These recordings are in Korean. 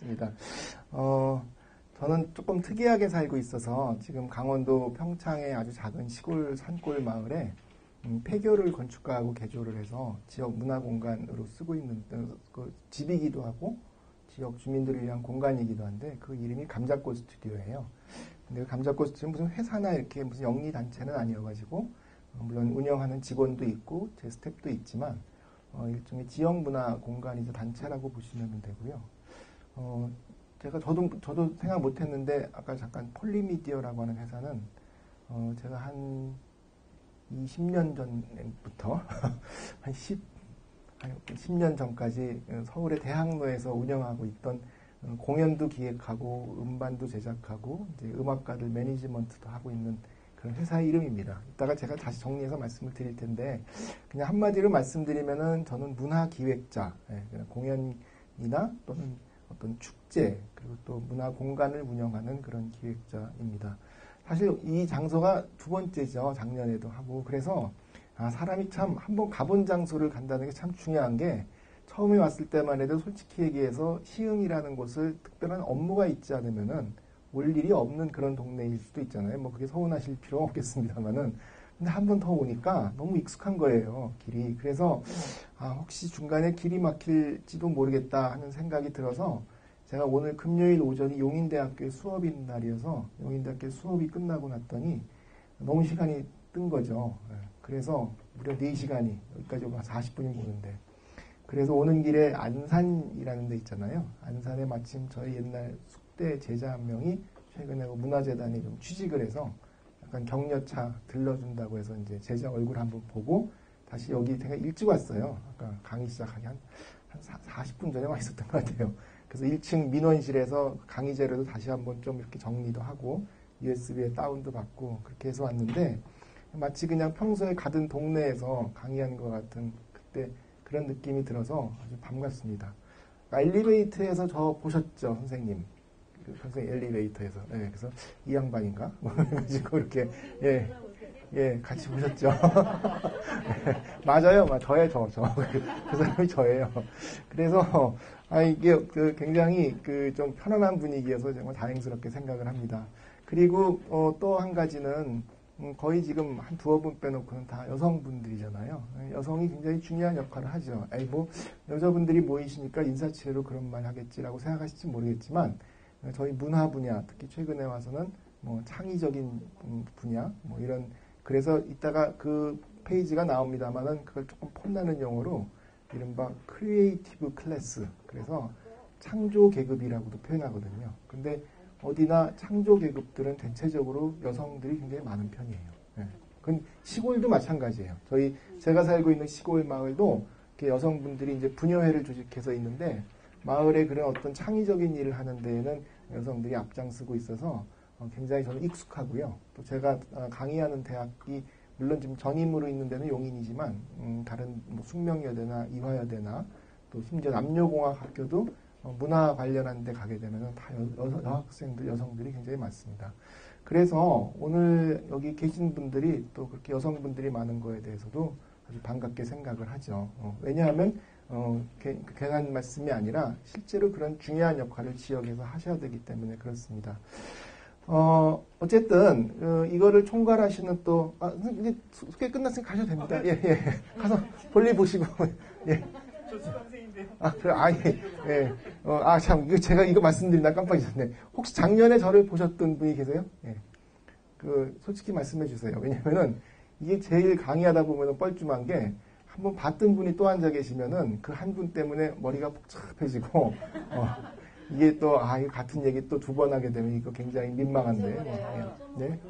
반갑습니다. 저는 조금 특이하게 살고 있어서 지금 강원도 평창의 아주 작은 시골 산골 마을에 폐교를 건축가하고 개조를 해서 지역 문화공간으로 쓰고 있는 그 집이기도 하고 지역 주민들을 위한 공간이기도 한데 그 이름이 감자꽃 스튜디오예요. 근데 그 감자꽃 스튜디오는 무슨 회사나 이렇게 무슨 영리 단체는 아니어가지고 물론 운영하는 직원도 있고 제 스태프도 있지만 일종의 지역 문화 공간이자 단체라고 보시면 되고요. 저도 생각 못했는데 아까 잠깐 폴리미디어라고 하는 회사는 제가 한 20년 전부터 한 10년 전까지 서울의 대학로에서 운영하고 있던 공연도 기획하고 음반도 제작하고 이제 음악가들 매니지먼트도 하고 있는 그런 회사의 이름입니다. 이따가 제가 다시 정리해서 말씀을 드릴 텐데 그냥 한마디로 말씀드리면은 저는 문화기획자, 공연이나 또는 어떤 축제 그리고 또 문화 공간을 운영하는 그런 기획자입니다. 사실 이 장소가 두 번째죠. 작년에도 하고 그래서 사람이 참 한번 가본 장소를 간다는 게 참 중요한 게 처음에 왔을 때만 해도 솔직히 얘기해서 시흥이라는 곳을 특별한 업무가 있지 않으면은 올 일이 없는 그런 동네일 수도 있잖아요. 뭐 그게 서운하실 필요는 없겠습니다만은. 근데 한 번 더 오니까 너무 익숙한 거예요, 길이. 그래서, 혹시 중간에 길이 막힐지도 모르겠다 하는 생각이 들어서 제가 오늘 금요일 오전이 용인대학교에 수업이 있는 날이어서 용인대학교 수업이 끝나고 났더니 너무 시간이 뜬 거죠. 그래서 무려 4시간이, 여기까지 오면 40분이 오는데. 그래서 오는 길에 안산이라는 데 있잖아요. 안산에 마침 저희 옛날 숙대 제자 한 명이 최근에 문화재단에 좀 취직을 해서 약간 격려차 들러준다고 해서 이제 제자 얼굴 한번 보고 다시 여기 되게 일찍 왔어요. 아까 강의 시작하기 한 40분 전에 와 있었던 것 같아요. 그래서 1층 민원실에서 강의 자료도 다시 한번 좀 이렇게 정리도 하고 USB에 다운도 받고 그렇게 해서 왔는데 마치 그냥 평소에 가던 동네에서 강의한 것 같은 그때 그런 느낌이 들어서 아주 반갑습니다. 엘리베이터에서 저 보셨죠, 선생님? 선생님 엘리베이터에서. 네, 그래서 이 양반인가? 그래가지고 이렇게 같이 보셨죠. 맞아요, 저예요, 저. 그 사람이 저예요. 그래서 이게 굉장히 좀 편안한 분위기여서 정말 다행스럽게 생각을 합니다. 그리고 또 한 가지는 거의 지금 한 두어 분 빼놓고는 다 여성분들이잖아요. 여성이 굉장히 중요한 역할을 하죠. 여자분들이 모이시니까 인사치레로 그런 말 하겠지라고 생각하실지 모르겠지만 저희 문화 분야, 특히 최근에 와서는 뭐 창의적인 분야, 뭐 이런 그래서 이따가 그 페이지가 나옵니다만은 그걸 조금 폼나는 용어로 이른바 크리에이티브 클래스, 그래서 창조 계급이라고도 표현하거든요. 근데 어디나 창조 계급들은 대체적으로 여성들이 굉장히 많은 편이에요. 그건 시골도 마찬가지예요. 제가 살고 있는 시골 마을도 여성분들이 이제 부녀회를 조직해서 있는데 마을에 그런 어떤 창의적인 일을 하는 데에는 여성들이 앞장서고 있어서 굉장히 저는 익숙하고요. 또 제가 강의하는 대학이 물론 지금 전임으로 있는 데는 용인이지만 다른 뭐 숙명여대나 이화여대나 또 심지어 남녀공학학교도 문화 관련한 데 가게 되면 다 여학생들, 여성들이 굉장히 많습니다. 그래서 오늘 여기 계신 분들이 또 그렇게 여성분들이 많은 거에 대해서도 아주 반갑게 생각을 하죠. 왜냐하면 괜한 말씀이 아니라 실제로 그런 중요한 역할을 지역에서 하셔야 되기 때문에 그렇습니다. 어쨌든 이거를 총괄하시는 또 이제 소개 끝났으니까 가셔도 됩니다. 예. 가서 볼일 보시고 예. 저 수강생인데요. 참, 제가 이거 말씀드린다 깜빡 잊었네. 혹시 작년에 저를 보셨던 분이 계세요? 예. 솔직히 말씀해 주세요. 왜냐면은, 이게 제일 강의하다 보면은 뻘쭘한 게, 한번 봤던 분이 또 앉아 계시면은, 그 한 분 때문에 머리가 복잡해지고, 이게 또, 이거 같은 얘기 또 두 번 하게 되면 이거 굉장히 민망한데, 네?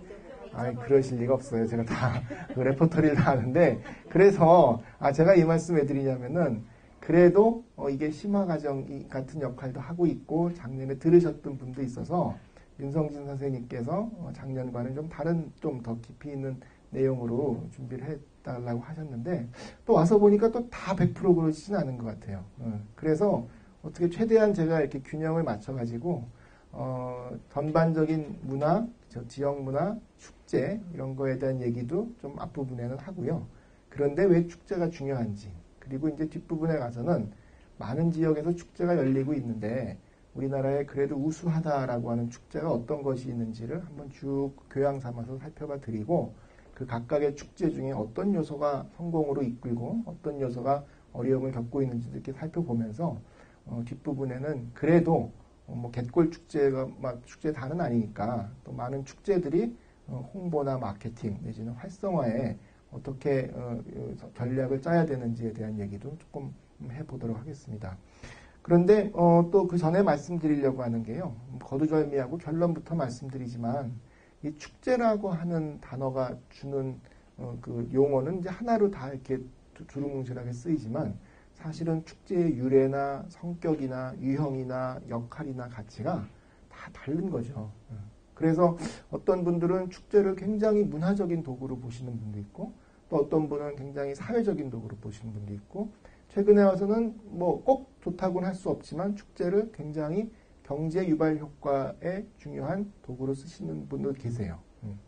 그러실 리가 없어요. 제가 다, 레퍼토리를 다 하는데, 그래서, 제가 이 말씀 왜 드리냐면은, 그래도 이게 심화과정 같은 역할도 하고 있고 작년에 들으셨던 분도 있어서 윤성진 선생님께서 작년과는 좀 다른 좀 더 깊이 있는 내용으로 준비를 해달라고 하셨는데 또 와서 보니까 또 다 100% 그러시진 않은 것 같아요. 그래서 어떻게 최대한 제가 이렇게 균형을 맞춰가지고 전반적인 문화, 지역 문화, 축제 이런 거에 대한 얘기도 좀 앞부분에는 하고요. 그런데 왜 축제가 중요한지 그리고 이제 뒷부분에 가서는 많은 지역에서 축제가 열리고 있는데 우리나라에 그래도 우수하다라고 하는 축제가 어떤 것이 있는지를 한번 쭉 교양 삼아서 살펴봐 드리고 그 각각의 축제 중에 어떤 요소가 성공으로 이끌고 어떤 요소가 어려움을 겪고 있는지 이렇게 살펴보면서 뒷부분에는 그래도 뭐 갯골 축제가 막 축제 다는 아니니까 또 많은 축제들이 홍보나 마케팅 내지는 활성화에 어떻게 전략을 짜야 되는지에 대한 얘기도 조금 해보도록 하겠습니다. 그런데 또 그 전에 말씀드리려고 하는 게요. 거두절미하고 결론부터 말씀드리지만 이 축제라고 하는 단어가 주는 그 용어는 이제 하나로 다 이렇게 두루뭉실하게 쓰이지만 사실은 축제의 유래나 성격이나 유형이나 역할이나 가치가 다 다른 거죠. 그래서 어떤 분들은 축제를 굉장히 문화적인 도구로 보시는 분도 있고 또 어떤 분은 굉장히 사회적인 도구로 보시는 분도 있고 최근에 와서는 뭐 꼭 좋다고는 할 수 없지만 축제를 굉장히 경제 유발 효과에 중요한 도구로 쓰시는 분도 계세요.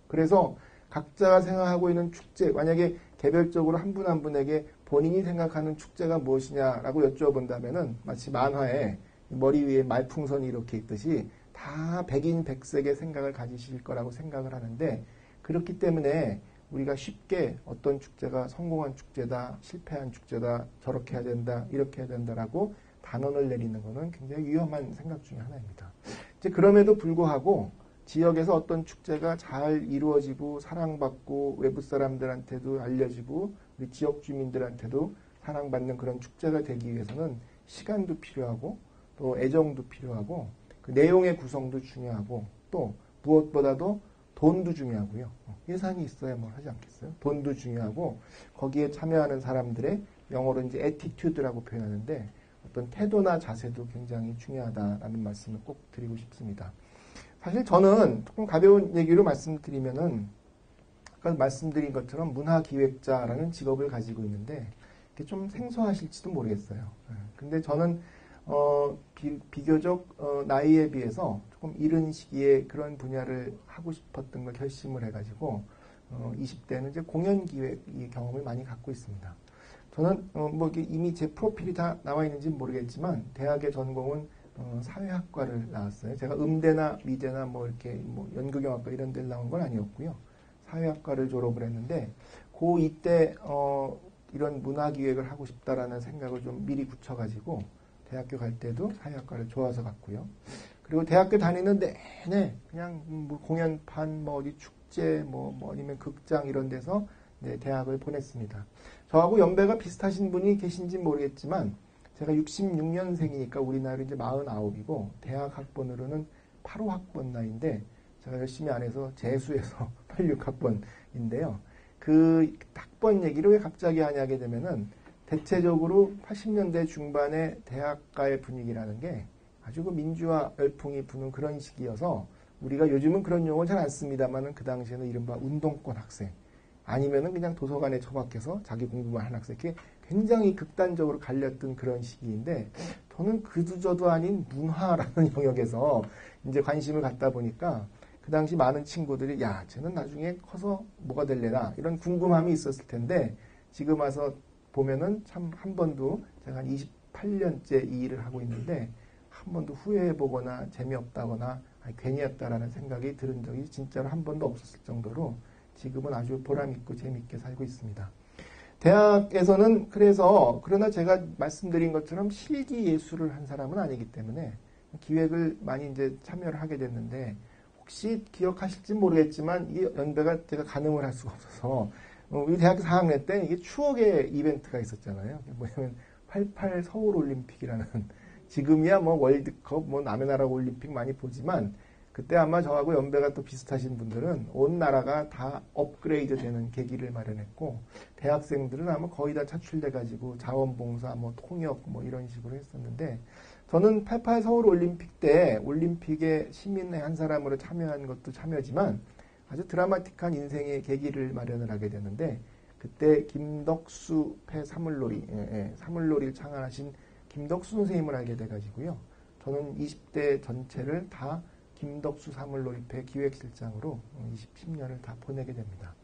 그래서 각자가 생각하고 있는 축제, 만약에 개별적으로 한 분 한 분에게 본인이 생각하는 축제가 무엇이냐라고 여쭤본다면은 마치 만화에 머리 위에 말풍선이 이렇게 있듯이 다 백인백색의 생각을 가지실 거라고 생각을 하는데 그렇기 때문에 우리가 쉽게 어떤 축제가 성공한 축제다, 실패한 축제다, 저렇게 해야 된다, 이렇게 해야 된다라고 단언을 내리는 것은 굉장히 위험한 생각 중에 하나입니다. 이제 그럼에도 불구하고 지역에서 어떤 축제가 잘 이루어지고 사랑받고 외부 사람들한테도 알려지고 우리 지역 주민들한테도 사랑받는 그런 축제가 되기 위해서는 시간도 필요하고 또 애정도 필요하고 그 내용의 구성도 중요하고 또 무엇보다도 돈도 중요하고요. 예산이 있어야 뭐 하지 않겠어요? 돈도 중요하고 거기에 참여하는 사람들의 영어로 이제 attitude라고 표현하는데 어떤 태도나 자세도 굉장히 중요하다라는 말씀을 꼭 드리고 싶습니다. 사실 저는 조금 가벼운 얘기로 말씀드리면은 아까 말씀드린 것처럼 문화기획자라는 직업을 가지고 있는데 이게 좀 생소하실지도 모르겠어요. 근데 저는 비교적 나이에 비해서 조금 이른 시기에 그런 분야를 하고 싶었던 걸 결심을 해가지고 20대는 이제 공연 기획 이 경험을 많이 갖고 있습니다. 저는 뭐 이미 제 프로필이 다 나와 있는지 모르겠지만 대학의 전공은 사회학과를 나왔어요. 제가 음대나 미대나 뭐 이렇게 뭐 연극영화과 이런 데를 나온 건 아니었고요. 사회학과를 졸업을 했는데 고2 때 이런 문화기획을 하고 싶다라는 생각을 좀 미리 굳혀가지고 대학교 갈 때도 사회학과를 좋아서 갔고요. 그리고 대학교 다니는 내내 그냥 뭐 공연판, 뭐 어디 축제, 뭐 아니면 극장 이런 데서 네, 대학을 보냈습니다. 저하고 연배가 비슷하신 분이 계신지 모르겠지만 제가 66년생이니까 우리 나이로 이제 49이고 대학 학번으로는 85학번 나이인데 제가 열심히 안 해서 재수해서 86학번인데요. 그 학번 얘기를 왜 갑자기 하냐게 되면은 대체적으로 80년대 중반의 대학가의 분위기라는 게 아주 그 민주화 열풍이 부는 그런 시기여서 우리가 요즘은 그런 용어 잘 안 씁니다만은 그 당시에는 이른바 운동권 학생 아니면은 그냥 도서관에 처박혀서 자기 공부만 하는 학생 이렇게 굉장히 극단적으로 갈렸던 그런 시기인데 저는 그저도 아닌 문화라는 영역에서 이제 관심을 갖다 보니까 그 당시 많은 친구들이 야 쟤는 나중에 커서 뭐가 될래나 이런 궁금함이 있었을 텐데 지금 와서 보면은 참 한 번도 제가 한 28년째 이 일을 하고 있는데 한 번도 후회해보거나 재미없다거나 괜히 했다라는 생각이 들은 적이 진짜로 한 번도 없었을 정도로 지금은 아주 보람있고 재미있게 살고 있습니다. 대학에서는 그러나 제가 말씀드린 것처럼 실기 예술을 한 사람은 아니기 때문에 기획을 많이 이제 참여를 하게 됐는데 혹시 기억하실지 모르겠지만 이 연배가 제가 가늠을 할 수가 없어서 우리 대학교 4학년 때 이게 추억의 이벤트가 있었잖아요. 뭐냐면 88 서울올림픽이라는 지금이야 뭐 월드컵, 뭐 남의 나라 올림픽 많이 보지만 그때 아마 저하고 연배가 또 비슷하신 분들은 온 나라가 다 업그레이드 되는 계기를 마련했고 대학생들은 아마 거의 다 차출돼가지고 자원봉사, 뭐 통역 뭐 이런 식으로 했었는데 저는 88 서울올림픽 때 올림픽에 시민의 한 사람으로 참여한 것도 참여지만 아주 드라마틱한 인생의 계기를 마련을 하게 되는데 그때 김덕수 폐 사물놀이, 사물놀이를 창안하신 김덕수 선생님을 알게 돼가지고요. 저는 20대 전체를 다 김덕수 사물놀이패 기획실장으로 20년을 다 보내게 됩니다.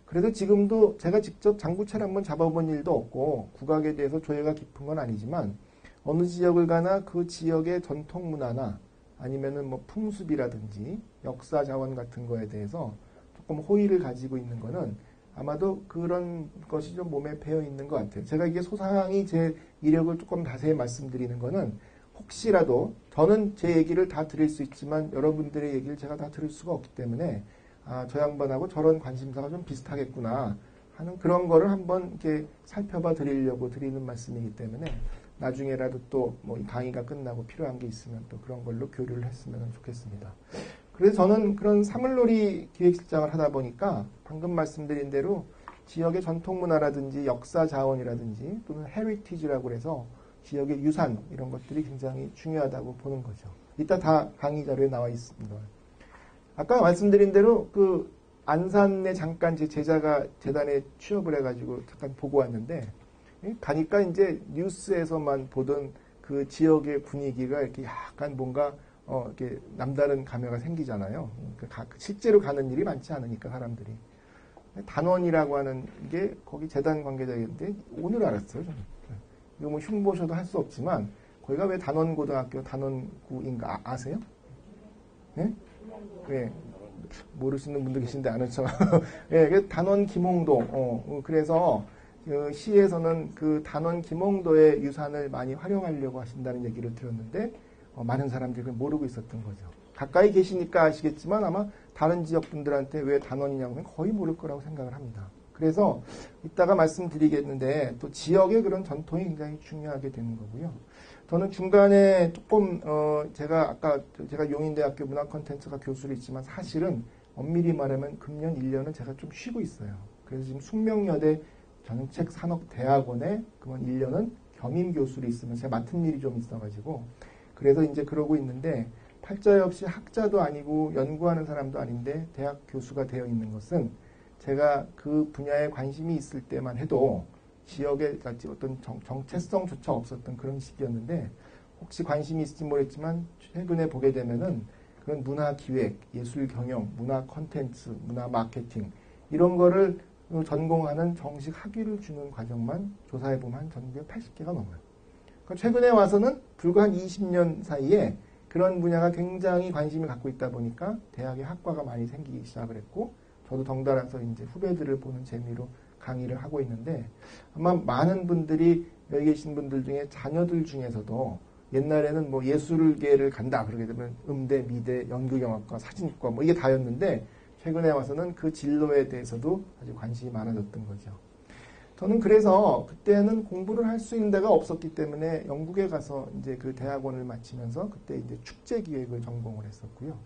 그래도 지금도 제가 직접 장구차를 한번 잡아본 일도 없고 국악에 대해서 조예가 깊은 건 아니지만 어느 지역을 가나 그 지역의 전통 문화나 아니면은 뭐 풍습이라든지 역사 자원 같은 거에 대해서 조금 호의를 가지고 있는 거는 아마도 그런 것이 좀 몸에 배어 있는 것 같아요. 제가 이게 소상히 제 이력을 조금 자세히 말씀드리는 거는 혹시라도 저는 제 얘기를 다 드릴 수 있지만 여러분들의 얘기를 제가 다 들을 수가 없기 때문에 아, 저 양반하고 저런 관심사가 좀 비슷하겠구나 하는 그런 거를 한번 이렇게 살펴봐 드리려고 드리는 말씀이기 때문에 나중에라도 또 뭐 강의가 끝나고 필요한 게 있으면 또 그런 걸로 교류를 했으면 좋겠습니다. 그래서 저는 그런 사물놀이 기획실장을 하다 보니까 방금 말씀드린 대로 지역의 전통 문화라든지 역사 자원이라든지 또는 헤리티지라고 해서 지역의 유산 이런 것들이 굉장히 중요하다고 보는 거죠. 이따 다 강의 자료에 나와 있습니다. 아까 말씀드린 대로 그 안산에 잠깐 제 제자가 재단에 취업을 해가지고 잠깐 보고 왔는데 가니까 이제 뉴스에서만 보던 그 지역의 분위기가 이렇게 약간 뭔가 이렇게 남다른 감회가 생기잖아요. 실제로 가는 일이 많지 않으니까 사람들이. 단원이라고 하는 게 거기 재단 관계자인데 오늘 알았어요. 저는. 이거 뭐 흉보셔도 할 수 없지만 거기가 왜 단원고등학교 단원구인가 아세요? 네? 네. 모르시는 분도 계신데 아는 척. 네, 단원 김홍도. 그래서 그 시에서는 그 단원 김홍도의 유산을 많이 활용하려고 하신다는 얘기를 들었는데 많은 사람들이 모르고 있었던 거죠. 가까이 계시니까 아시겠지만 아마 다른 지역 분들한테 왜 단원이냐고 하면 거의 모를 거라고 생각을 합니다. 그래서 이따가 말씀드리겠는데 또 지역의 그런 전통이 굉장히 중요하게 되는 거고요. 저는 중간에 조금 제가 용인대학교 문화콘텐츠가 교수로 있지만 사실은 엄밀히 말하면 금년 1년은 제가 좀 쉬고 있어요. 그래서 지금 숙명여대 정책산업대학원에 그만 1년은 겸임 교수로 있으면 제가 맡은 일이 좀 있어가지고 그래서 이제 그러고 있는데 팔자 역시 학자도 아니고 연구하는 사람도 아닌데 대학 교수가 되어 있는 것은 제가 그 분야에 관심이 있을 때만 해도 지역에 어떤 정체성조차 없었던 그런 시기였는데 혹시 관심이 있을지 모르겠지만 최근에 보게 되면은 그런 문화 기획, 예술 경영, 문화 콘텐츠, 문화 마케팅 이런 거를 전공하는 정식 학위를 주는 과정만 조사해보면 한 전국에 80개가 넘어요. 그러니까 최근에 와서는 불과 한 20년 사이에 그런 분야가 굉장히 관심을 갖고 있다 보니까 대학에 학과가 많이 생기기 시작을 했고 저도 덩달아서 이제 후배들을 보는 재미로 강의를 하고 있는데 아마 많은 분들이 여기 계신 분들 중에 자녀들 중에서도 옛날에는 뭐 예술계를 간다 그러게 되면 음대, 미대, 연극영화과, 사진과 뭐 이게 다였는데 최근에 와서는 그 진로에 대해서도 아주 관심이 많아졌던 거죠. 저는 그래서 그때는 공부를 할 수 있는 데가 없었기 때문에 영국에 가서 이제 그 대학원을 마치면서 그때 이제 축제 기획을 전공을 했었고요.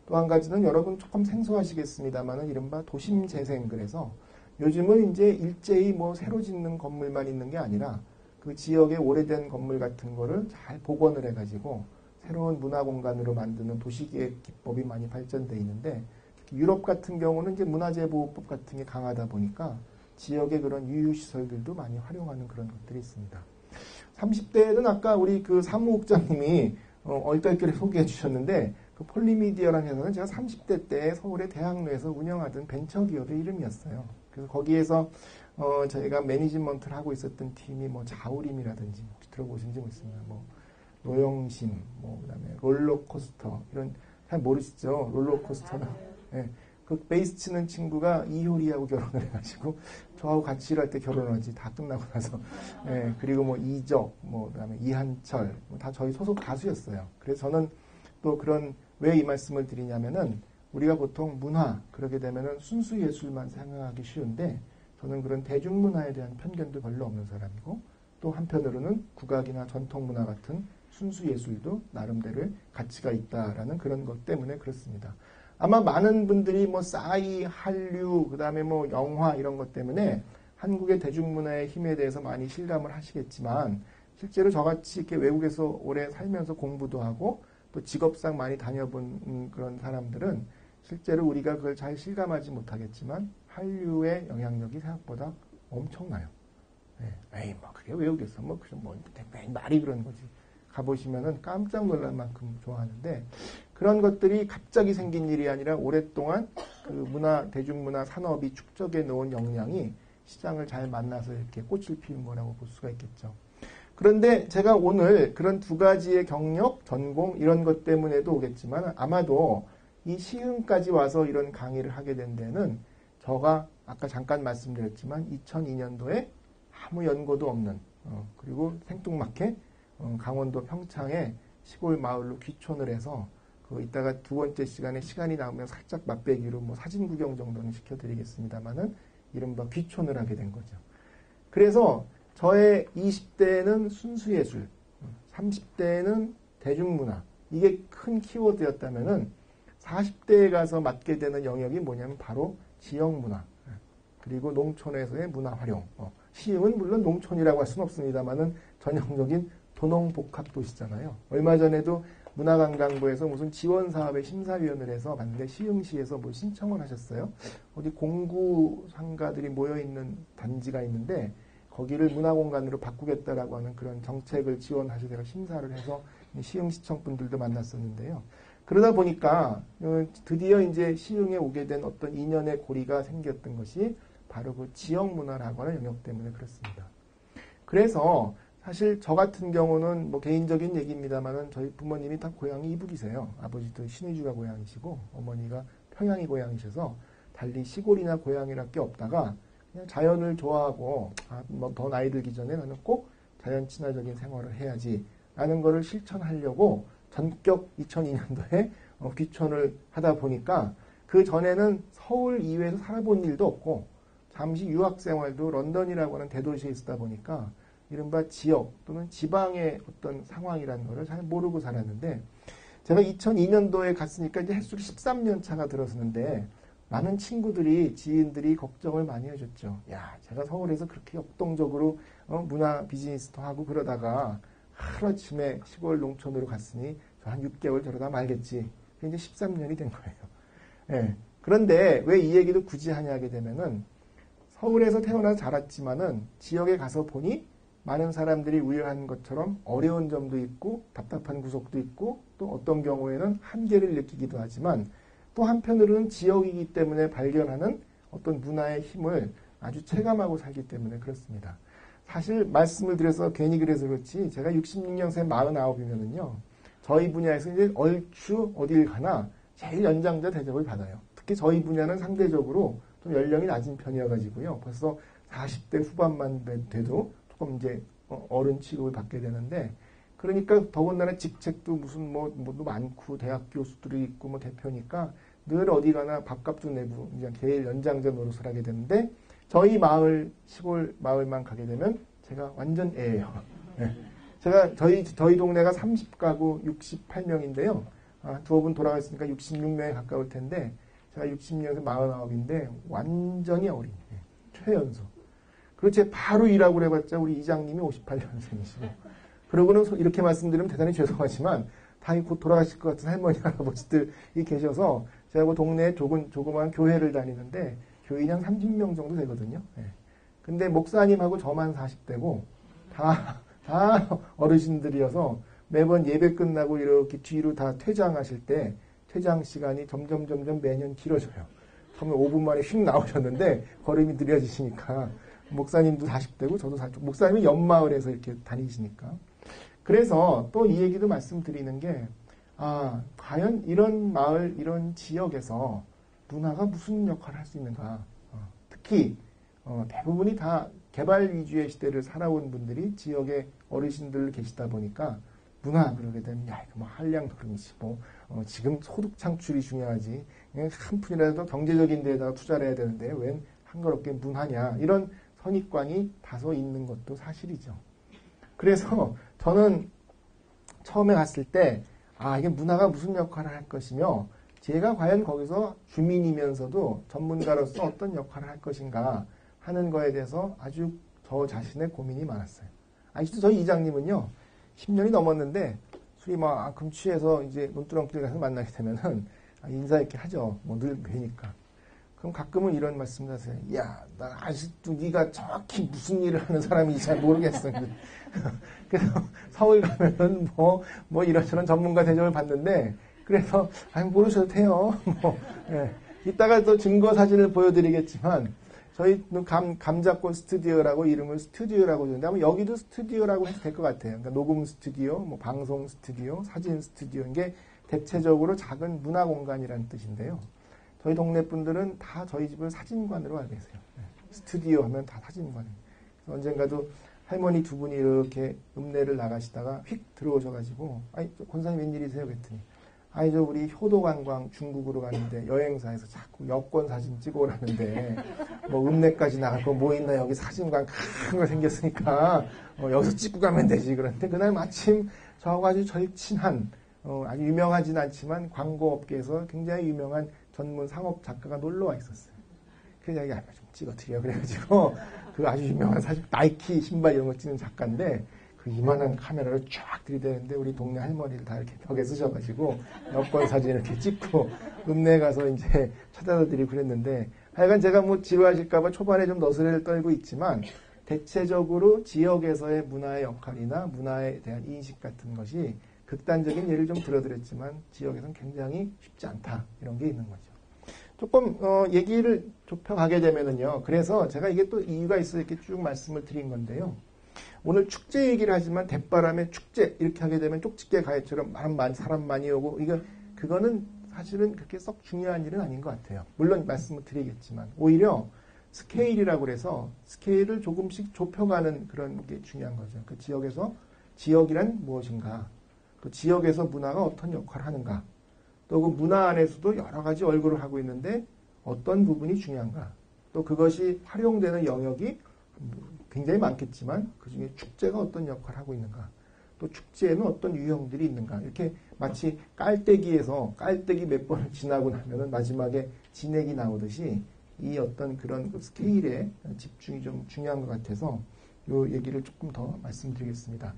또 한 가지는 여러분 조금 생소하시겠습니다만은 이른바 도심재생 그래서 요즘은 이제 일제히 뭐 새로 짓는 건물만 있는 게 아니라 그 지역의 오래된 건물 같은 거를 잘 복원을 해가지고 새로운 문화 공간으로 만드는 도시계획 기법이 많이 발전돼 있는데 유럽 같은 경우는 이제 문화재보호법 같은 게 강하다 보니까 지역의 그런 유휴시설들도 많이 활용하는 그런 것들이 있습니다. 30대는 아까 우리 그 사무국장님이 얼떨결에 소개해 주셨는데 그 폴리미디어라는 회사는 제가 30대 때 서울의 대학로에서 운영하던 벤처기업의 이름이었어요. 그래서 거기에서 저희가 매니지먼트를 하고 있었던 팀이 뭐 자우림이라든지 혹시 들어보신지 모르겠습니다. 뭐 노영심, 뭐 그다음에 롤러코스터 이런 잘 모르시죠? 롤러코스터는 네. 그 베이스 치는 친구가 이효리하고 결혼을 해가지고 저하고 같이 일할 때 결혼하지 다 끝나고 나서 네. 그리고 뭐 이적, 뭐 그다음에 이한철 다 저희 소속 가수였어요. 그래서 저는 또 그런 왜 이 말씀을 드리냐면은 우리가 보통 문화 그러게 되면은 순수 예술만 생각하기 쉬운데 저는 그런 대중문화에 대한 편견도 별로 없는 사람이고 또 한편으로는 국악이나 전통문화 같은 순수 예술도 나름대로의 가치가 있다라는 그런 것 때문에 그렇습니다. 아마 많은 분들이 뭐 싸이, 한류, 그 다음에 뭐 영화 이런 것 때문에 한국의 대중문화의 힘에 대해서 많이 실감을 하시겠지만 실제로 저같이 이렇게 외국에서 오래 살면서 공부도 하고 또 직업상 많이 다녀본 그런 사람들은 실제로 우리가 그걸 잘 실감하지 못하겠지만 한류의 영향력이 생각보다 엄청나요. 네. 에이, 뭐 그게 외국에서 뭐 말이 그런 거지. 가보시면은 깜짝 놀랄 만큼 좋아하는데 그런 것들이 갑자기 생긴 일이 아니라 오랫동안 그 대중문화 산업이 축적해 놓은 역량이 시장을 잘 만나서 이렇게 꽃을 피운 거라고 볼 수가 있겠죠. 그런데 제가 오늘 그런 두 가지의 경력, 전공 이런 것 때문에도 오겠지만 아마도 이 시흥까지 와서 이런 강의를 하게 된 데는 저가 아까 잠깐 말씀드렸지만 2002년도에 아무 연고도 없는 그리고 생뚱맞게 강원도 평창에 시골 마을로 귀촌을 해서 이따가 두 번째 시간에 시간이 남으면 살짝 맛배기로 뭐 사진 구경 정도는 시켜드리겠습니다만은 이른바 귀촌을 하게 된 거죠. 그래서 저의 20대는 순수예술, 30대는 대중문화 이게 큰 키워드였다면은 40대에 가서 맡게 되는 영역이 뭐냐면 바로 지역문화 그리고 농촌에서의 문화활용. 시흥은 물론 농촌이라고 할 수는 없습니다만은 전형적인 도농복합도시잖아요. 얼마 전에도 문화관광부에서 무슨 지원사업의 심사위원을 해서 봤는데 시흥시에서 뭐 신청을 하셨어요. 어디 공구 상가들이 모여있는 단지가 있는데 거기를 문화공간으로 바꾸겠다라고 하는 그런 정책을 지원하시다가 심사를 해서 시흥시청 분들도 만났었는데요. 그러다 보니까 드디어 이제 시흥에 오게 된 어떤 인연의 고리가 생겼던 것이 바로 그 지역문화라고 하는 영역 때문에 그렇습니다. 그래서 사실 저 같은 경우는 뭐 개인적인 얘기입니다만은 저희 부모님이 다 고향이 이북이세요. 아버지도 신의주가 고향이시고 어머니가 평양이 고향이셔서 달리 시골이나 고향이랄 게 없다가 그냥 자연을 좋아하고 뭐 더 나이 들기 전에 나는 꼭 자연 친화적인 생활을 해야지 라는 거를 실천하려고 전격 2002년도에 귀촌을 하다 보니까 그 전에는 서울 이외에서 살아본 일도 없고 잠시 유학생활도 런던이라고 하는 대도시에 있다 보니까 이른바 지역 또는 지방의 어떤 상황이라는 것을 잘 모르고 살았는데 제가 2002년도에 갔으니까 이제 횟수로 13년 차가 들었는데 많은 친구들이 지인들이 걱정을 많이 해줬죠. 야, 제가 서울에서 그렇게 역동적으로 문화 비즈니스도 하고 그러다가 하루아침에 시골 농촌으로 갔으니 한 6개월 저러다 말겠지. 그게 이제 13년이 된 거예요. 예. 그런데 왜 이 얘기를 굳이 하냐 하게 되면은 서울에서 태어나서 자랐지만은 지역에 가서 보니 많은 사람들이 우려한 것처럼 어려운 점도 있고 답답한 구석도 있고 또 어떤 경우에는 한계를 느끼기도 하지만 또 한편으로는 지역이기 때문에 발견하는 어떤 문화의 힘을 아주 체감하고 살기 때문에 그렇습니다. 사실 말씀을 드려서 괜히 그래서 그렇지 제가 66년생 49이면은요 저희 분야에서 이제 얼추 어딜 가나 제일 연장자 대접을 받아요. 특히 저희 분야는 상대적으로 좀 연령이 낮은 편이어가지고요. 벌써 40대 후반만 돼도 조금 이제 어른 취급을 받게 되는데 그러니까 더군다나 직책도 무슨 뭐도 많고 대학 교수들이 있고 뭐 대표니까 늘 어디 가나 밥값도 내고 이제 제일 연장자 노릇을 하게 되는데 저희 마을 시골 마을만 가게 되면 제가 완전 애예요. 네. 제가 저희 동네가 30가구 68명인데요. 두어 분 돌아가셨으니까 66명에 가까울 텐데 제가 60년에서 49인데 완전히 어린 최연소. 그리고 제 바로 일하고 해봤자 우리 이장님이 58년생이시고 그러고는 이렇게 말씀드리면 대단히 죄송하지만 다 곧 돌아가실 것 같은 할머니 할아버지들이 계셔서 제가 그 동네에 조그만 교회를 다니는데 교인이 한 30명 정도 되거든요. 근데 목사님하고 저만 40대고 다 어르신들이어서 매번 예배 끝나고 이렇게 뒤로 다 퇴장하실 때 퇴장 시간이 점점 매년 길어져요. 처음에 5분 만에 휙 나오셨는데 걸음이 느려지시니까 목사님도 40대고 저도 40대고 목사님은 옆마을에서 이렇게 다니시니까 그래서 또 이 얘기도 말씀드리는 게 과연 이런 마을 이런 지역에서 문화가 무슨 역할을 할 수 있는가 특히 대부분이 다 개발 위주의 시대를 살아온 분들이 지역에 어르신들 계시다 보니까 문화 그러게 되면 이거 뭐 한량 노름이지 지금 소득 창출이 중요하지 한 푼이라도 경제적인 데에다가 투자를 해야 되는데 웬 한가롭게 문화냐 이런 선입관이 다소 있는 것도 사실이죠. 그래서 저는 처음에 갔을 때 이게 문화가 무슨 역할을 할 것이며 제가 과연 거기서 주민이면서도 전문가로서 어떤 역할을 할 것인가 하는 거에 대해서 아주 저 자신의 고민이 많았어요. 아직도 저희 이장님은요 10년이 넘었는데 술이 금 취해서 이제 논두렁길 가서 만나게 되면은 인사 이렇게 하죠. 늘 뵈니까. 그럼 가끔은 이런 말씀을 하세요. 야, 나 아직도 네가 정확히 무슨 일을 하는 사람인지 잘 모르겠어. 그래서 서울 가면은 이런저런 전문가 대접을 받는데 그래서 모르셔도 돼요. 이따가 또 증거 사진을 보여드리겠지만 저희는 감잡고 스튜디오라고 이름을 스튜디오라고 주는데 아마 여기도 스튜디오라고 해도 될 것 같아요. 그러니까 녹음 스튜디오, 뭐 방송 스튜디오, 사진 스튜디오 이게 대체적으로 작은 문화 공간이라는 뜻인데요. 저희 동네 분들은 다 저희 집을 사진관으로 알고 계세요. 스튜디오 하면 다 사진관이에요. 언젠가도 할머니 두 분이 이렇게 읍내를 나가시다가 휙 들어오셔가지고 아니 권사님 웬일이세요? 그랬더니 아니 저 우리 효도관광 중국으로 가는데 여행사에서 자꾸 여권 사진 찍어오라는데 뭐 읍내까지 나갈 거 뭐 있나 여기 사진관 큰 거 생겼으니까 여기서 찍고 가면 되지. 그런데 그날 마침 저하고 아주 절친한 아주 유명하진 않지만 광고업계에서 굉장히 유명한 전문 상업 작가가 놀러와 있었어요. 그래서 자기가 좀 찍어드려 그래가지고 그 아주 유명한 사실 나이키 신발 이런 거 찍는 작가인데 그 이만한 카메라를 쫙 들이대는데 우리 동네 할머니를 다 이렇게 벽에 쓰셔가지고 여권 사진 이렇게 찍고 읍내 가서 이제 찾아다 드리고 그랬는데 하여간 제가 뭐 지루하실까봐 초반에 좀 너스레를 떨고 있지만 대체적으로 지역에서의 문화의 역할이나 문화에 대한 인식 같은 것이 극단적인 예를 좀 들어드렸지만 지역에서는 굉장히 쉽지 않다 이런 게 있는 거죠. 조금 얘기를 좁혀가게 되면은요. 그래서 제가 이게 또 이유가 있어서 이렇게 쭉 말씀을 드린 건데요. 오늘 축제 얘기를 하지만 대바람에 축제 이렇게 하게 되면 쪽집게 가요처럼 사람 많이 오고 그거는 사실은 그렇게 썩 중요한 일은 아닌 것 같아요. 물론 말씀을 드리겠지만 오히려 스케일이라고 그래서 스케일을 조금씩 좁혀가는 그런 게 중요한 거죠. 그 지역에서 지역이란 무엇인가, 그 지역에서 문화가 어떤 역할을 하는가, 또 그 문화 안에서도 여러 가지 얼굴을 하고 있는데 어떤 부분이 중요한가, 또 그것이 활용되는 영역이 굉장히 많겠지만 그중에 축제가 어떤 역할을 하고 있는가, 또 축제에는 어떤 유형들이 있는가, 이렇게 마치 깔때기에서 깔때기 몇 번을 지나고 나면은 마지막에 진액이 나오듯이 이 어떤 그런 그 스케일에 집중이 좀 중요한 것 같아서 이 얘기를 조금 더 말씀드리겠습니다.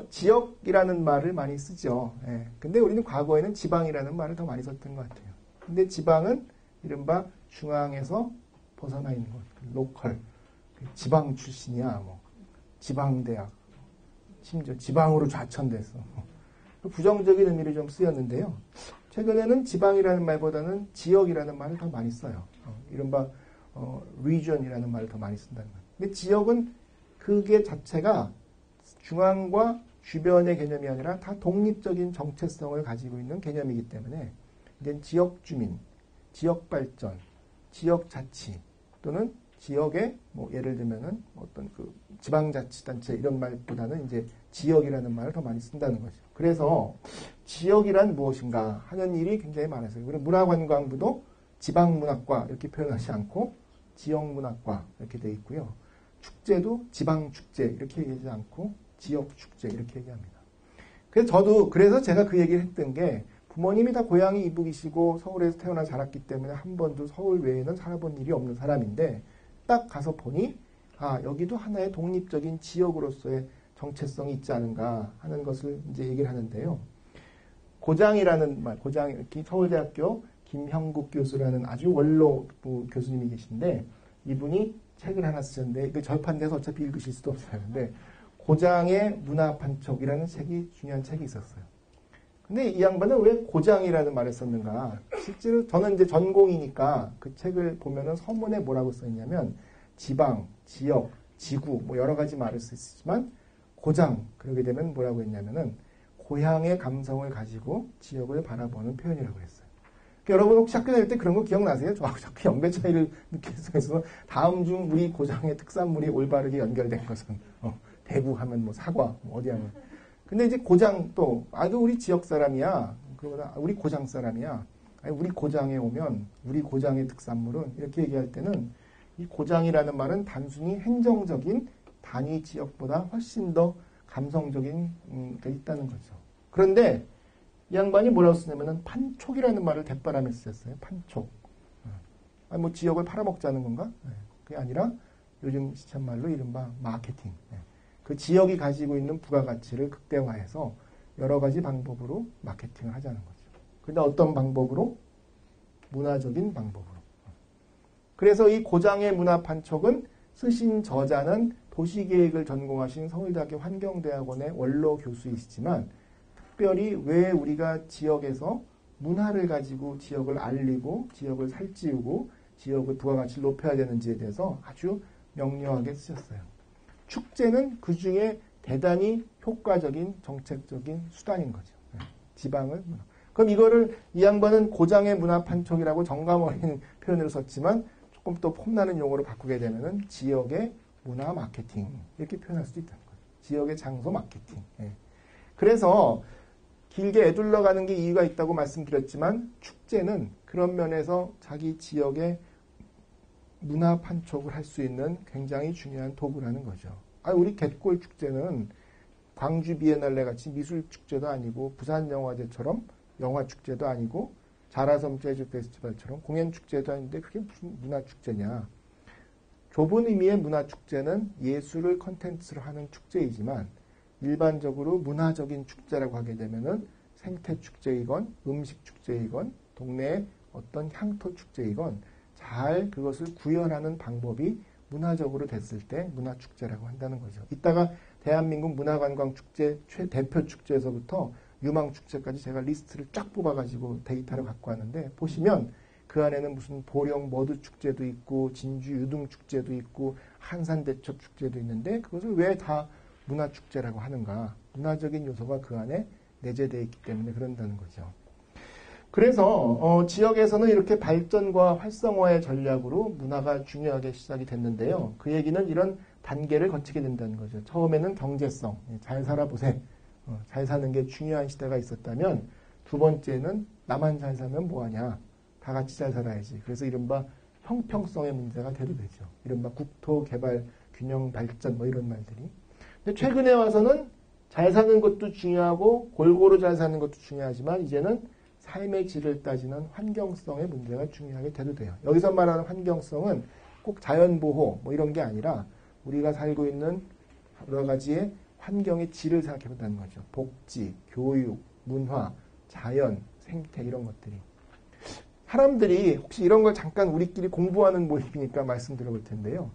지역이라는 말을 많이 쓰죠. 예. 근데 우리는 과거에는 지방이라는 말을 더 많이 썼던 것 같아요. 근데 지방은 이른바 중앙에서 벗어나 있는 것, 로컬, 지방 출신이야, 뭐 지방대학, 심지어 지방으로 좌천돼서 부정적인 의미를 좀 쓰였는데요. 최근에는 지방이라는 말보다는 지역이라는 말을 더 많이 써요. 이른바 region이라는 말을 더 많이 쓴다는 거예요. 근데 지역은 그게 자체가 중앙과 주변의 개념이 아니라 다 독립적인 정체성을 가지고 있는 개념이기 때문에 이제 지역 주민, 지역 발전, 지역 자치 또는 지역의 뭐 예를 들면은 어떤 그 지방자치단체 이런 말보다는 이제 지역이라는 말을 더 많이 쓴다는 거죠. 그래서 지역이란 무엇인가 하는 일이 굉장히 많아서요. 우리 문화관광부도 지방문학과 이렇게 표현하지 않고 지역문학과 이렇게 돼 있고요. 축제도 지방축제 이렇게 얘기하지 않고 지역축제 이렇게 얘기합니다. 그래서 제가 그 얘기를 했던 게 부모님이 다 고향이 이북이시고 서울에서 태어나 자랐기 때문에 한 번도 서울 외에는 살아본 일이 없는 사람인데 딱 가서 보니 여기도 하나의 독립적인 지역으로서의 정체성이 있지 않은가 하는 것을 이제 얘기를 하는데요. 고장이라는 말, 서울대학교 김형국 교수라는 아주 원로 교수님이 계신데 이분이 책을 하나 쓰셨는데 그 절판돼서 어차피 읽으실 수도 없어요. 근데 고장의 문화판촉이라는 책이 중요한 책이 있었어요. 근데 이 양반은 왜 고장이라는 말을 썼는가? 실제로 저는 이제 전공이니까 그 책을 보면은 서문에 뭐라고 써있냐면 지방, 지역, 지구 뭐 여러 가지 말을 쓰지만 고장 그러게 되면 뭐라고 했냐면은 고향의 감성을 가지고 지역을 바라보는 표현이라고 했어요. 그러니까 여러분 혹시 학교 다닐 때 그런 거 기억나세요? 저하고 자꾸 연배 차이를 느껴서 다음 중 우리 고장의 특산물이 올바르게 연결된 것은 대구 하면 뭐 사과, 뭐 어디 하면. 근데 이제 고장 또 우리 지역 사람이야. 그러다 우리 고장 사람이야. 우리 고장에 오면 우리 고장의 특산물은 이렇게 얘기할 때는 이 고장이라는 말은 단순히 행정적인 단위 지역보다 훨씬 더 감성적인 게 있다는 거죠. 그런데 이 양반이 뭐라고 쓰냐면은 판촉이라는 말을 대바람에 쓰셨어요. 판촉. 뭐 지역을 팔아먹자는 건가? 그게 아니라 요즘 시쳇말로 이른바 마케팅. 그 지역이 가지고 있는 부가가치를 극대화해서 여러 가지 방법으로 마케팅을 하자는 거죠. 그런데 어떤 방법으로? 문화적인 방법으로. 그래서 이 고장의 문화 판촉은 쓰신 저자는 도시계획을 전공하신 서울대학교 환경대학원의 원로 교수이시지만 특별히 왜 우리가 지역에서 문화를 가지고 지역을 알리고 지역을 살찌우고 지역의 부가가치를 높여야 되는지에 대해서 아주 명료하게 쓰셨어요. 축제는 그 중에 대단히 효과적인 정책적인 수단인 거죠. 지방을 문화. 그럼 이거를 이 양반은 고장의 문화 판촉이라고 정감어린 표현으로 썼지만 조금 또 폼나는 용어로 바꾸게 되면은 지역의 문화 마케팅 이렇게 표현할 수도 있다는 거죠. 지역의 장소 마케팅. 그래서 길게 애둘러 가는 게 이유가 있다고 말씀드렸지만 축제는 그런 면에서 자기 지역의 문화 판촉을 할 수 있는 굉장히 중요한 도구라는 거죠. 우리 갯골 축제는 광주 비엔날레 같이 미술 축제도 아니고 부산 영화제처럼 영화 축제도 아니고 자라섬 재즈 페스티벌처럼 공연 축제도 아닌데 그게 무슨 문화 축제냐. 좁은 의미의 문화 축제는 예술을 컨텐츠로 하는 축제이지만 일반적으로 문화적인 축제라고 하게 되면은 생태 축제이건 음식 축제이건 동네의 어떤 향토 축제이건 잘 그것을 구현하는 방법이 문화적으로 됐을 때 문화축제라고 한다는 거죠. 이따가 대한민국 문화관광축제 최대표 축제에서부터 유망축제까지 제가 리스트를 쫙 뽑아가지고 데이터를 갖고 왔는데 보시면 그 안에는 무슨 보령 머드축제도 있고 진주 유등축제도 있고 한산대첩 축제도 있는데 그것을 왜 다 문화축제라고 하는가. 문화적인 요소가 그 안에 내재되어 있기 때문에 그런다는 거죠. 그래서 지역에서는 이렇게 발전과 활성화의 전략으로 문화가 중요하게 시작이 됐는데요. 그 얘기는 이런 단계를 거치게 된다는 거죠. 처음에는 경제성, 잘 살아보세. 잘 사는 게 중요한 시대가 있었다면 두 번째는 나만 잘 살면 뭐하냐. 다 같이 잘 살아야지. 그래서 이른바 형평성의 문제가 대두되죠. 이른바 국토개발, 균형 발전 뭐 이런 말들이. 근데 최근에 와서는 잘 사는 것도 중요하고 골고루 잘 사는 것도 중요하지만 이제는 삶의 질을 따지는 환경성의 문제가 중요하게 대두돼요. 여기서 말하는 환경성은 꼭 자연보호 뭐 이런 게 아니라 우리가 살고 있는 여러 가지의 환경의 질을 생각해 본다는 거죠. 복지, 교육, 문화, 자연, 생태 이런 것들이. 사람들이 혹시 이런 걸 잠깐 우리끼리 공부하는 모임이니까 말씀드려 볼 텐데요.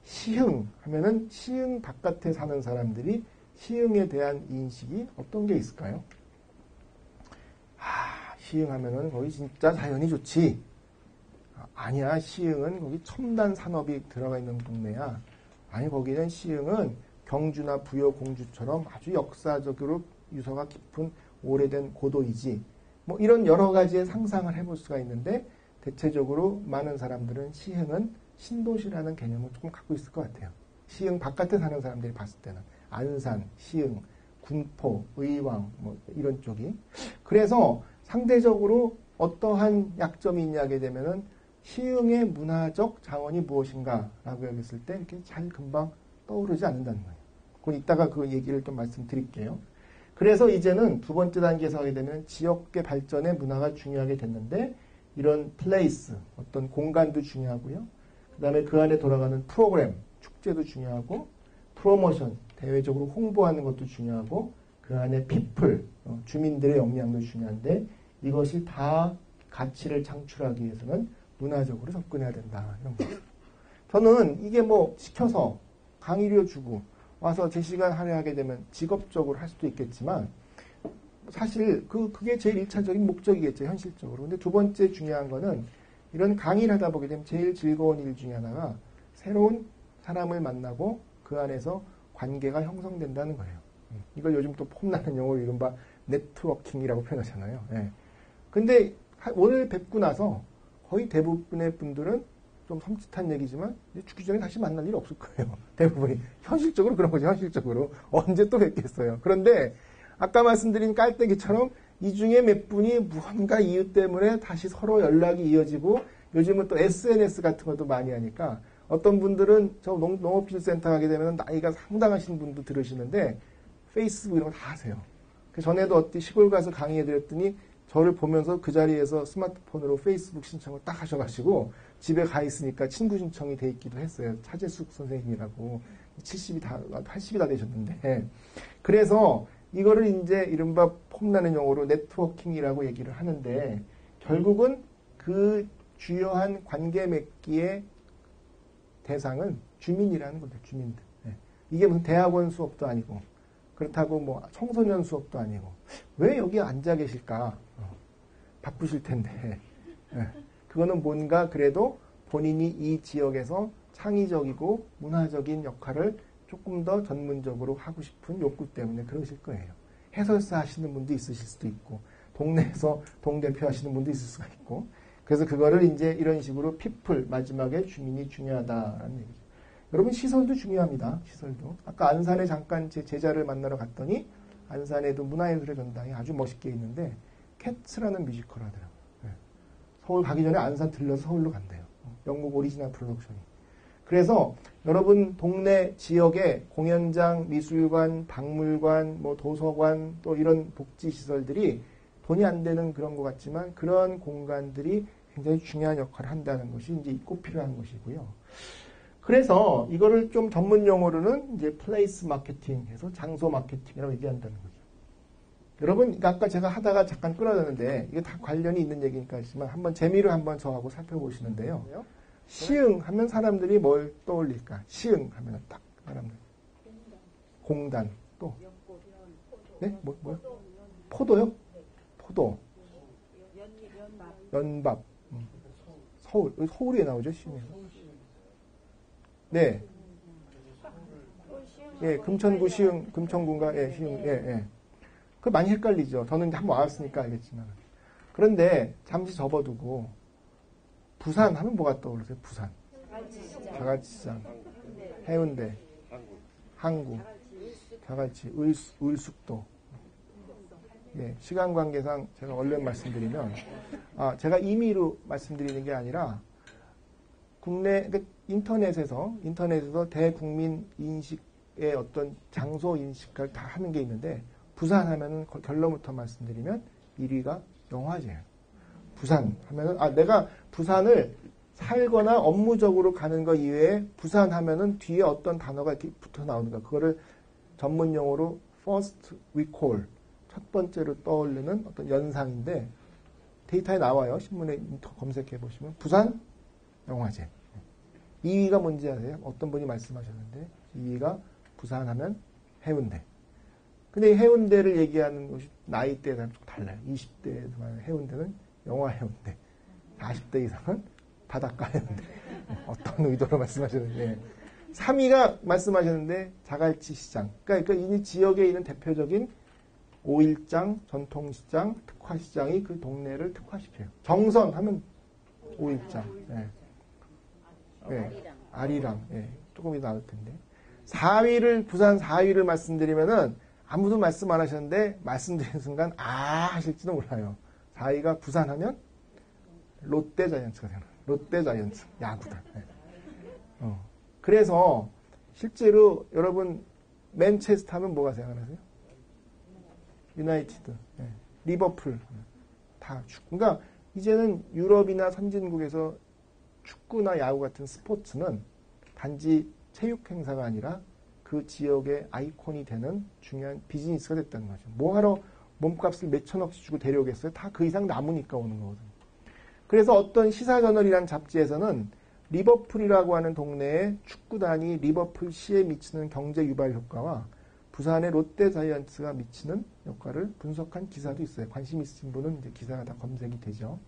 시흥 하면은 시흥 바깥에 사는 사람들이 시흥에 대한 인식이 어떤 게 있을까요? 시흥 하면은 거기 진짜 자연이 좋지. 아니야, 시흥은 거기 첨단 산업이 들어가 있는 동네야. 아니, 거기는 시흥은 경주나 부여, 공주처럼 아주 역사적으로 유서가 깊은 오래된 고도이지. 뭐 이런 여러 가지의 상상을 해볼 수가 있는데 대체적으로 많은 사람들은 시흥은 신도시라는 개념을 조금 갖고 있을 것 같아요. 시흥 바깥에 사는 사람들이 봤을 때는 안산, 시흥, 군포, 의왕 뭐 이런 쪽이. 그래서 상대적으로 어떠한 약점이 있냐게 되면은 시흥의 문화적 자원이 무엇인가라고 여겼을 때 이렇게 잘 금방 떠오르지 않는다는 거예요. 그건 이따가 그 얘기를 좀 말씀드릴게요. 그래서 이제는 두 번째 단계에서 하게 되면 지역의 발전에 문화가 중요하게 됐는데 이런 플레이스, 어떤 공간도 중요하고요. 그 다음에 그 안에 돌아가는 프로그램, 축제도 중요하고 프로모션, 대외적으로 홍보하는 것도 중요하고 그 안에 피플, 주민들의 역량도 중요한데 이것이 다 가치를 창출하기 위해서는 문화적으로 접근해야 된다. 이런 거죠. 저는 이게 뭐 시켜서 강의료 주고 와서 제 시간 할애하게 되면 직업적으로 할 수도 있겠지만 사실 그게 제일 1차적인 목적이겠죠. 현실적으로. 근데 두 번째 중요한 거는 이런 강의를 하다 보게 되면 제일 즐거운 일 중에 하나가 새로운 사람을 만나고 그 안에서 관계가 형성된다는 거예요. 이걸 요즘 또 폼나는 용어로 이른바 네트워킹이라고 표현하잖아요. 예. 근데 오늘 뵙고 나서 거의 대부분의 분들은 좀 섬찟한 얘기지만 죽기 전에 다시 만날 일 없을 거예요. 대부분이. 현실적으로 그런 거죠. 현실적으로. 언제 또 뵙겠어요. 그런데 아까 말씀드린 깔때기처럼 이 중에 몇 분이 무언가 이유 때문에 다시 서로 연락이 이어지고 요즘은 또 SNS 같은 것도 많이 하니까 어떤 분들은 저 농업기술센터 가게 되면 나이가 상당하신 분도 들으시는데 페이스북 이런 거 다 하세요. 그 전에도 어디 시골 가서 강의해드렸더니 저를 보면서 그 자리에서 스마트폰으로 페이스북 신청을 딱 하셔가지고 집에 가 있으니까 친구 신청이 돼 있기도 했어요. 차재숙 선생님이라고 70이 다 80이 다 되셨는데 그래서 이거를 이제 이른바 폼나는 용어로 네트워킹이라고 얘기를 하는데 결국은 그 주요한 관계 맺기의 대상은 주민이라는 거죠. 주민들. 이게 무슨 대학원 수업도 아니고 그렇다고 뭐 청소년 수업도 아니고 왜 여기 앉아 계실까? 바쁘실 텐데. 그거는 뭔가 그래도 본인이 이 지역에서 창의적이고 문화적인 역할을 조금 더 전문적으로 하고 싶은 욕구 때문에 그러실 거예요. 해설사 하시는 분도 있으실 수도 있고, 동네에서 동대표 하시는 분도 있을 수가 있고, 그래서 그거를 이제 이런 식으로 people, 마지막에 주민이 중요하다라는 얘기죠. 여러분, 시설도 중요합니다. 시설도. 아까 안산에 잠깐 제 제자를 만나러 갔더니, 안산에도 문화예술의 전당이 아주 멋있게 있는데, 캣츠라는 뮤지컬 하더라고요. 네. 서울 가기 전에 안산 들러서 서울로 간대요. 영국 오리지널 프로덕션이. 그래서 여러분 동네 지역에 공연장, 미술관, 박물관, 뭐 도서관 또 이런 복지시설들이 돈이 안 되는 그런 것 같지만 그런 공간들이 굉장히 중요한 역할을 한다는 것이 이제 꼭 필요한 것이고요. 그래서 이거를 좀 전문 용어로는 이제 플레이스 마케팅 해서 장소 마케팅이라고 얘기한다는 거죠. 여러분, 아까 제가 하다가 잠깐 끊어졌는데 이게 다 관련이 있는 얘기니까 있지만 한번 재미로 한번 저하고 살펴보시는데요. 시흥 하면 사람들이 뭘 떠올릴까? 시흥 하면 딱 사람들. 공단 또. 네? 뭐요? 포도요? 포도. 연밥. 서울. 서울에 나오죠, 시흥에서. 네. 예, 금천구 시흥, 금천구인가? 예, 시흥. 예, 예. 그 많이 헷갈리죠. 저는 한번 와봤으니까 알겠지만. 그런데 잠시 접어두고 부산 하면 뭐가 떠오르세요? 부산. 자갈치시장, 해운대, 항구, 자갈치, 을숙도. 예, 시간 관계상 제가 얼른 말씀드리면, 제가 임의로 말씀드리는 게 아니라 국내 그러니까 인터넷에서 대국민 인식의 어떤 장소 인식을 다 하는 게 있는데 부산 하면은 결론부터 말씀드리면 1위가 영화제예요. 부산 하면은 내가 부산을 살거나 업무적으로 가는 거 이외에 부산 하면은 뒤에 어떤 단어가 이렇게 붙어 나오는가 그거를 전문 용어로 first recall 첫 번째로 떠오르는 어떤 연상인데 데이터에 나와요. 신문에 검색해 보시면 부산 영화제. 2위가 뭔지 아세요? 어떤 분이 말씀하셨는데 2위가 부산 하면 해운대. 근데 해운대를 얘기하는 것이 나이대에 따라 좀 달라요. 20대에서 해운대는 영화 해운대. 40대 이상은 바닷가 해운대. 어떤 의도로 말씀하셨는데 3위가 말씀하셨는데 자갈치 시장. 그러니까 이 지역에 있는 대표적인 5일장, 전통시장, 특화시장이 그 동네를 특화시켜요. 정선 하면 5일장. 네. 네. 아리랑. 네. 조금 이따 나올 텐데. 부산 4위를 말씀드리면은 아무도 말씀 안 하셨는데 말씀드리는 순간 하실지도 몰라요. 4위가 부산 하면 롯데자이언츠가 되는 거예요. 롯데자이언츠 야구단. 네. 그래서 실제로 여러분 맨체스터 하면 뭐가 생각나세요? 유나이티드, 네. 리버풀 다 축구. 그러니까 이제는 유럽이나 선진국에서 축구나 야구 같은 스포츠는 단지 체육 행사가 아니라 그 지역의 아이콘이 되는 중요한 비즈니스가 됐다는 거죠. 뭐하러 몸값을 몇 천억씩 주고 데려오겠어요? 다 그 이상 남으니까 오는 거거든요. 그래서 어떤 시사저널이라는 잡지에서는 리버풀이라고 하는 동네에 축구단이 리버풀시에 미치는 경제 유발 효과와 부산의 롯데자이언츠가 미치는 효과를 분석한 기사도 있어요. 관심 있으신 분은 이제 기사가 다 검색이 되죠.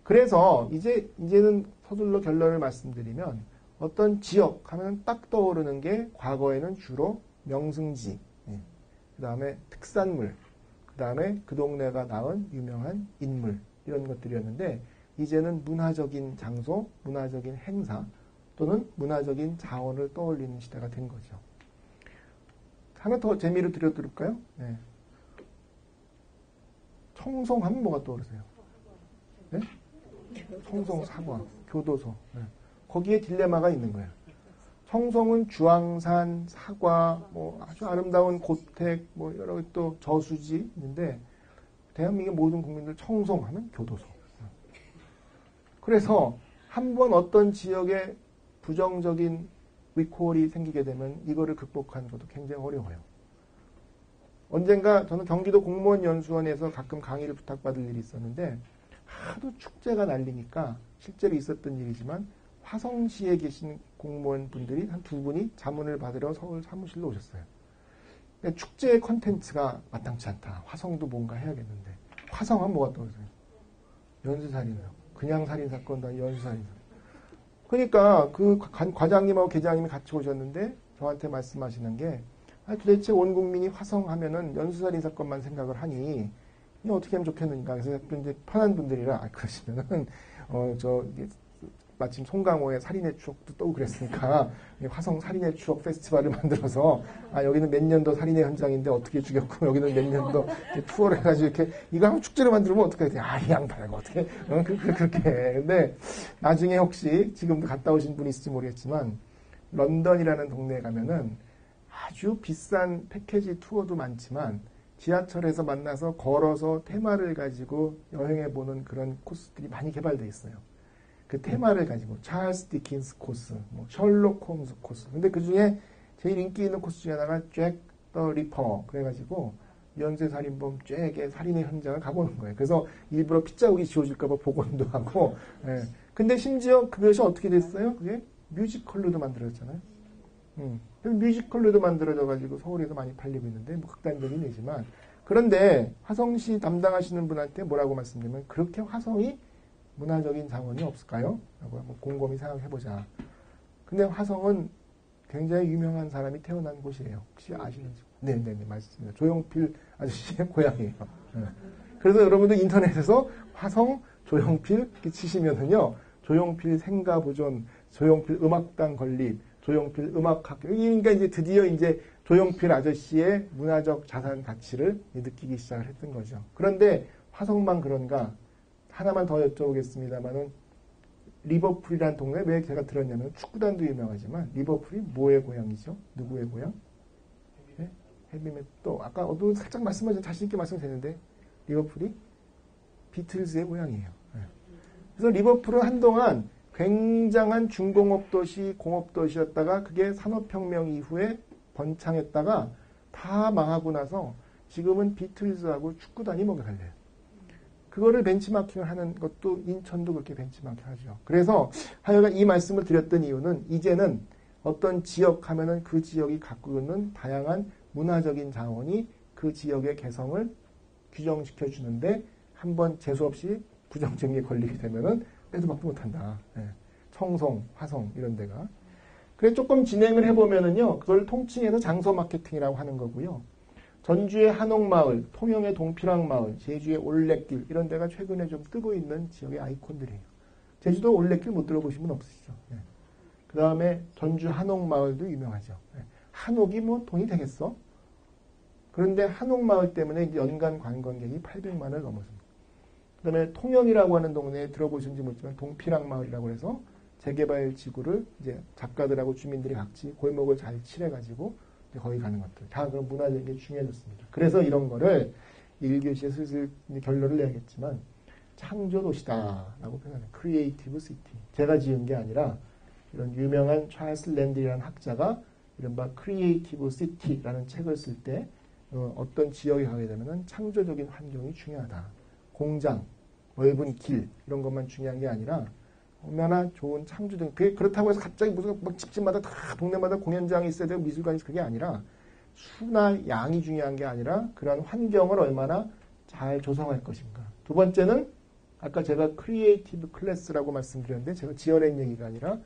그래서 이제는 서둘러 결론을 말씀드리면 어떤 지역 하면 딱 떠오르는 게 과거에는 주로 명승지, 그 다음에 특산물, 그 다음에 그 동네가 낳은 유명한 인물 이런 것들이었는데 이제는 문화적인 장소, 문화적인 행사 또는 문화적인 자원을 떠올리는 시대가 된 거죠. 하나 더 재미를 드려드릴까요? 네. 청송하면 뭐가 떠오르세요? 네? 청송 사과, 교도소. 네. 거기에 딜레마가 있는 거예요. 청송은 주황산, 사과, 뭐 아주 아름다운 고택, 뭐 여러 또 저수지 있는데 대한민국의 모든 국민들 청송하면 교도소. 그래서 한번 어떤 지역에 부정적인 리콜이 생기게 되면 이거를 극복하는 것도 굉장히 어려워요. 언젠가 저는 경기도 공무원 연수원에서 가끔 강의를 부탁받을 일이 있었는데 하도 축제가 날리니까 실제로 있었던 일이지만 화성시에 계신 공무원 분들이 한 두 분이 자문을 받으러 서울 사무실로 오셨어요. 축제의 컨텐츠가 마땅치 않다. 화성도 뭔가 해야겠는데 화성하면 뭐가 떠오르세요? 연쇄살인사. 그냥 살인사건도 아니고 연쇄살인사. 그러니까 그 과장님하고 계장님이 같이 오셨는데 저한테 말씀하시는 게 도대체 온 국민이 화성하면은 연수살인 사건만 생각을 하니 어떻게 하면 좋겠는가. 그래서 이제 편한 분들이라 그러시면은 마침 송강호의 살인의 추억도 떠오고 그랬으니까 화성 살인의 추억 페스티벌을 만들어서 여기는 몇 년도 살인의 현장인데 어떻게 죽였고 여기는 몇 년도 투어를 해가지고 이렇게 이거 한번 축제로 만들면 어떻게 돼? 이 양반이고 어떻게 그렇게 해. 근데 나중에 혹시 지금도 갔다 오신 분이 있을지 모르겠지만 런던이라는 동네에 가면은 아주 비싼 패키지 투어도 많지만 지하철에서 만나서 걸어서 테마를 가지고 여행해보는 그런 코스들이 많이 개발되어 있어요. 그 테마를 가지고 찰스 디킨스 코스, 셜록 홈즈 코스. 근데 그 중에 제일 인기 있는 코스 중에 하나가 잭 더 리퍼. 그래가지고 연쇄살인범 잭의 살인의 현장을 가보는 거예요. 그래서 일부러 핏자국이 지워질까봐 복원도 하고. 예. 근데 심지어 그것이 어떻게 됐어요? 그게 뮤지컬로도 만들어졌잖아요. 뮤지컬로도 만들어져가지고 서울에서 많이 팔리고 있는데 극단적인 예지만 그런데 화성시 담당하시는 분한테 뭐라고 말씀드리면 그렇게 화성이 문화적인 자원이 없을까요? 라고 한번 곰곰이 생각해보자. 근데 화성은 굉장히 유명한 사람이 태어난 곳이에요. 혹시 아시는지? 네네네, 맞습니다. 조용필 아저씨의 고향이에요. 네. 그래서 여러분들 인터넷에서 화성 조용필 이렇게 치시면은요, 조용필 생가보존, 조용필 음악당 건립, 조용필 음악학교. 그러니까 이제 드디어 이제 조용필 아저씨의 문화적 자산 가치를 느끼기 시작을 했던 거죠. 그런데 화성만 그런가? 하나만 더 여쭤보겠습니다만은 리버풀이라는 동네 왜 제가 들었냐면 축구단도 유명하지만 리버풀이 뭐의 고향이죠? 누구의 고향? 네? 헤비메탈. 또 아까 살짝 말씀하신 자신 있게 말씀드렸는데 리버풀이 비틀즈의 고향이에요. 네. 그래서 리버풀은 한동안 굉장한 중공업 도시, 공업 도시였다가 그게 산업혁명 이후에 번창했다가 다 망하고 나서 지금은 비틀즈하고 축구단이 먹여 살려요. 그거를 벤치마킹을 하는 것도 인천도 그렇게 벤치마킹 하죠. 그래서 하여간 이 말씀을 드렸던 이유는 이제는 어떤 지역 하면은 그 지역이 갖고 있는 다양한 문화적인 자원이 그 지역의 개성을 규정시켜 주는데 한번 재수없이 부정적인 게 걸리게 되면은 빼도 박도 못한다. 네. 청송, 화성 이런 데가. 그래 조금 진행을 해보면은요. 그걸 통칭해서 장소 마케팅이라고 하는 거고요. 전주의 한옥마을, 통영의 동피랑마을, 제주의 올레길 이런 데가 최근에 좀 뜨고 있는 지역의 아이콘들이에요. 제주도 올레길 못 들어보신 분 없으시죠? 네. 그 다음에 전주 한옥마을도 유명하죠. 네. 한옥이 돈이 되겠어? 그런데 한옥마을 때문에 연간 관광객이 800만을 넘었습니다. 그 다음에 통영이라고 하는 동네에 들어보신지 모르지만 동피랑마을이라고 해서 재개발 지구를 이제 작가들하고 주민들이 같이 골목을 잘 칠해가지고 거기 가는 것들. 다 그런 문화적인 게 중요해졌습니다. 그래서 이런 거를 1교시에 슬슬 결론을 내야겠지만 창조도시다라고 표현해요. 크리에이티브 시티. 제가 지은 게 아니라 이런 유명한 찰스 랜드라는 학자가 이른바 크리에이티브 시티라는 책을 쓸 때 어떤 지역에 가게 되면 창조적인 환경이 중요하다. 공장, 넓은 길 이런 것만 중요한 게 아니라 얼마나 좋은 창조적, 그렇다고 해서 갑자기 무슨 집집마다 다 동네마다 공연장이 있어야 되고 미술관이 있어야 그게 아니라 수나 양이 중요한 게 아니라 그런 환경을 얼마나 잘 조성할 것인가. 두 번째는 아까 제가 크리에이티브 클래스라고 말씀드렸는데 제가 지어낸 얘기가 아니라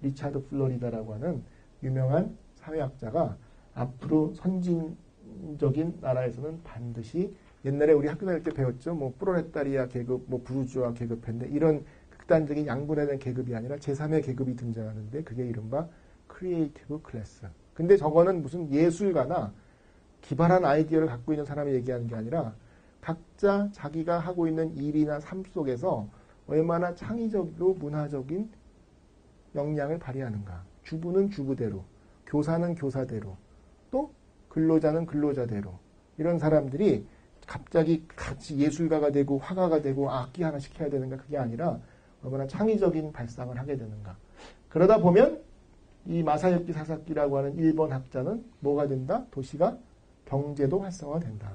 리차드 플로리다라고 하는 유명한 사회학자가 앞으로 선진적인 나라에서는 반드시 옛날에 우리 학교 다닐 때 배웠죠. 프로레타리아 계급, 부르주아 계급인데 이런 극단적인 양분화된 계급이 아니라 제3의 계급이 등장하는데 그게 이른바 크리에이티브 클래스. 근데 저거는 무슨 예술가나 기발한 아이디어를 갖고 있는 사람이 얘기하는 게 아니라 각자 자기가 하고 있는 일이나 삶 속에서 얼마나 창의적이고 문화적인 역량을 발휘하는가. 주부는 주부대로, 교사는 교사대로, 또 근로자는 근로자대로 이런 사람들이 갑자기 같이 예술가가 되고 화가가 되고 악기 하나 시켜야 되는가 그게 아니라 얼마나 창의적인 발상을 하게 되는가. 그러다 보면 이 마사요키 사사키라고 하는 일본 학자는 뭐가 된다? 도시가 경제도 활성화된다.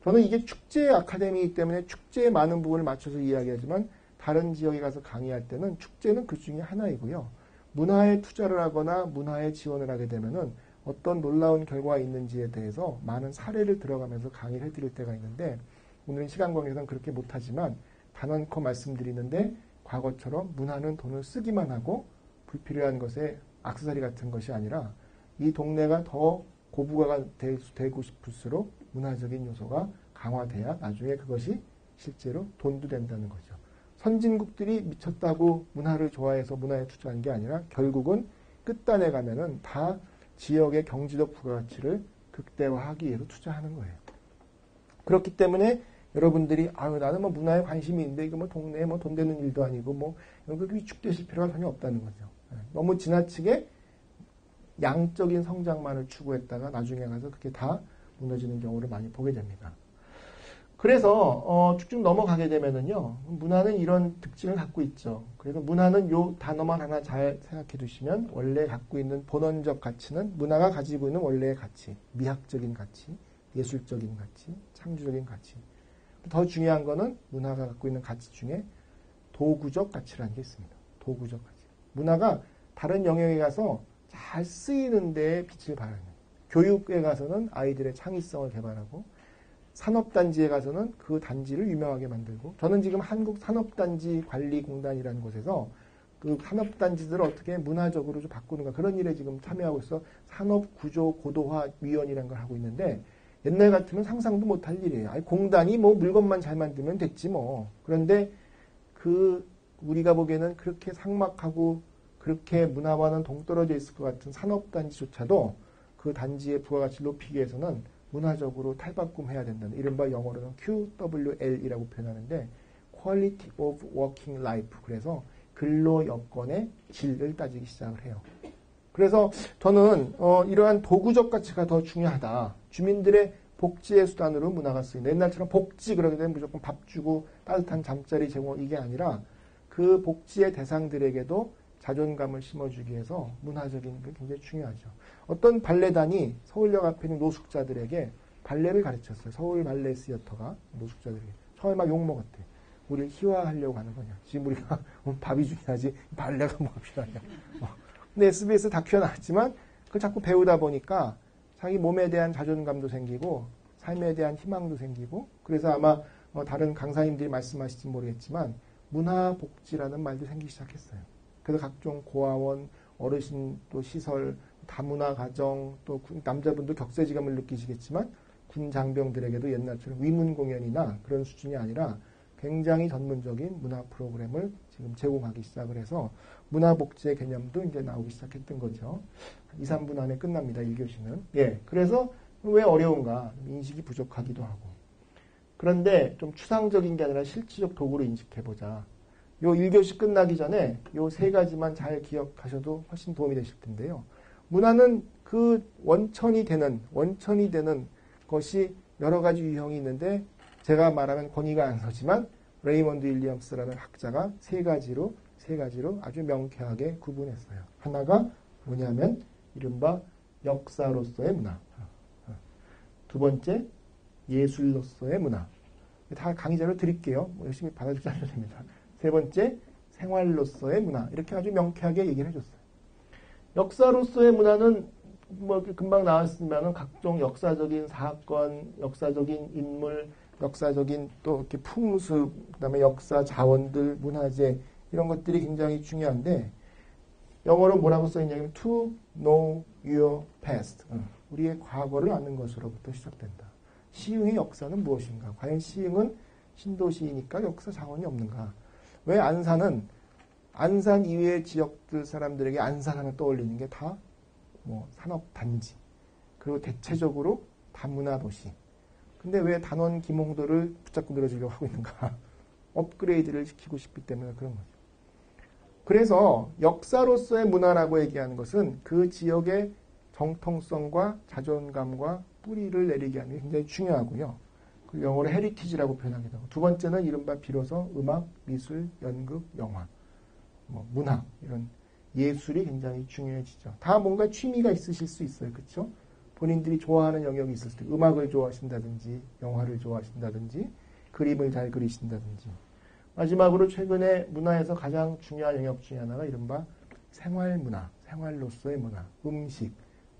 저는 이게 축제 아카데미이기 때문에 축제에 많은 부분을 맞춰서 이야기하지만 다른 지역에 가서 강의할 때는 축제는 그 중에 하나이고요. 문화에 투자를 하거나 문화에 지원을 하게 되면은 어떤 놀라운 결과가 있는지에 대해서 많은 사례를 들어가면서 강의를 해드릴 때가 있는데 오늘은 시간 관계상 그렇게 못하지만 단언코 말씀드리는데 과거처럼 문화는 돈을 쓰기만 하고 불필요한 것에 액세서리 같은 것이 아니라 이 동네가 더 고부가가 되고 싶을수록 문화적인 요소가 강화돼야 나중에 그것이 실제로 돈도 된다는 거죠. 선진국들이 미쳤다고 문화를 좋아해서 문화에 투자한 게 아니라 결국은 끝단에 가면은 다 지역의 경제적 부가가치를 극대화하기 위해서 투자하는 거예요. 그렇기 때문에 여러분들이 나는 뭐 문화에 관심이 있는데 이거 뭐 동네에 뭐 돈 되는 일도 아니고 뭐 이런 거 위축되실 필요가 전혀 없다는 거죠. 너무 지나치게 양적인 성장만을 추구했다가 나중에 가서 그게 다 무너지는 경우를 많이 보게 됩니다. 그래서 쭉쭉 넘어가게 되면은요, 문화는 이런 특징을 갖고 있죠. 그래서 문화는 요 단어만 하나 잘 생각해 두시면 원래 갖고 있는 본원적 가치는 문화가 가지고 있는 원래의 가치, 미학적인 가치, 예술적인 가치, 창조적인 가치. 더 중요한 거는 문화가 갖고 있는 가치 중에 도구적 가치라는 게 있습니다. 도구적 가치. 문화가 다른 영역에 가서 잘 쓰이는 데에 빛을 발하는 거예요. 교육에 가서는 아이들의 창의성을 개발하고 산업단지에 가서는 그 단지를 유명하게 만들고 저는 지금 한국산업단지관리공단이라는 곳에서 그 산업단지들을 어떻게 문화적으로 좀 바꾸는가 그런 일에 지금 참여하고 있어 산업구조고도화위원이라는 걸 하고 있는데 옛날 같으면 상상도 못할 일이에요. 아니, 공단이 뭐 물건만 잘 만들면 됐지 뭐. 그런데 우리가 보기에는 그렇게 삭막하고 그렇게 문화와는 동떨어져 있을 것 같은 산업단지조차도 그 단지의 부가가치를 높이기 위해서는 문화적으로 탈바꿈해야 된다는 이른바 영어로는 QWL이라고 표현하는데 Quality of Working Life 그래서 근로 여건의 질을 따지기 시작을 해요. 그래서 저는 이러한 도구적 가치가 더 중요하다. 주민들의 복지의 수단으로 문화가 쓰인다. 옛날처럼 복지 그러게 되면 무조건 밥 주고 따뜻한 잠자리 제공 이게 아니라 그 복지의 대상들에게도 자존감을 심어주기 위해서 문화적인 게 굉장히 중요하죠. 어떤 발레단이 서울역 앞에 있는 노숙자들에게 발레를 가르쳤어요. 서울 발레 시어터가 노숙자들에게. 처음에 막 욕먹었대. 우리를 희화하려고 하는 거냐. 지금 우리가 밥이 중요하지 발레가 뭐가 필요하냐. 근데 SBS 다큐가 나왔지만 그걸 자꾸 배우다 보니까 자기 몸에 대한 자존감도 생기고 삶에 대한 희망도 생기고 그래서 아마 다른 강사님들이 말씀하실지 모르겠지만 문화복지라는 말도 생기기 시작했어요. 그래서 각종 고아원, 어르신 또 시설, 다문화 가정, 또 남자분도 격세지감을 느끼시겠지만 군 장병들에게도 옛날처럼 위문 공연이나 그런 수준이 아니라 굉장히 전문적인 문화 프로그램을 지금 제공하기 시작을 해서 문화복지의 개념도 이제 나오기 시작했던 거죠. 2, 3분 안에 끝납니다. 1교시는. 예. 그래서 왜 어려운가? 인식이 부족하기도 하고. 그런데 좀 추상적인 게 아니라 실질적 도구로 인식해보자. 요 1교시 끝나기 전에 요 세 가지만 잘 기억하셔도 훨씬 도움이 되실 텐데요. 문화는 그 원천이 되는 것이 여러 가지 유형이 있는데 제가 말하면 권위가 안 서지만 레이먼드 윌리엄스라는 학자가 세 가지로 아주 명쾌하게 구분했어요. 하나가 뭐냐면 이른바 역사로서의 문화. 두 번째 예술로서의 문화. 다 강의자료 드릴게요. 열심히 받아주지 않으면 됩니다. 세 번째, 생활로서의 문화. 이렇게 아주 명쾌하게 얘기를 해줬어요. 역사로서의 문화는 뭐 금방 나왔으면 각종 역사적인 사건, 역사적인 인물, 역사적인 또 이렇게 풍습, 그다음에 역사 자원들, 문화재 이런 것들이 굉장히 중요한데 영어로 뭐라고 써 있냐면 to know your past. 우리의 과거를 아는 것으로부터 시작된다. 시흥의 역사는 무엇인가? 과연 시흥은 신도시이니까 역사 자원이 없는가? 왜 안산은 안산 이외의 지역들 사람들에게 안산하면 떠올리는 게 다 뭐 산업단지 그리고 대체적으로 다문화도시. 근데 왜 단원 김홍도를 붙잡고 늘어지려고 하고 있는가? 업그레이드를 시키고 싶기 때문에 그런 거죠. 그래서 역사로서의 문화라고 얘기하는 것은 그 지역의 정통성과 자존감과 뿌리를 내리게 하는 게 굉장히 중요하고요. 그 영어로 헤리티지라고 표현하기도 하고. 두 번째는 이른바 비로소 음악, 미술, 연극, 영화, 문화 이런 예술이 굉장히 중요해지죠. 다 뭔가 취미가 있으실 수 있어요. 그렇죠? 본인들이 좋아하는 영역이 있을 때 음악을 좋아하신다든지 영화를 좋아하신다든지 그림을 잘 그리신다든지 마지막으로 최근에 문화에서 가장 중요한 영역 중에 하나가 이른바 생활문화, 생활로서의 문화, 음식,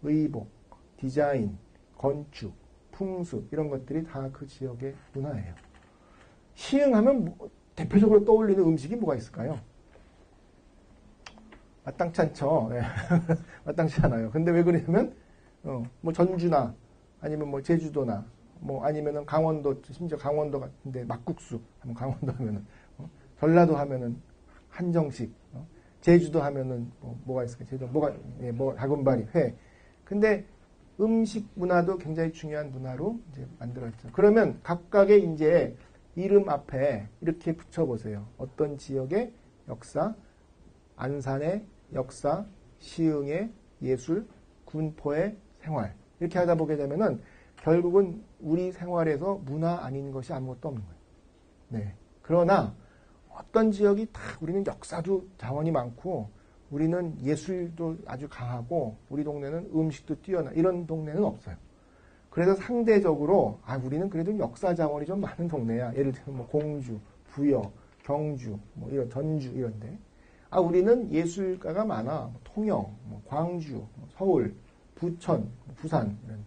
의복, 디자인, 건축, 풍습 이런 것들이 다 그 지역의 문화예요. 시흥하면 대표적으로 떠올리는 음식이 뭐가 있을까요? 마땅치 않죠. 네. 마땅치 않아요. 근데 왜 그러냐면, 뭐 전주나, 아니면 뭐 제주도나, 뭐 아니면은 강원도, 심지어 강원도 같은데 막국수 하면 강원도 하면은, 전라도 하면은 한정식, 제주도 하면은 뭐가 있을까요? 제주도 뭐 다금바리, 회. 근데 음식 문화도 굉장히 중요한 문화로 이제 만들어졌죠. 그러면 각각의 이제 이름 앞에 이렇게 붙여보세요. 어떤 지역의 역사, 안산의 역사, 시흥의 예술, 군포의 생활. 이렇게 하다 보게 되면은 결국은 우리 생활에서 문화 아닌 것이 아무것도 없는 거예요. 네. 그러나 어떤 지역이 다 우리는 역사도 자원이 많고 우리는 예술도 아주 강하고 우리 동네는 음식도 뛰어나 이런 동네는 없어요. 그래서 상대적으로 우리는 그래도 역사 자원이 좀 많은 동네야. 예를 들면 뭐 공주, 부여, 경주, 뭐 이런 전주 이런데 우리는 예술가가 많아. 뭐 통영, 뭐 광주, 뭐 서울, 부천, 부산 이런.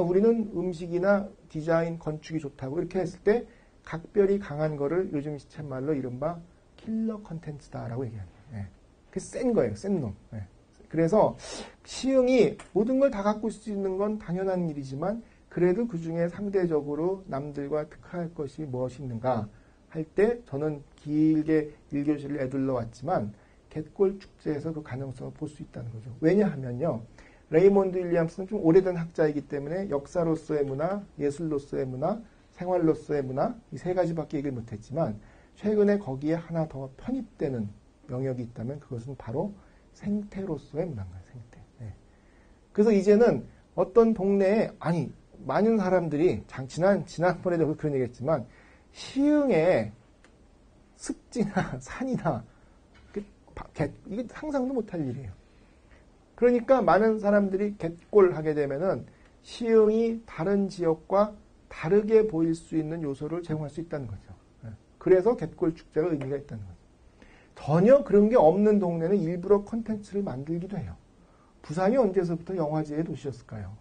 우리는 음식이나 디자인, 건축이 좋다고 이렇게 했을 때 각별히 강한 거를 요즘 시쳇말로 이른바 킬러 컨텐츠다라고 얘기합니다. 예. 그 센 거예요. 센 놈. 예. 그래서 시흥이 모든 걸 다 갖고 있을 수 있는 건 당연한 일이지만 그래도 그중에 상대적으로 남들과 특화할 것이 무엇이 있는가 할 때 저는 길게 1교시를 애둘러 왔지만 갯골 축제에서 그 가능성을 볼 수 있다는 거죠. 왜냐하면요. 레이몬드 윌리엄스는 좀 오래된 학자이기 때문에 역사로서의 문화, 예술로서의 문화, 생활로서의 문화 이 세 가지밖에 얘기를 못했지만 최근에 거기에 하나 더 편입되는 영역이 있다면 그것은 바로 생태로서의 문화인 거예요. 생태. 네. 그래서 이제는 어떤 동네에 많은 사람들이 지난번에도 그런 얘기했지만 시흥에 습지나 산이나 이게 상상도 못할 일이에요. 그러니까 많은 사람들이 갯골 하게 되면은 시흥이 다른 지역과 다르게 보일 수 있는 요소를 제공할 수 있다는 거죠. 그래서 갯골 축제가 의미가 있다는 거죠. 전혀 그런 게 없는 동네는 일부러 콘텐츠를 만들기도 해요. 부산이 언제서부터 영화제의 도시였을까요?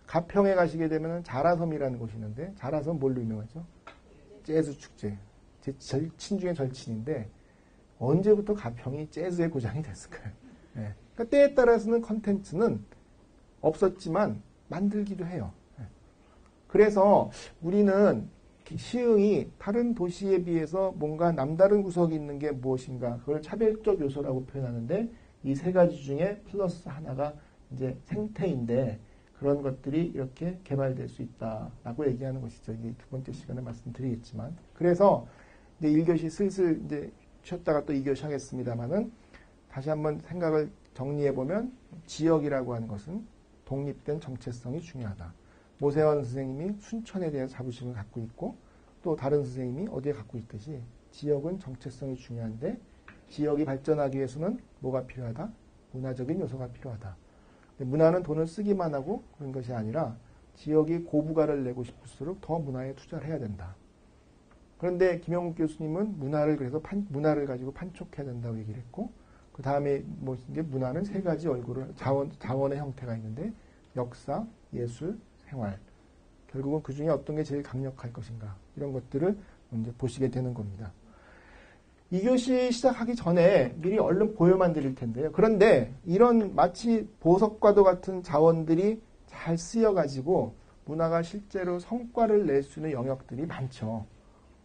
가평에 가시게 되면 자라섬이라는 곳이 있는데 자라섬 뭘로 유명하죠? 재즈 축제. 제 절친 중에 절친인데 언제부터 가평이 재즈의 고장이 됐을까요? 네. 그러니까 때에 따라서는 콘텐츠는 없었지만 만들기도 해요. 네. 그래서 우리는 시흥이 다른 도시에 비해서 뭔가 남다른 구석이 있는 게 무엇인가 그걸 차별적 요소라고 표현하는데 이 세 가지 중에 플러스 하나가 이제 생태인데 그런 것들이 이렇게 개발될 수 있다라고 얘기하는 것이죠. 이게 두 번째 시간에 말씀드리겠지만 그래서 이제 1교시 슬슬 이제 쉬었다가 또 2교시 하겠습니다만은 다시 한번 생각을 정리해 보면 지역이라고 하는 것은 독립된 정체성이 중요하다. 모세원 선생님이 순천에 대한 자부심을 갖고 있고 또 다른 선생님이 어디에 갖고 있듯이 지역은 정체성이 중요한데 지역이 발전하기 위해서는 뭐가 필요하다? 문화적인 요소가 필요하다. 문화는 돈을 쓰기만 하고 그런 것이 아니라 지역이 고부가를 내고 싶을수록 더 문화에 투자를 해야 된다. 그런데 김영국 교수님은 문화를 문화를 가지고 판촉해야 된다고 얘기를 했고 그 다음에 이제 문화는 세 가지 얼굴을 자원의 형태가 있는데 역사, 예술, 생활. 결국은 그 중에 어떤 게 제일 강력할 것인가 이런 것들을 먼저 보시게 되는 겁니다. 2교시 시작하기 전에 미리 얼른 보여만 드릴 텐데요. 그런데 이런 마치 보석과도 같은 자원들이 잘 쓰여가지고 문화가 실제로 성과를 낼 수 있는 영역들이 많죠.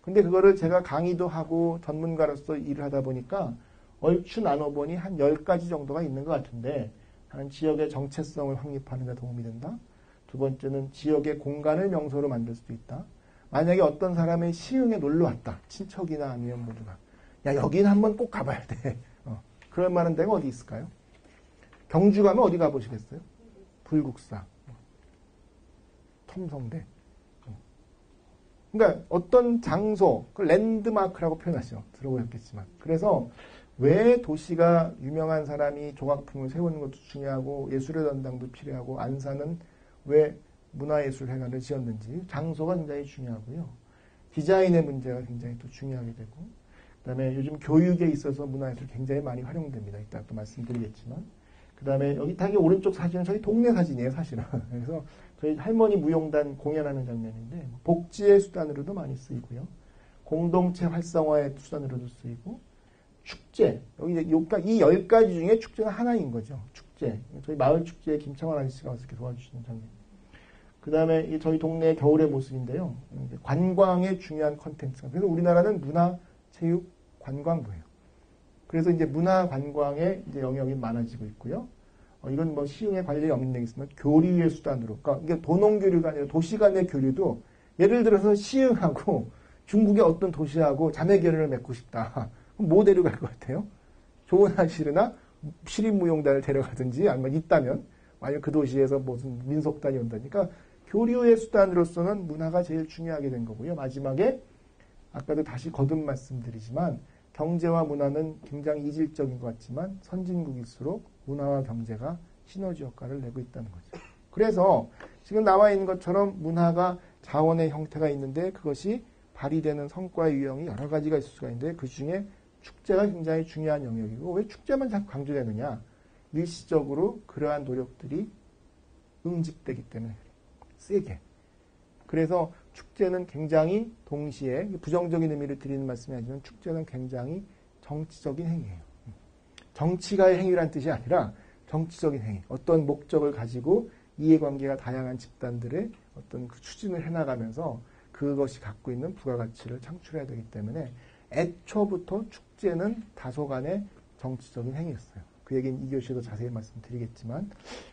근데 그거를 제가 강의도 하고 전문가로서 일을 하다 보니까 얼추 나눠보니 한 10가지 정도가 있는 것 같은데 하나는 지역의 정체성을 확립하는 데 도움이 된다. 두 번째는 지역의 공간을 명소로 만들 수도 있다. 만약에 어떤 사람이 시흥에 놀러 왔다. 친척이나 아니면 모두가. 야, 여기는 한번 꼭 가봐야 돼. 그럴 만한 데가 어디 있을까요? 경주 가면 어디 가보시겠어요? 불국사, 첨성대. 그러니까 어떤 장소, 그 랜드마크라고 표현하죠. 들어보셨겠지만. 그래서 왜 도시가 유명한 사람이 조각품을 세우는 것도 중요하고 예술의 전당도 필요하고 안산은 왜 문화예술회관을 지었는지 장소가 굉장히 중요하고요. 디자인의 문제가 굉장히 또 중요하게 되고 그 다음에 요즘 교육에 있어서 문화예술이 굉장히 많이 활용됩니다. 이따 또 말씀드리겠지만 그 다음에 여기 딱 오른쪽 사진은 저희 동네 사진이에요. 사실은. 그래서 저희 할머니 무용단 공연하는 장면인데 복지의 수단으로도 많이 쓰이고요. 공동체 활성화의 수단으로도 쓰이고, 축제. 여기 이 10가지 중에 축제가 하나인 거죠. 축제. 저희 마을 축제에 김창환 아저씨가 와서 이렇게 도와주시는 장면. 그 다음에 저희 동네 겨울의 모습인데요. 관광의 중요한 컨텐츠. 그래서 우리나라는 문화, 체육, 관광부예요. 그래서 이제 문화 관광의 이제 영역이 많아지고 있고요. 이건 뭐 시흥의 관리에 없는 얘기지만 교류의 수단으로. 그러니까 이게 도농교류가 아니라 도시 간의 교류도 예를 들어서 시흥하고 중국의 어떤 도시하고 자매 결연을 맺고 싶다. 그럼 뭐 데려갈 것 같아요? 조은하시르나 시립무용단을 데려가든지 아니면 있다면 아니면 그 도시에서 무슨 민속단이 온다니까 교류의 수단으로서는 문화가 제일 중요하게 된 거고요. 마지막에 아까도 다시 거듭 말씀드리지만 경제와 문화는 굉장히 이질적인 것 같지만 선진국일수록 문화와 경제가 시너지 효과를 내고 있다는 거죠. 그래서 지금 나와 있는 것처럼 문화가 자원의 형태가 있는데 그것이 발휘되는 성과의 유형이 여러 가지가 있을 수가 있는데 그중에 축제가 굉장히 중요한 영역이고 왜 축제만 자꾸 강조되느냐. 일시적으로 그러한 노력들이 응집되기 때문에 세게. 그래서 축제는 굉장히 동시에 부정적인 의미를 드리는 말씀이 아니지만 축제는 굉장히 정치적인 행위예요. 정치가의 행위란 뜻이 아니라 정치적인 행위. 어떤 목적을 가지고 이해관계가 다양한 집단들의 어떤 그 추진을 해나가면서 그것이 갖고 있는 부가가치를 창출해야 되기 때문에 애초부터 축제는 다소간의 정치적인 행위였어요. 그 얘기는 2교시에도 자세히 말씀드리겠지만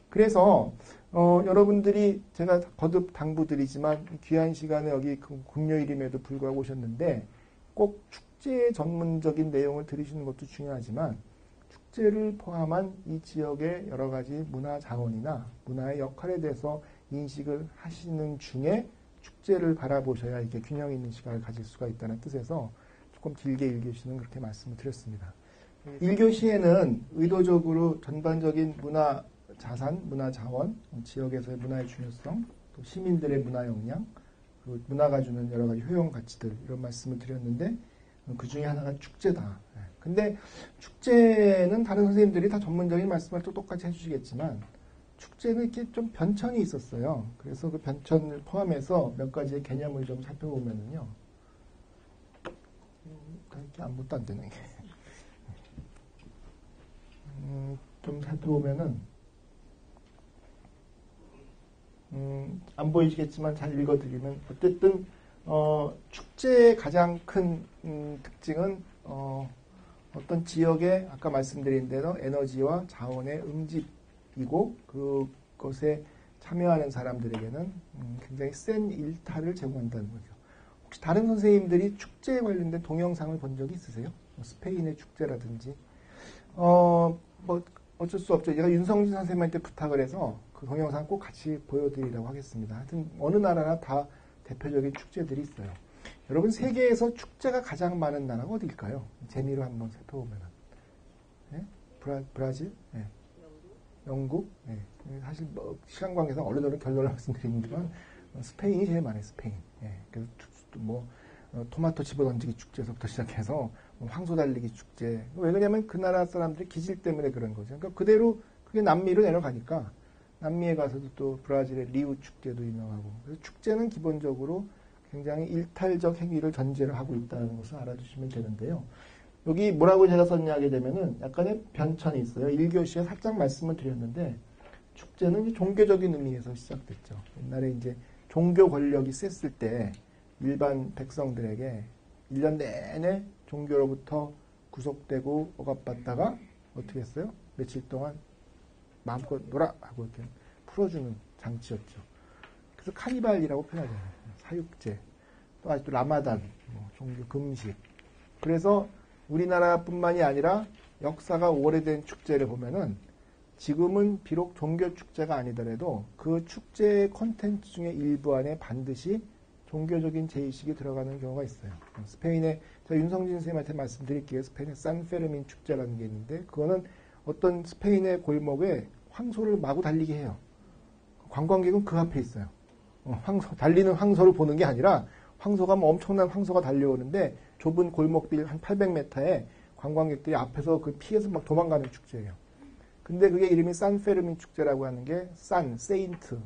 그래서 여러분들이 제가 거듭 당부드리지만 귀한 시간에 여기 금요일임에도 불구하고 오셨는데 꼭 축제 전문적인 내용을 들으시는 것도 중요하지만 축제를 포함한 이 지역의 여러 가지 문화 자원이나 문화의 역할에 대해서 인식을 하시는 중에 축제를 바라보셔야 이게 균형 있는 시각을 가질 수가 있다는 뜻에서 조금 길게 1교시는 그렇게 말씀을 드렸습니다. 1교시에는 의도적으로 전반적인 문화 자산, 문화 자원, 지역에서의 문화의 중요성, 또 시민들의 문화 역량, 그리고 문화가 주는 여러 가지 효용 가치들 이런 말씀을 드렸는데 그 중에 하나가 축제다. 근데 축제는 다른 선생님들이 다 전문적인 말씀을 또 똑같이 해주시겠지만 축제는 이렇게 좀 변천이 있었어요. 그래서 그 변천을 포함해서 몇 가지의 개념을 좀 살펴보면은요. 이렇게 아무것도 안 되네. 좀 살펴보면은 안 보이시겠지만 잘 읽어드리면 어쨌든 축제의 가장 큰 특징은 어떤 지역의 아까 말씀드린 대로 에너지와 자원의 응집이고 그것에 참여하는 사람들에게는 굉장히 센 일탈을 제공한다는 거죠. 혹시 다른 선생님들이 축제에 관련된 동영상을 본 적이 있으세요? 스페인의 축제라든지 뭐 어쩔 수 없죠. 제가 윤성진 선생님한테 부탁을 해서 그 동영상 꼭 같이 보여드리라고 하겠습니다. 하여튼 어느 나라나 다 대표적인 축제들이 있어요. 여러분 세계에서 축제가 가장 많은 나라가 어디일까요? 재미로 한번 살펴보면 네? 브라질? 네. 영국? 네. 사실 뭐 시간 관계상 얼른 결론을 말씀드리는지만 스페인이 제일 많아요. 스페인. 네. 그래서 뭐 토마토 집어던지기 축제에서부터 시작해서 황소 달리기 축제. 왜 그러냐면 그 나라 사람들이 기질 때문에 그런 거죠. 그러니까 그대로 그게 남미로 내려가니까 남미에 가서도 또 브라질의 리우 축제도 유명하고. 그래서 축제는 기본적으로 굉장히 일탈적 행위를 전제로 하고 있다는 것을 알아주시면 되는데요. 여기 뭐라고 제가 썼냐 하게 되면은 약간의 변천이 있어요. 1교시에 살짝 말씀을 드렸는데 축제는 종교적인 의미에서 시작됐죠. 옛날에 이제 종교 권력이 셌을 때 일반 백성들에게 1년 내내 종교로부터 구속되고 억압받다가 어떻게 했어요? 며칠 동안 마음껏 놀아 하고 이렇게 풀어주는 장치였죠. 그래서 카니발이라고 표현하잖아요. 사육제, 또 아직도 라마단, 종교 금식. 그래서 우리나라뿐만이 아니라 역사가 오래된 축제를 보면은 지금은 비록 종교 축제가 아니더라도 그 축제의 콘텐츠 중에 일부 안에 반드시 종교적인 제의식이 들어가는 경우가 있어요. 스페인의, 제가 윤성진 선생님한테 말씀드릴게요. 스페인의 산페르민 축제라는 게 있는데 그거는 어떤 스페인의 골목에 황소를 마구 달리게 해요. 관광객은 그 앞에 있어요. 달리는 황소를 보는 게 아니라 황소가 뭐 엄청난 황소가 달려오는데 좁은 골목길 한 800m에 관광객들이 앞에서 그 피해서 막 도망가는 축제예요. 근데 그게 이름이 산페르민 축제라고 하는 게 세인트,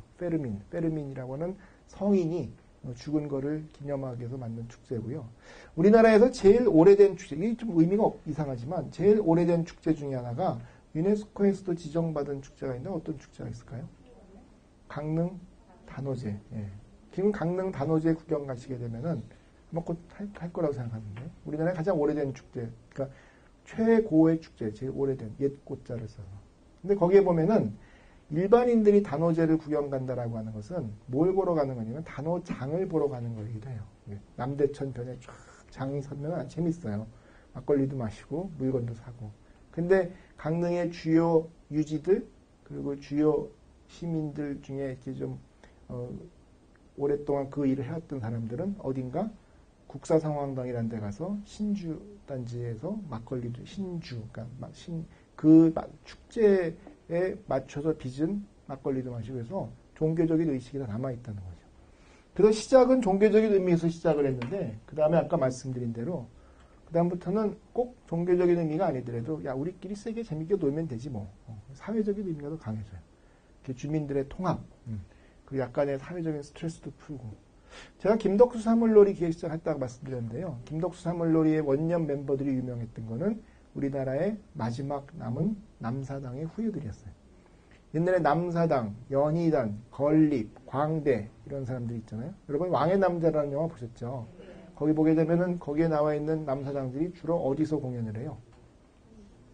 페르민이라고 하는 성인이 죽은 거를 기념하기 위해서 만든 축제고요. 우리나라에서 제일 오래된 축제, 이게 좀 의미가 이상하지만 제일 오래된 축제 중에 하나가 유네스코에서도 지정받은 축제가 있는데 어떤 축제가 있을까요? 강릉 단오제. 예. 지금 강릉 단오제 구경 가시게 되면은 아마 곧 할 거라고 생각하는데 우리나라의 가장 오래된 축제, 그러니까 최고의 축제, 제일 오래된 옛 꽃자를 써서. 근데 거기에 보면은 일반인들이 단오제를 구경 간다라고 하는 것은 뭘 보러 가는 거냐면 단오장을 보러 가는 거이기도 해요. 남대천 변에 쫙 장이 서면 재밌어요. 막걸리도 마시고 물건도 사고. 근데 강릉의 주요 유지들 그리고 주요 시민들 중에 이렇게 좀 오랫동안 그 일을 해왔던 사람들은 어딘가 국사성황당이라는 데 가서 신주 단지에서 막걸리도 신주, 그러니까 그 축제에 맞춰서 빚은 막걸리도 마시고 해서 종교적인 의식이 다 남아있다는 거죠. 그래서 시작은 종교적인 의미에서 시작을 했는데 그 다음에 아까 말씀드린 대로 그 다음부터는 꼭 종교적인 의미가 아니더라도 야 우리끼리 세게 재밌게 놀면 되지 뭐. 사회적인 의미가 더 강해져요. 주민들의 통합, 그 약간의 사회적인 스트레스도 풀고. 제가 김덕수 사물놀이 기획 시작했다고 말씀드렸는데요. 김덕수 사물놀이의 원년 멤버들이 유명했던 거는 우리나라의 마지막 남은 남사당의 후예들이었어요. 옛날에 남사당, 연희단, 건립, 광대 이런 사람들이 있잖아요. 여러분 왕의 남자라는 영화 보셨죠? 거기 보게 되면은 거기에 나와 있는 남사당들이 주로 어디서 공연을 해요?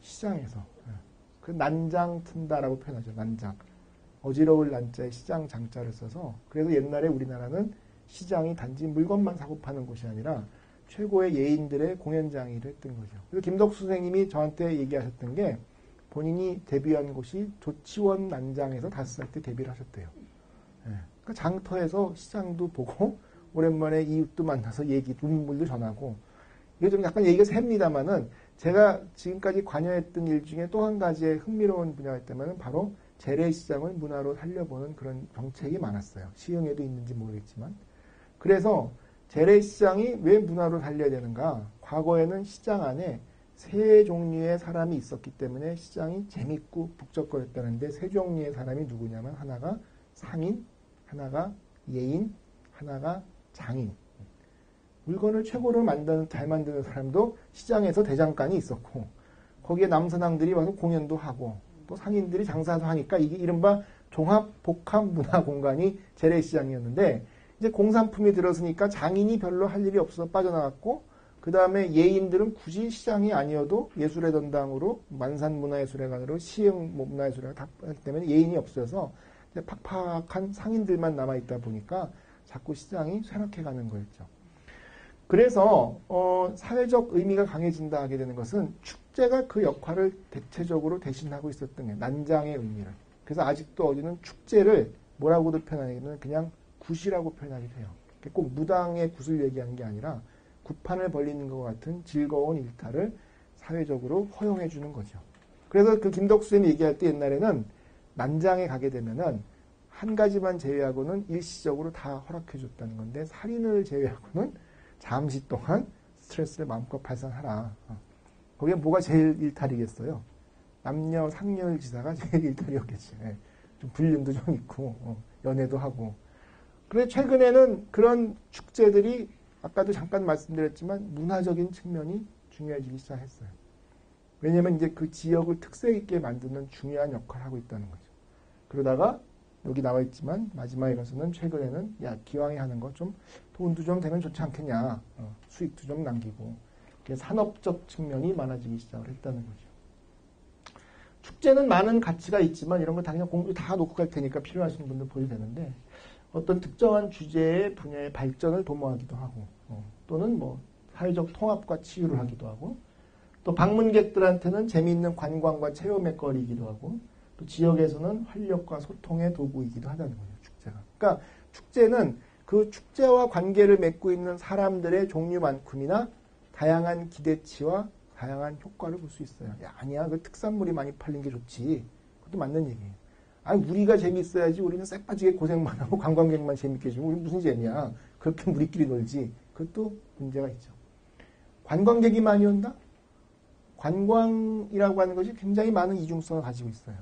시장에서. 그 난장 튼다라고 표현하죠. 난장. 어지러울 난자에 시장 장자를 써서 그래서 옛날에 우리나라는 시장이 단지 물건만 사고 파는 곳이 아니라 최고의 예인들의 공연장이를 했던 거죠. 그래서 김덕수 선생님이 저한테 얘기하셨던 게 본인이 데뷔한 곳이 조치원 난장에서 5살 때 데뷔를 하셨대요. 그러니까 장터에서 시장도 보고 오랜만에 이웃도 만나서 얘기, 눈물도 전하고 이게 좀 약간 얘기가 셉니다만은 제가 지금까지 관여했던 일 중에 또 한 가지의 흥미로운 분야가 있다면 바로 재래시장을 문화로 살려보는 그런 정책이 많았어요. 시흥에도 있는지 모르겠지만. 그래서 재래시장이 왜 문화로 살려야 되는가? 과거에는 시장 안에 세 종류의 사람이 있었기 때문에 시장이 재밌고 북적거렸다는데 세 종류의 사람이 누구냐면 하나가 상인, 하나가 예인, 하나가 장인. 물건을 최고로 잘 만드는 사람도 시장에서 대장간이 있었고 거기에 남선왕들이 와서 공연도 하고 또 상인들이 장사도 하니까 이게 이른바 종합복합문화공간이 재래시장이었는데 이제 공산품이 들어서니까 장인이 별로 할 일이 없어서 빠져나갔고 그 다음에 예인들은 굳이 시장이 아니어도 예술의 전당으로 만산문화예술회관으로 시흥문화예술회관 다 하기 때문에 예인이 없어서 이제 팍팍한 상인들만 남아있다 보니까 자꾸 시장이 쇠락해가는 거였죠. 그래서 사회적 의미가 강해진다 하게 되는 것은 축제가 그 역할을 대체적으로 대신하고 있었던 게 난장의 의미를. 그래서 아직도 어디는 축제를 뭐라고도 표현하기는 그냥 굿이라고 표현하기도 해요. 꼭 무당의 굿을 얘기하는 게 아니라 굿판을 벌리는 것 같은 즐거운 일탈을 사회적으로 허용해 주는 거죠. 그래서 그 김덕수 선생님이 얘기할 때 옛날에는 난장에 가게 되면은 한 가지만 제외하고는 일시적으로 다 허락해 줬다는 건데 살인을 제외하고는 잠시 동안 스트레스를 마음껏 발산하라. 거기에 뭐가 제일 일탈이겠어요? 남녀 상렬지사가 제일 일탈이었겠지. 좀 불륜도 좀 있고 연애도 하고. 그런데 최근에는 그런 축제들이 아까도 잠깐 말씀드렸지만 문화적인 측면이 중요해지기 시작했어요. 왜냐하면 이제 그 지역을 특색 있게 만드는 중요한 역할을 하고 있다는 거죠. 그러다가 여기 나와 있지만 마지막에 가서는 최근에는 야 기왕에 하는 거 좀 돈도 좀 되면 좋지 않겠냐. 수익도 좀 남기고 산업적 측면이 많아지기 시작을 했다는 거죠. 축제는 많은 가치가 있지만 이런 거 다 그냥 공부 다 놓고 갈 테니까 필요하신 분들 보셔도 되는데 어떤 특정한 주제의 분야의 발전을 도모하기도 하고 또는 뭐 사회적 통합과 치유를 하기도 하고 또 방문객들한테는 재미있는 관광과 체험의 거리이기도 하고 또 지역에서는 활력과 소통의 도구이기도 하다는 거죠. 축제가. 그러니까 축제는 그 축제와 관계를 맺고 있는 사람들의 종류만큼이나 다양한 기대치와 다양한 효과를 볼 수 있어요. 야, 아니야. 그 특산물이 많이 팔린 게 좋지. 그것도 맞는 얘기예요. 아니, 우리가 재밌어야지. 우리는 쎄빠지게 고생만 하고 관광객만 재밌게 해주면 우리 무슨 재미야. 그렇게 우리끼리 놀지. 그것도 문제가 있죠. 관광객이 많이 온다? 관광이라고 하는 것이 굉장히 많은 이중성을 가지고 있어요.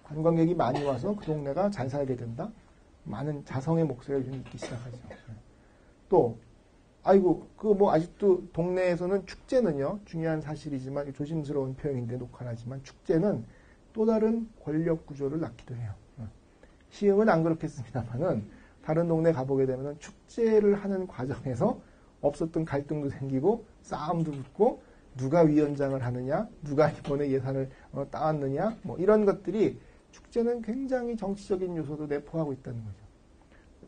관광객이 많이 와서 그 동네가 잘 살게 된다? 많은 자성의 목소리를 좀 있기 시작하죠. 또 아이고 그 뭐 아직도 동네에서는 축제는요 중요한 사실이지만 조심스러운 표현인데 녹화하지만 축제는 또 다른 권력 구조를 낳기도 해요. 시흥은 안 그렇겠습니다만은 다른 동네 가보게 되면은 축제를 하는 과정에서 없었던 갈등도 생기고 싸움도 붙고 누가 위원장을 하느냐, 누가 이번에 예산을 따왔느냐, 뭐 이런 것들이 축제는 굉장히 정치적인 요소도 내포하고 있다는 거죠.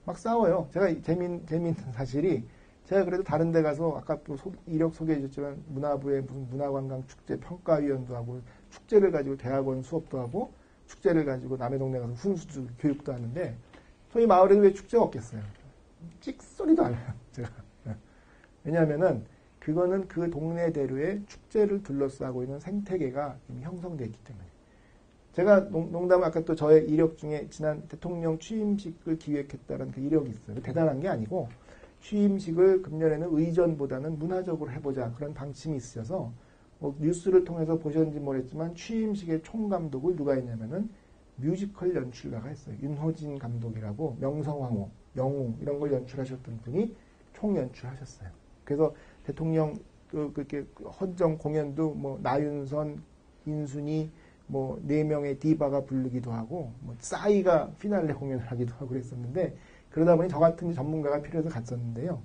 막 싸워요. 제가 재미있는 사실이 제가 그래도 다른 데 가서 아까 또 이력 소개해 줬지만 문화부의 무슨 문화관광 축제 평가위원도 하고 축제를 가지고 대학원 수업도 하고 축제를 가지고 남의 동네 가서 훈수 교육도 하는데 저희 마을에는 왜 축제가 없겠어요? 찍소리도 안 해요. 제가. 왜냐하면은 그거는 그 동네대로의 축제를 둘러싸고 있는 생태계가 이미 형성되어 있기 때문에. 제가 농담을 아까 또 저의 이력 중에 지난 대통령 취임식을 기획했다는 그 이력이 있어요. 대단한 게 아니고 취임식을 금년에는 의전보다는 문화적으로 해보자 그런 방침이 있으셔서 뭐 뉴스를 통해서 보셨는지 모르겠지만 취임식의 총감독을 누가 했냐면은 뮤지컬 연출가가 했어요. 윤호진 감독이라고 명성황후, 영웅 이런 걸 연출하셨던 분이 총 연출하셨어요. 그래서 대통령 그렇게 헌정 공연도 뭐 나윤선, 인순이 뭐 4명의 디바가 부르기도 하고 뭐 싸이가 피날레 공연을 하기도 하고 그랬었는데 그러다 보니 저 같은 전문가가 필요해서 갔었는데요.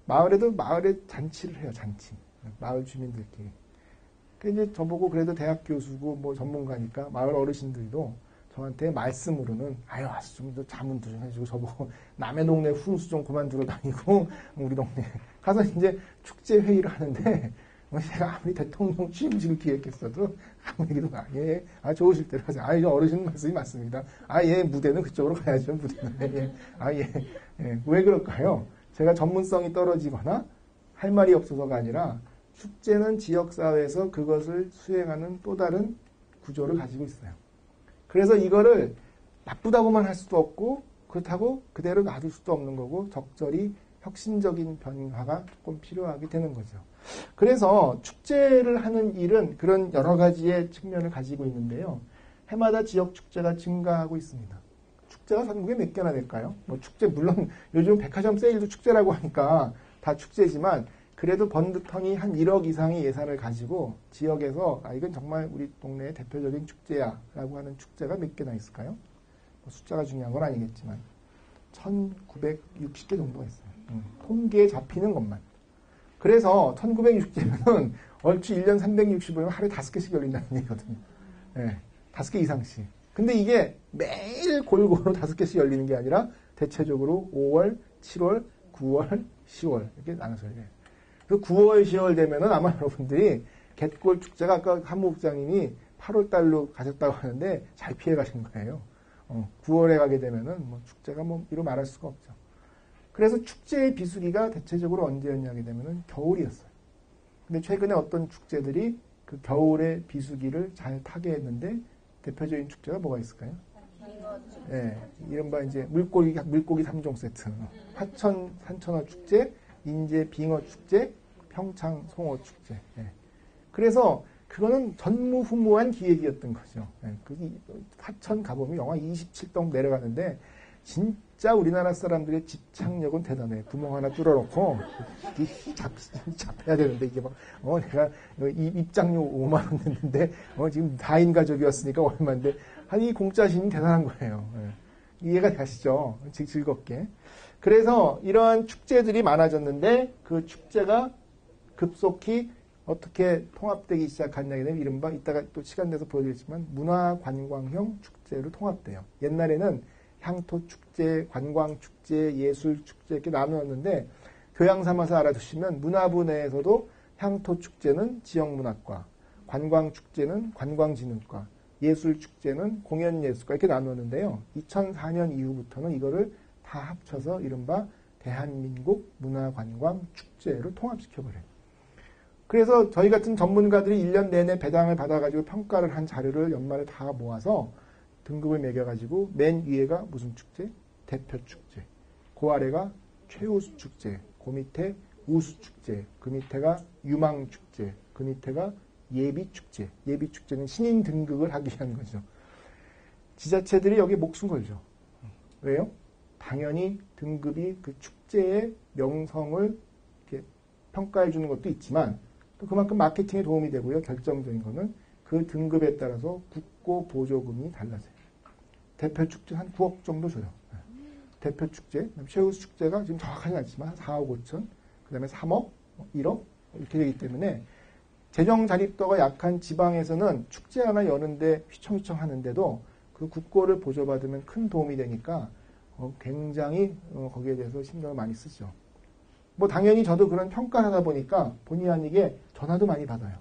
마을에 잔치를 해요. 잔치. 마을 주민들끼리. 그래서 이제 저보고 그래도 대학 교수고 뭐 전문가니까 마을 어르신들도 저한테 말씀으로는 아유 와서 좀 더 자문도 좀 해주고 저보고 남의 동네 훈수 좀 그만 들어 다니고 우리 동네 가서 이제 축제 회의를 하는데 제가 아무리 대통령 취임식을 기획했어도 아무 얘기도 예, 좋으실 대로 하세요. 어르신 말씀이 맞습니다. 예, 무대는 그쪽으로 가야죠. 무대는 예. 왜 그럴까요? 제가 전문성이 떨어지거나 할 말이 없어서가 아니라 축제는 지역사회에서 그것을 수행하는 또 다른 구조를 가지고 있어요. 그래서 이거를 나쁘다고만 할 수도 없고 그렇다고 그대로 놔둘 수도 없는 거고 적절히 혁신적인 변화가 조금 필요하게 되는 거죠. 그래서 축제를 하는 일은 그런 여러 가지의 측면을 가지고 있는데요. 해마다 지역 축제가 증가하고 있습니다. 축제가 전국에 몇 개나 될까요? 뭐 축제 물론 요즘 백화점 세일도 축제라고 하니까 다 축제지만 그래도 번듯하니 한 1억 이상의 예산을 가지고 지역에서 이건 정말 우리 동네의 대표적인 축제야 라고 하는 축제가 몇 개나 있을까요? 뭐 숫자가 중요한 건 아니겠지만 1960개 정도가 있어요. 통계에 잡히는 것만. 그래서 1960개면은 얼추 1년 365일 하루에 5개씩 열린다는 얘기거든요. 네, 5개 이상씩. 근데 이게 매일 골고루 5개씩 열리는 게 아니라 대체적으로 5월, 7월, 9월, 10월 이렇게 나눠서 열려요. 그 9월, 10월 되면은 아마 여러분들이 갯골 축제가 아까 한무국장님이 8월 달로 가셨다고 하는데 잘 피해 가신 거예요. 9월에 가게 되면은 뭐 축제가 뭐 이루 말할 수가 없죠. 그래서 축제의 비수기가 대체적으로 언제였냐게 되면은 겨울이었어요. 근데 최근에 어떤 축제들이 그 겨울의 비수기를 잘 타게 했는데 대표적인 축제가 뭐가 있을까요? 예, 이른바 이제 물고기 3종 세트. 하천 산천어 축제, 인제 빙어 축제, 평창 송어 축제. 예. 그래서 그거는 전무후무한 기획이었던 거죠. 예. 하천 가보면 영하 27도 내려가는데 진짜 우리나라 사람들의 집착력은 대단해. 구멍 하나 뚫어놓고 잡혀야 되는데 이게 막 내가 입장료 5만 원 냈는데 지금 4인 가족이었으니까 얼마인데 이 공짜심이 대단한 거예요. 예. 이해가 되시죠? 즐겁게. 그래서 이러한 축제들이 많아졌는데 그 축제가 급속히 어떻게 통합되기 시작했냐게 되면 이른바 이따가 또 시간 내서 보여드리겠지만 문화관광형 축제로 통합돼요. 옛날에는 향토축제, 관광축제, 예술축제 이렇게 나누었는데 교양 삼아서 알아두시면 문화부 내에서도 향토축제는 지역문학과, 관광축제는 관광진흥과, 예술축제는 공연예술과 이렇게 나누었는데요. 2004년 이후부터는 이거를 다 합쳐서 이른바 대한민국 문화관광축제로 통합시켜버려요. 그래서 저희 같은 전문가들이 1년 내내 배당을 받아가지고 평가를 한 자료를 연말에 다 모아서 등급을 매겨가지고 맨 위에가 무슨 축제? 대표축제. 그 아래가 최우수 축제. 그 밑에 우수축제. 그 밑에가 유망축제. 그 밑에가 예비축제. 예비축제는 신인 등극을 하기 위한 거죠. 지자체들이 여기에 목숨 걸죠. 왜요? 당연히 등급이 그 축제의 명성을 이렇게 평가해 주는 것도 있지만 또 그만큼 마케팅에 도움이 되고요. 결정적인 거는 그 등급에 따라서 국고 보조금이 달라져요. 대표 축제 한 9억 정도 줘요. 대표 축제, 최우수 축제가 지금 정확하지 않지만 4억 5천, 그 다음에 3억, 1억 이렇게 되기 때문에 재정 자립도가 약한 지방에서는 축제 하나 여는데 휘청휘청 하는데도 그 국고를 보조받으면 큰 도움이 되니까 굉장히 거기에 대해서 신경을 많이 쓰죠. 뭐 당연히 저도 그런 평가를 하다 보니까 본의 아니게 전화도 많이 받아요.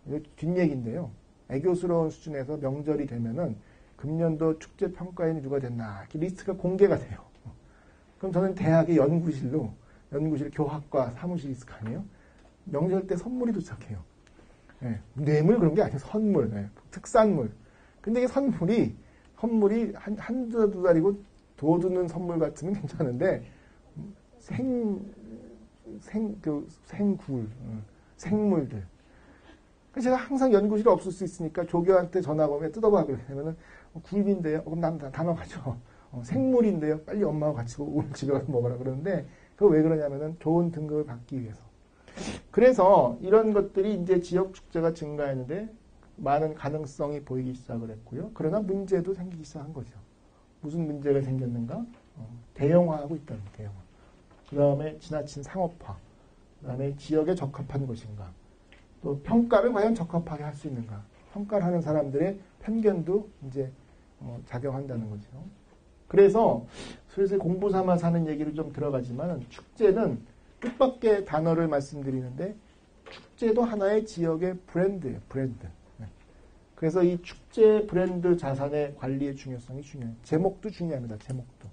이거 뒷얘기인데요. 애교스러운 수준에서 명절이 되면은 금년도 축제 평가인이 누가 됐나 이렇게 리스트가 공개가 돼요. 그럼 저는 대학의 연구실 교학과 사무실이 있을 거 아니에요. 명절 때 선물이 도착해요. 네, 뇌물 그런 게 아니에요. 선물, 네, 특산물. 근데 이게 선물이 한두 달이고 둬두는 선물 같으면 괜찮은데 생물들. 제가 항상 연구실에 없을 수 있으니까 조교한테 전화가 오면 뜯어봐 그러면은 굴비인데요. 그럼 난 단어 가죠. 생물인데요. 빨리 엄마와 같이 오늘 집에 가서 먹으라 그러는데 그거 왜 그러냐면은 좋은 등급을 받기 위해서. 그래서 이런 것들이 이제 지역 축제가 증가했는데 많은 가능성이 보이기 시작을 했고요. 그러나 문제도 생기기 시작한 거죠. 무슨 문제가 생겼는가? 대형화하고 있다는 대형화. 그 다음에 지나친 상업화. 그 다음에 지역에 적합한 것인가. 또 평가를 과연 적합하게 할 수 있는가. 평가를 하는 사람들의 편견도 이제 작용한다는 거죠. 그래서 슬슬 공부 삼아서 하는 얘기를 좀 들어가지만 축제는 뜻밖의 단어를 말씀드리는데 축제도 하나의 지역의 브랜드예요. 브랜드. 그래서 이 축제 브랜드 자산의 관리의 중요성이 중요해요. 제목도 중요합니다. 제목도.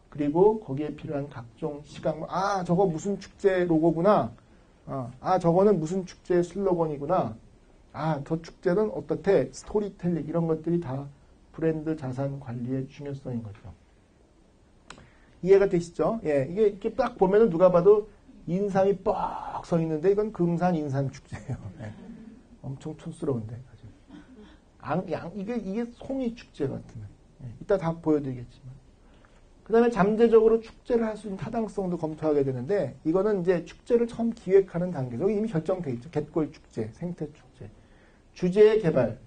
그리고 거기에 필요한 각종 시각, 저거 무슨 축제 로고구나. 저거는 무슨 축제 슬로건이구나. 저 축제는 어떻대. 스토리텔링 이런 것들이 다 브랜드 자산 관리의 중요성인 거죠. 이해가 되시죠? 예, 이게 이렇게 딱 보면은 누가 봐도 인삼이 뻑 서 있는데 이건 금산 인삼 축제예요. 예. 엄청 촌스러운데. 이게 송이 축제 같으면. 예, 이따 다 보여드리겠지만. 그 다음에 잠재적으로 축제를 할 수 있는 타당성도 검토하게 되는데, 이거는 이제 축제를 처음 기획하는 단계죠. 이미 결정돼 있죠. 갯골 축제, 생태 축제. 주제의 개발,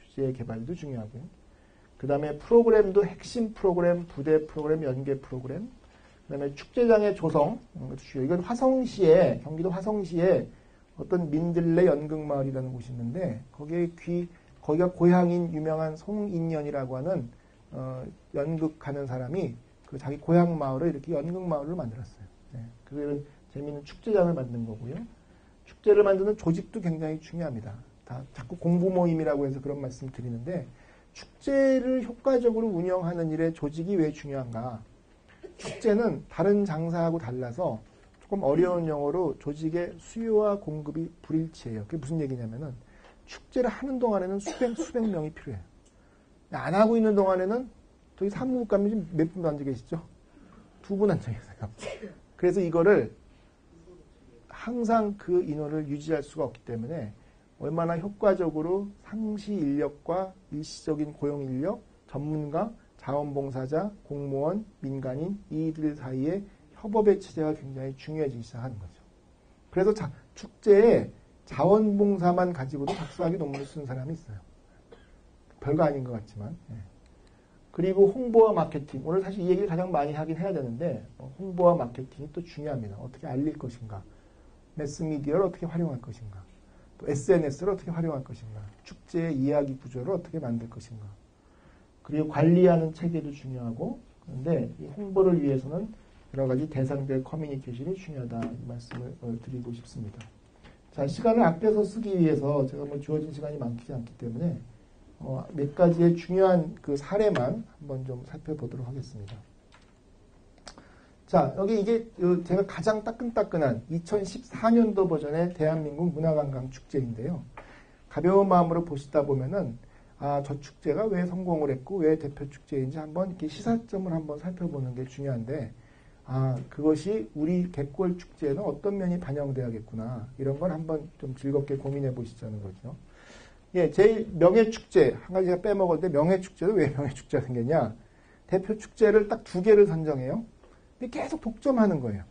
주제의 개발도 중요하고요. 그 다음에 프로그램도 핵심 프로그램, 부대 프로그램, 연계 프로그램. 그 다음에 축제장의 조성, 이것도 중요해요. 이건 화성시에, 경기도 화성시에 어떤 민들레 연극마을이라는 곳이 있는데, 거기가 고향인 유명한 송인연이라고 하는, 연극하는 사람이 그 자기 고향 마을을 이렇게 연극마을로 만들었어요. 그래서 재미있는 축제장을 만든 거고요. 축제를 만드는 조직도 굉장히 중요합니다. 다 자꾸 공부 모임이라고 해서 그런 말씀 드리는데, 축제를 효과적으로 운영하는 일에 조직이 왜 중요한가? 축제는 다른 장사하고 달라서 조금 어려운 용어로 조직의 수요와 공급이 불일치해요. 그게 무슨 얘기냐면은 축제를 하는 동안에는 수백 명이 필요해요. 안 하고 있는 동안에는 저기 사무국감이 지금 몇 분도 앉아 계시죠? 2분 앉아 계세요. 그래서 이거를 항상 그 인원을 유지할 수가 없기 때문에 얼마나 효과적으로 상시 인력과 일시적인 고용 인력, 전문가, 자원봉사자, 공무원, 민간인 이들 사이의 협업의 체제가 굉장히 중요해지기 시작하는 거죠. 그래서 축제에 자원봉사만 가지고도 박사학위 논문을 쓰는 사람이 있어요. 별거 아닌 것 같지만. 그리고 홍보와 마케팅. 오늘 사실 이 얘기를 가장 많이 하긴 해야 되는데 홍보와 마케팅이 또 중요합니다. 어떻게 알릴 것인가. 매스미디어를 어떻게 활용할 것인가. 또 SNS를 어떻게 활용할 것인가. 축제의 이야기 구조를 어떻게 만들 것인가. 그리고 관리하는 체계도 중요하고 그런데 이 홍보를 위해서는 여러 가지 대상별 커뮤니케이션이 중요하다. 이 말씀을 드리고 싶습니다. 자, 시간을 아껴서 쓰기 위해서 제가 뭐 주어진 시간이 많지 않기 때문에 몇 가지의 중요한 그 사례만 한번 좀 살펴보도록 하겠습니다. 자, 여기 이게 제가 가장 따끈따끈한 2014년도 버전의 대한민국 문화관광축제인데요. 가벼운 마음으로 보시다 보면은 저 축제가 왜 성공을 했고 왜 대표 축제인지 한번 이렇게 시사점을 한번 살펴보는 게 중요한데 그것이 우리 갯골 축제에는 어떤 면이 반영돼야겠구나 이런 걸 한번 좀 즐겁게 고민해 보시자는 거죠. 예, 제일 명예축제 한 가지 제가 빼먹었는데 명예축제도 왜 명예축제가 생겼냐? 대표 축제를 딱 2개를 선정해요. 근데 계속 독점하는 거예요.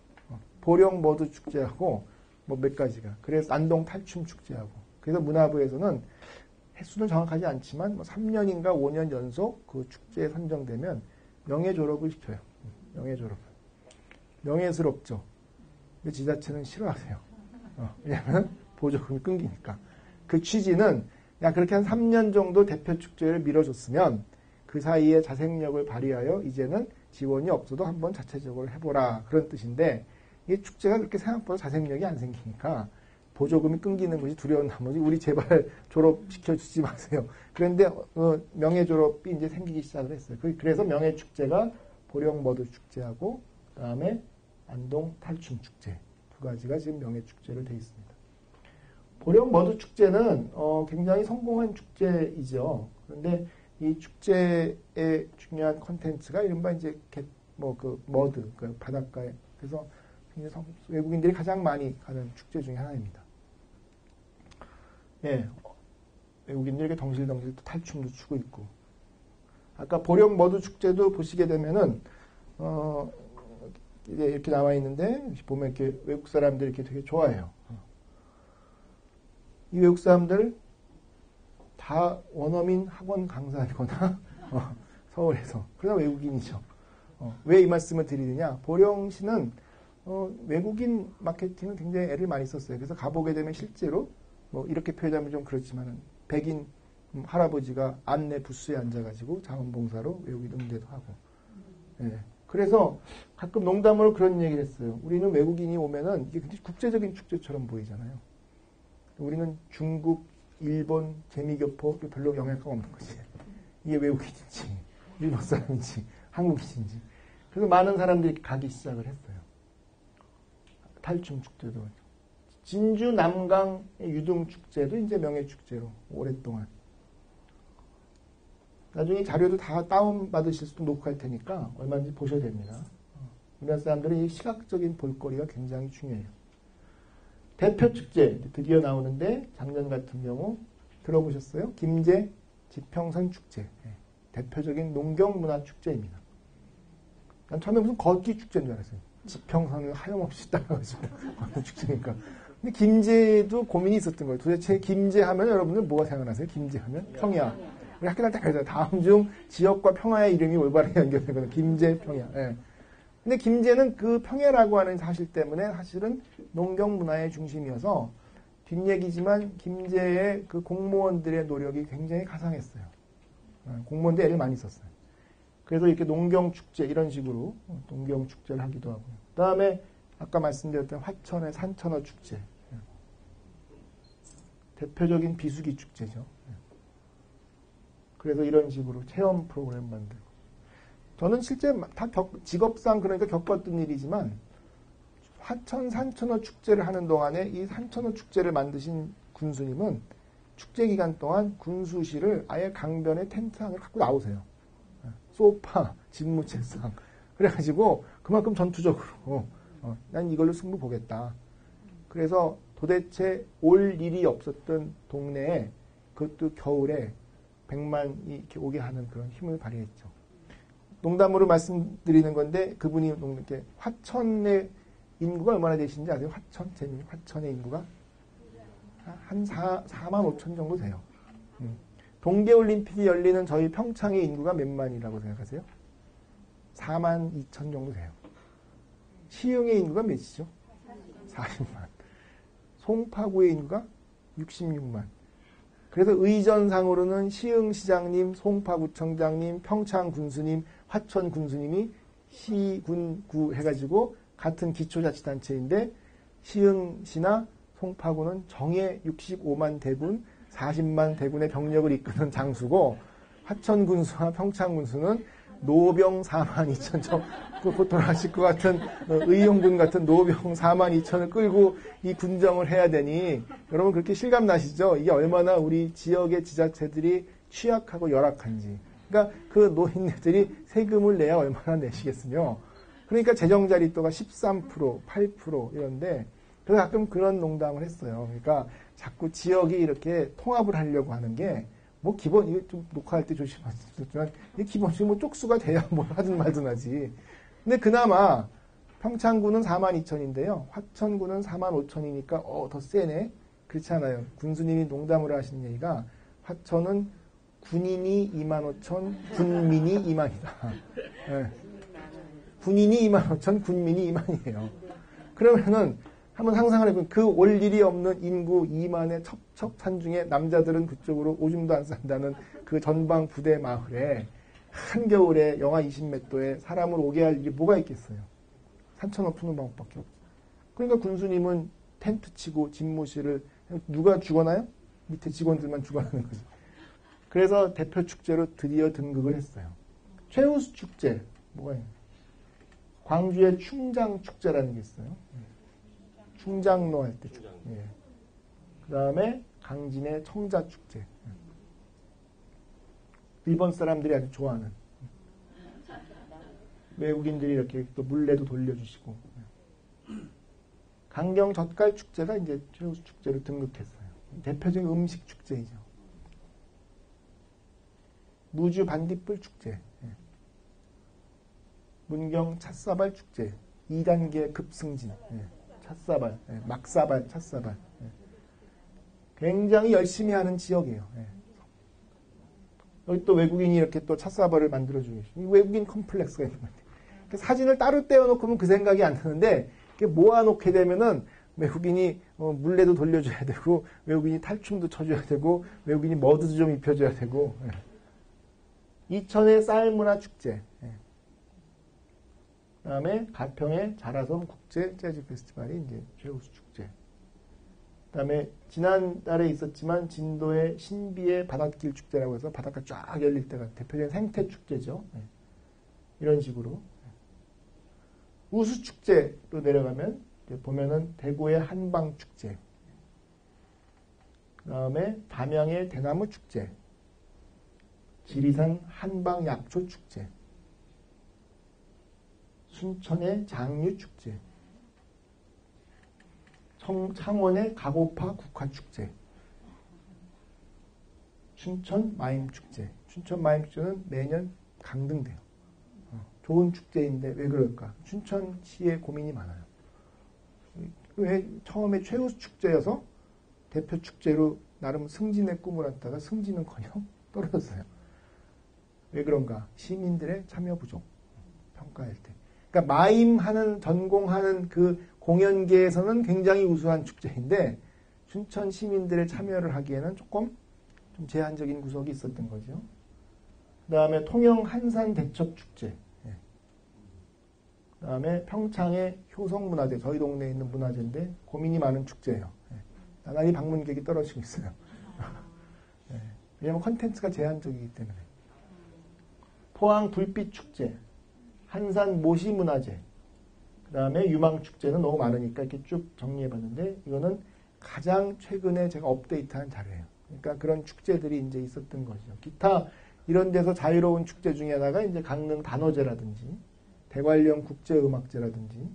보령 머드 축제하고 뭐 몇 가지가. 그래서 안동 탈춤 축제하고. 그래서 문화부에서는 횟수는 정확하지 않지만 뭐 3년인가 5년 연속 그 축제에 선정되면 명예 졸업을 시켜요. 명예 졸업을. 명예스럽죠. 근데 지자체는 싫어하세요. 왜냐하면 보조금이 끊기니까. 그 취지는 야 그렇게 한 3년 정도 대표 축제를 밀어줬으면 그 사이에 자생력을 발휘하여 이제는 지원이 없어도 한번 자체적으로 해보라 그런 뜻인데 이 축제가 그렇게 생각보다 자생력이 안 생기니까 보조금이 끊기는 것이 두려운 나머지 우리 제발 졸업시켜주지 마세요. 그런데 명예 졸업이 이제 생기기 시작을 했어요. 그래서 명예 축제가 보령 머드 축제하고 그다음에 안동 탈춤 축제 2가지가 지금 명예 축제로 되어 있습니다. 보령 머드 축제는 굉장히 성공한 축제이죠. 그런데 이 축제의 중요한 컨텐츠가 이른바 이제 머드, 그 바닷가에 그래서 외국인들이 가장 많이 가는 축제 중에 하나입니다. 예, 외국인들에게 덩실덩실 또 탈춤도 추고 있고. 아까 보령 머드 축제도 보시게 되면은 이제 이렇게 나와 있는데 보면 이렇게 외국 사람들이 이렇게 되게 좋아해요. 이 외국 사람들 다 원어민 학원 강사이거나 서울에서 그러나 외국인이죠. 왜 이 말씀을 드리느냐? 보령시는 외국인 마케팅은 굉장히 애를 많이 썼어요. 그래서 가보게 되면 실제로 뭐 이렇게 표현하면 좀 그렇지만은 백인 할아버지가 안내 부스에 앉아가지고 자원봉사로 외국인 응대도 하고. 예. 그래서 가끔 농담으로 그런 얘기를 했어요. 우리는 외국인이 오면은 이게 굉장히 국제적인 축제처럼 보이잖아요. 우리는 중국, 일본, 재미교포 별로 영향가 없는 거지. 이게 외국인인지, 일본 사람인지, 한국인인지. 그래서 많은 사람들이 가기 시작을 했어요. 탈춤 축제도. 진주 남강 유등 축제도 이제 명예 축제로 오랫동안. 나중에 자료도 다 다운받으실 수도 놓고 할 테니까 얼마든지 보셔야 됩니다. 우리나라 사람들은 이 시각적인 볼거리가 굉장히 중요해요. 대표 축제 드디어 나오는데 작년 같은 경우 들어보셨어요? 김제 지평선 축제. 대표적인 농경문화 축제입니다. 난 처음에 무슨 걷기 축제인 줄 알았어요. 지평선을 하염없이 따라가지고 걷는 축제니까. 근데 김제도 고민이 있었던 거예요. 도대체 김제 하면 여러분들 뭐가 생각나세요? 김제 하면 평야. 우리 학교 다닐 때 그랬잖아요. 다음 중 지역과 평야의 이름이 올바르게 연결되거든요. 김제, 평야. 예. 근데 김제는 그 평야라고 하는 사실 때문에 사실은 농경 문화의 중심이어서 뒷얘기지만 김제의 그 공무원들의 노력이 굉장히 가상했어요. 공무원들 애를 많이 썼어요. 그래서 이렇게 농경 축제 이런 식으로 농경 축제를 하기도 하고요. 그 다음에 아까 말씀드렸던 화천의 산천어 축제. 대표적인 비수기 축제죠. 그래서 이런 식으로 체험 프로그램 만들고. 저는 실제 다 직업상 그러니까 겪었던 일이지만 화천 산천어 축제를 하는 동안에 이 산천어 축제를 만드신 군수님은 축제 기간 동안 군수실을 아예 강변에 텐트 안으로 갖고 나오세요. 소파, 집무책상. 그래가지고 그만큼 전투적으로 난 이걸로 승부 보겠다. 그래서 도대체 올 일이 없었던 동네에 그것도 겨울에 100만이 이렇게 오게 하는 그런 힘을 발휘했죠. 농담으로 말씀드리는 건데 그분이 이렇게 화천의 인구가 얼마나 되시는지 아세요? 화천의 인구가 한 4만 5천 정도 돼요. 동계올림픽이 열리는 저희 평창의 인구가 몇 만이라고 생각하세요? 4만 2천 정도 돼요. 시흥의 인구가 몇이죠? 40만. 송파구의 인구가 66만. 그래서 의전상으로는 시흥시장님, 송파구청장님, 평창군수님, 화천군수님이 시군구 해가지고 같은 기초자치단체인데 시흥시나 송파구는 정예 65만 대군, 40만 대군의 병력을 이끄는 장수고 화천군수와 평창군수는 노병 4만 2천, 곧 돌아가실 것 같은 의용군 같은 노병 4만 2천을 끌고 이 군정을 해야 되니 여러분 그렇게 실감 나시죠? 이게 얼마나 우리 지역의 지자체들이 취약하고 열악한지. 그러니까 그 노인네들이 세금을 내야 얼마나 내시겠으며. 그러니까 재정자립도가 13%, 8% 이런데 그래서 가끔 그런 농담을 했어요. 그러니까 자꾸 지역이 이렇게 통합을 하려고 하는 게 뭐 기본 이게 좀 녹화할 때 조심하셨지만 이게 기본적으로 뭐 쪽수가 돼야 뭘 하든 말든 하지. 근데 그나마 평창군은 42,000인데요. 화천군은 45,000이니까 더 세네. 그렇지 않아요. 군수님이 농담으로 하시는 얘기가 화천은 군인이 25,000, 군민이 2만이다. 네. 군인이 25,000, 군민이 2만이에요. 그러면은 한번 상상을 해보면 그 올 일이 없는 인구 2만의 첩첩산 중에 남자들은 그쪽으로 오줌도 안 싼다는 그 전방 부대 마을에 한겨울에 영하 20몇 도에 사람을 오게 할 일이 뭐가 있겠어요. 산천어 푸는 방법밖에 없죠. 그러니까 군수님은 텐트 치고 집무실을 누가 죽어나요? 밑에 직원들만 죽어나는 거죠. 그래서 대표 축제로 드디어 등극을 했어요. 최우수 축제 뭐가 있나요? 광주의 충장 축제라는 게 있어요. 충장로 할 때 축제. 예. 그 다음에 강진의 청자 축제. 일본 사람들이 아주 좋아하는. 외국인들이 이렇게 또 물레도 돌려주시고. 강경 젓갈 축제가 이제 최우수 축제로 등극했어요. 대표적인 음식 축제이죠. 무주 반딧불 축제. 문경 찻사발 축제. 2단계 급승진. 찻사발, 막사발, 찻사발. 굉장히 열심히 하는 지역이에요. 여기 또 외국인이 이렇게 또 찻사발을 만들어주고 계시고, 외국인 컴플렉스가 있는 것 같아요. 사진을 따로 떼어놓고는 그 생각이 안 드는데, 모아놓게 되면은 외국인이 물레도 돌려줘야 되고, 외국인이 탈춤도 쳐줘야 되고, 외국인이 머드도 좀 입혀줘야 되고, 이천의 쌀문화 축제. 그 다음에 가평의 자라섬 국제 재즈 페스티벌이 이제 최우수 축제. 그 다음에 지난달에 있었지만 진도의 신비의 바닷길 축제라고 해서 바닷가 쫙 열릴 때가 대표적인 생태 축제죠. 이런 식으로. 우수 축제로 내려가면 보면은 대구의 한방 축제. 그 다음에 담양의 대나무 축제. 지리산 한방 약초 축제. 순천의 장류축제, 창원의 가고파 국화축제, 춘천 마임축제. 춘천 마임축제는 매년 강등돼요. 좋은 축제인데 왜 그럴까? 춘천시에 고민이 많아요. 왜 처음에 최우수 축제여서 대표 축제로 나름 승진의 꿈을 갖다가 승진은커녕 떨어졌어요. 왜 그런가? 시민들의 참여 부족. 평가할 때. 그러니까 마임하는 전공하는 그 공연계에서는 굉장히 우수한 축제인데 춘천 시민들의 참여를 하기에는 조금 좀 제한적인 구석이 있었던 거죠. 그 다음에 통영 한산 대첩 축제. 그 다음에 평창의 효성문화재. 저희 동네에 있는 문화재인데 고민이 많은 축제예요. 나날이 방문객이 떨어지고 있어요. 왜냐하면 컨텐츠가 제한적이기 때문에. 포항 불빛 축제. 한산 모시문화재, 그 다음에 유망축제는 너무 많으니까 이렇게 쭉 정리해봤는데 이거는 가장 최근에 제가 업데이트한 자료예요. 그러니까 그런 축제들이 이제 있었던 거죠. 기타 이런 데서 자유로운 축제 중에 하나가 이제 강릉 단오제라든지 대관령 국제음악제라든지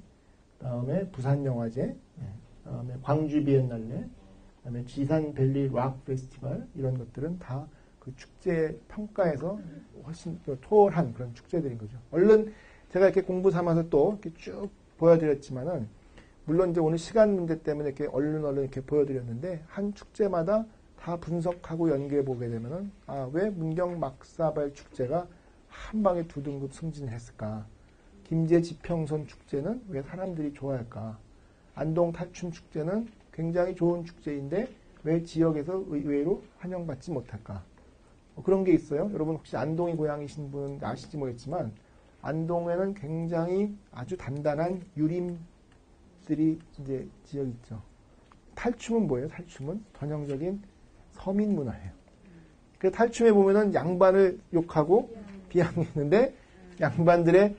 그다음에 부산영화제, 그다음에 광주 비엔날레, 그다음에 지산밸리 락 페스티벌 이런 것들은 다 그 축제 평가에서 훨씬 더 초월한 그런 축제들인 거죠. 얼른 제가 이렇게 공부 삼아서 또 이렇게 쭉 보여드렸지만은 물론 이제 오늘 시간 문제 때문에 이렇게 얼른 이렇게 보여드렸는데 한 축제마다 다 분석하고 연구해 보게 되면은 왜 문경 막사발 축제가 한 방에 2등급 승진했을까? 김제 지평선 축제는 왜 사람들이 좋아할까? 안동 탈춤 축제는 굉장히 좋은 축제인데 왜 지역에서 의외로 환영받지 못할까? 그런 게 있어요. 여러분 혹시 안동이 고향이신 분 아실지 모르겠지만 안동에는 굉장히 아주 단단한 유림들이 이제 지역 있죠. 탈춤은 뭐예요? 탈춤은 전형적인 서민 문화예요. 그 탈춤에 보면은 양반을 욕하고 비양했는데 양반들의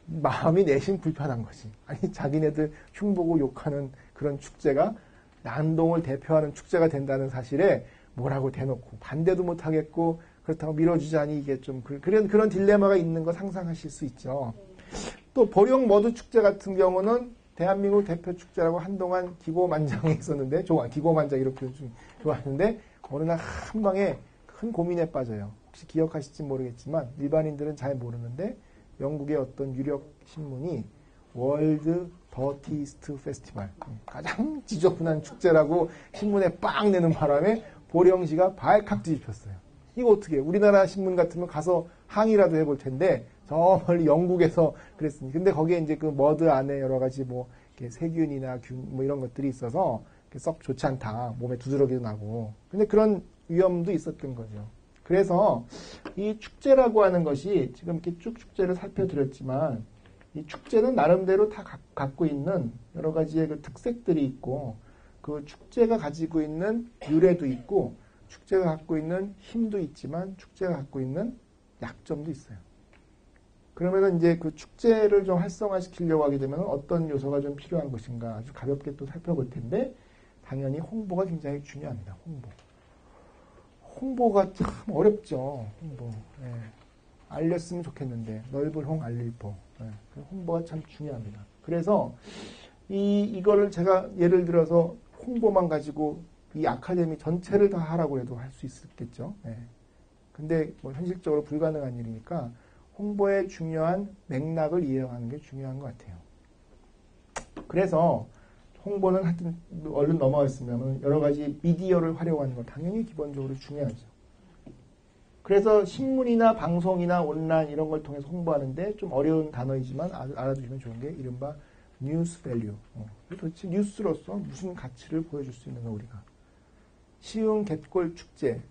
마음이 내심 불편한 거지. 아니 자기네들 흉보고 욕하는 그런 축제가 안동을 대표하는 축제가 된다는 사실에 뭐라고 대놓고 반대도 못 하겠고 그렇다고 밀어주자니 이게 좀 그런 딜레마가 있는 거 상상하실 수 있죠. 또 보령 머드 축제 같은 경우는 대한민국 대표 축제라고 한동안 기고만장에 있었는데 기고만장 이렇게 좀 좋아하는데 어느 날 한 방에 큰 고민에 빠져요. 혹시 기억하실지 모르겠지만 일반인들은 잘 모르는데 영국의 어떤 유력 신문이 월드 더티스트 페스티벌, 가장 지저분한 축제라고 신문에 빵 내는 바람에 보령시가 발칵 뒤집혔어요. 이거 어떻게 해요? 우리나라 신문 같으면 가서 항의라도 해볼 텐데 저 멀리 영국에서 그랬으니. 근데 거기에 이제 그 머드 안에 여러 가지 뭐 세균이나 균 뭐 이런 것들이 있어서 썩 좋지 않다. 몸에 두드러기도 나고. 근데 그런 위험도 있었던 거죠. 그래서 이 축제라고 하는 것이 지금 이렇게 쭉 축제를 살펴드렸지만 이 축제는 나름대로 다 갖고 있는 여러 가지의 그 특색들이 있고 그 축제가 가지고 있는 유래도 있고 축제가 갖고 있는 힘도 있지만 축제가 갖고 있는 약점도 있어요. 그러면은 이제 그 축제를 좀 활성화시키려고 하게 되면 어떤 요소가 좀 필요한 것인가 아주 가볍게 또 살펴볼 텐데 당연히 홍보가 굉장히 중요합니다. 홍보가 참 어렵죠. 홍보. 예. 알렸으면 좋겠는데 넓을 홍 알릴보. 예. 홍보가 참 중요합니다. 그래서 이거를 제가 예를 들어서 홍보만 가지고 이 아카데미 전체를 다 하라고 해도 할 수 있었겠죠. 예. 근데 뭐 현실적으로 불가능한 일이니까 홍보의 중요한 맥락을 이해하는 게 중요한 것 같아요. 그래서 홍보는 하여튼 얼른 넘어갔으면 여러 가지 미디어를 활용하는 거 당연히 기본적으로 중요하죠. 그래서 신문이나 방송이나 온라인 이런 걸 통해서 홍보하는데 좀 어려운 단어이지만 알아두시면 좋은 게 이른바 뉴스 밸류. 도대체 뉴스로서 무슨 가치를 보여줄 수 있는가 우리가. 시흥 갯골 축제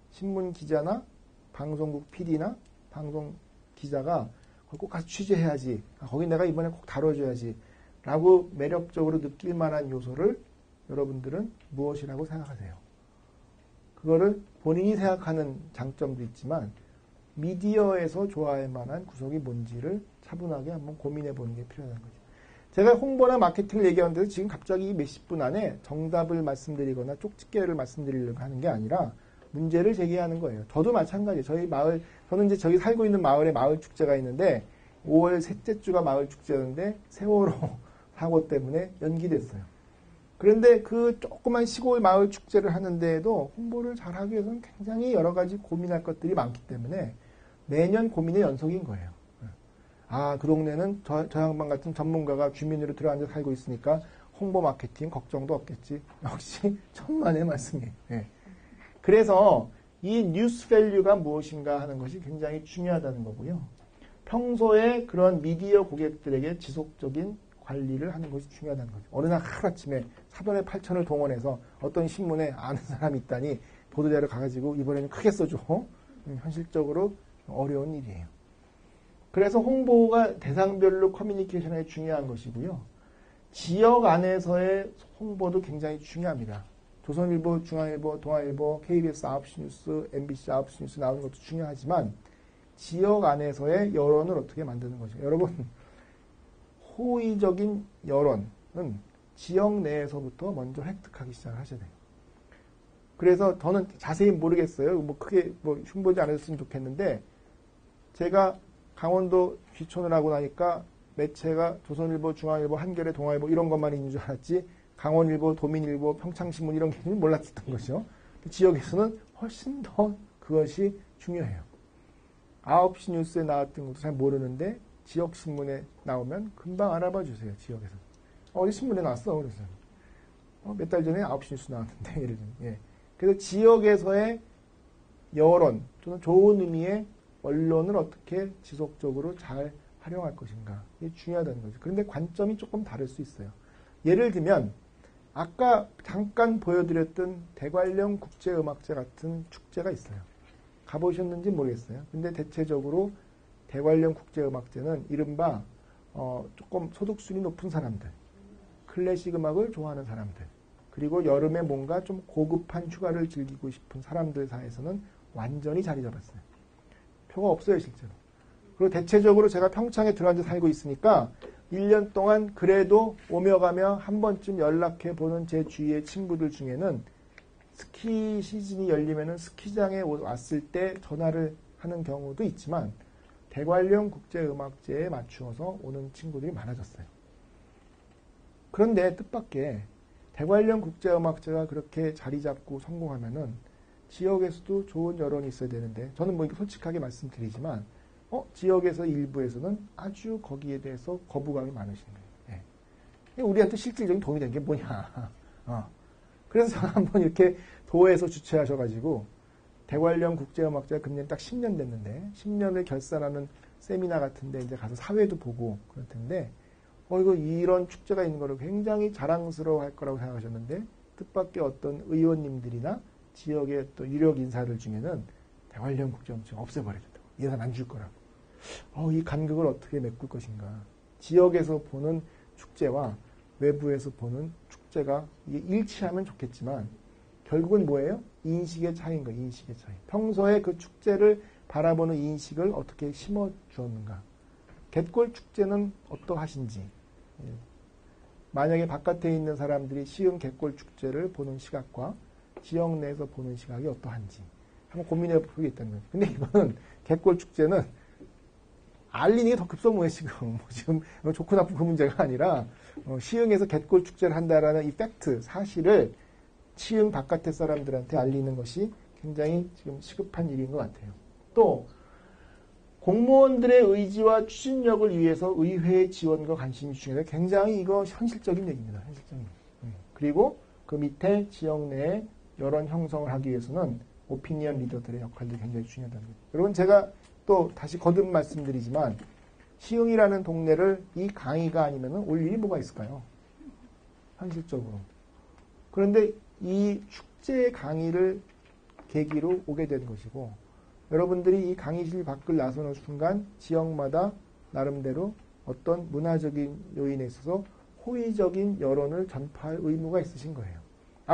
신문 기자나 방송국 PD나 방송 기자가 꼭 가서 취재해야지. 거기 내가 이번에 꼭 다뤄줘야지. 라고 매력적으로 느낄 만한 요소를 여러분들은 무엇이라고 생각하세요? 그거를 본인이 생각하는 장점도 있지만 미디어에서 좋아할 만한 구석이 뭔지를 차분하게 한번 고민해 보는 게 필요한 거죠. 제가 홍보나 마케팅을 얘기하는데도 지금 갑자기 몇십 분 안에 정답을 말씀드리거나 쪽집게를 말씀드리려고 하는 게 아니라 문제를 제기하는 거예요. 저도 마찬가지예요. 저희 마을, 저는 이제 저기 살고 있는 마을에 마을 축제가 있는데 5월 셋째 주가 마을 축제였는데 세월호 사고 때문에 연기됐어요. 그런데 그 조그만 시골 마을 축제를 하는데도 홍보를 잘하기 위해서는 굉장히 여러 가지 고민할 것들이 많기 때문에 매년 고민의 연속인 거예요. 아, 그 동네는 저 양반 같은 전문가가 주민으로 들어앉아 살고 있으니까 홍보 마케팅 걱정도 없겠지. 역시 천만의 말씀이에요. 네. 그래서 이 뉴스 밸류가 무엇인가 하는 것이 굉장히 중요하다는 거고요. 평소에 그런 미디어 고객들에게 지속적인 관리를 하는 것이 중요하다는 거죠. 어느 날 하루아침에 사돈의 8천을 동원해서 어떤 신문에 아는 사람이 있다니 보도자료 가가지고 이번에는 크게 써줘. 현실적으로 어려운 일이에요. 그래서 홍보가 대상별로 커뮤니케이션이 중요한 것이고요. 지역 안에서의 홍보도 굉장히 중요합니다. 조선일보, 중앙일보, 동아일보, KBS 9시 뉴스, MBC 9시 뉴스 나오는 것도 중요하지만 지역 안에서의 여론을 어떻게 만드는 거죠. 여러분, 호의적인 여론은 지역 내에서부터 먼저 획득하기 시작하셔야 돼요. 그래서 저는 자세히 모르겠어요. 뭐 크게 뭐 흉보지 않았으면 좋겠는데 제가 강원도 귀촌을 하고 나니까 매체가 조선일보, 중앙일보, 한겨레, 동아일보 이런 것만 있는 줄 알았지 강원일보, 도민일보, 평창신문 이런 게 몰랐던 거죠. 지역에서는 훨씬 더 그것이 중요해요. 9시 뉴스에 나왔던 것도 잘 모르는데 지역신문에 나오면 금방 알아봐 주세요. 지역에서. 어디 신문에 나왔어? 그래서 몇 달 전에 9시 뉴스 나왔는데 예를 들면. 예. 그래서 지역에서의 여론 또는 좋은 의미의 언론을 어떻게 지속적으로 잘 활용할 것인가. 이게 중요하다는 거죠. 그런데 관점이 조금 다를 수 있어요. 예를 들면 아까 잠깐 보여드렸던 대관령 국제음악제 같은 축제가 있어요. 가보셨는지 모르겠어요. 근데 대체적으로 대관령 국제음악제는 이른바 조금 소득순위 높은 사람들, 클래식 음악을 좋아하는 사람들, 그리고 여름에 뭔가 좀 고급한 휴가를 즐기고 싶은 사람들 사이에서는 완전히 자리 잡았어요. 표가 없어요, 실제로. 그리고 대체적으로 제가 평창에 들어앉아 살고 있으니까 1년 동안 그래도 오며 가며 한 번쯤 연락해 보는 제 주위의 친구들 중에는 스키 시즌이 열리면은 스키장에 왔을 때 전화를 하는 경우도 있지만 대관령 국제음악제에 맞추어서 오는 친구들이 많아졌어요. 그런데 뜻밖의 대관령 국제음악제가 그렇게 자리 잡고 성공하면은 지역에서도 좋은 여론이 있어야 되는데 저는 뭐 솔직하게 말씀드리지만 지역에서 일부에서는 아주 거기에 대해서 거부감이 많으신 거예요. 예. 우리한테 실질적인 도움이 되는 게 뭐냐. 그래서 제가 한번 이렇게 도에서 주최하셔가지고 대관령 국제음악제가 금년 딱 10년 됐는데 10년을 결산하는 세미나 같은데 이제 가서 사회도 보고 그럴 텐데 이거 이런 축제가 있는 거를 굉장히 자랑스러워할 거라고 생각하셨는데 뜻밖의 어떤 의원님들이나 지역의 또 유력 인사들 중에는 대관령 국제음악제가 없애버려졌다고 예산 안 줄 거라고. 이 간극을 어떻게 메꿀 것인가. 지역에서 보는 축제와 외부에서 보는 축제가 일치하면 좋겠지만 결국은 뭐예요? 인식의 차이인 거예요. 인식의 차이. 평소에 그 축제를 바라보는 인식을 어떻게 심어주었는가. 갯골 축제는 어떠하신지. 만약에 바깥에 있는 사람들이 시흥 갯골 축제를 보는 시각과 지역 내에서 보는 시각이 어떠한지 한번 고민해 보겠다는 거죠. 근데 이거는 갯골 축제는 알리는 게 더 급선무해 지금. 지금 좋고 나쁜 그 문제가 아니라 시흥에서 갯골 축제를 한다라는 이 팩트, 사실을 시흥 바깥의 사람들한테 알리는 것이 굉장히 지금 시급한 일인 것 같아요. 또 공무원들의 의지와 추진력을 위해서 의회의 지원과 관심이 중요해요. 굉장히 이거 현실적인 얘기입니다. 현실적인. 그리고 그 밑에 지역 내에 여론 형성을 하기 위해서는 오피니언 리더들의 역할도 굉장히 중요하다는 거죠. 여러분 제가 또 다시 거듭 말씀드리지만 시흥이라는 동네를 이 강의가 아니면 올 일이 뭐가 있을까요? 현실적으로. 그런데 이 축제 강의를 계기로 오게 된 것이고 여러분들이 이 강의실 밖을 나서는 순간 지역마다 나름대로 어떤 문화적인 요인에 있어서 호의적인 여론을 전파할 의무가 있으신 거예요.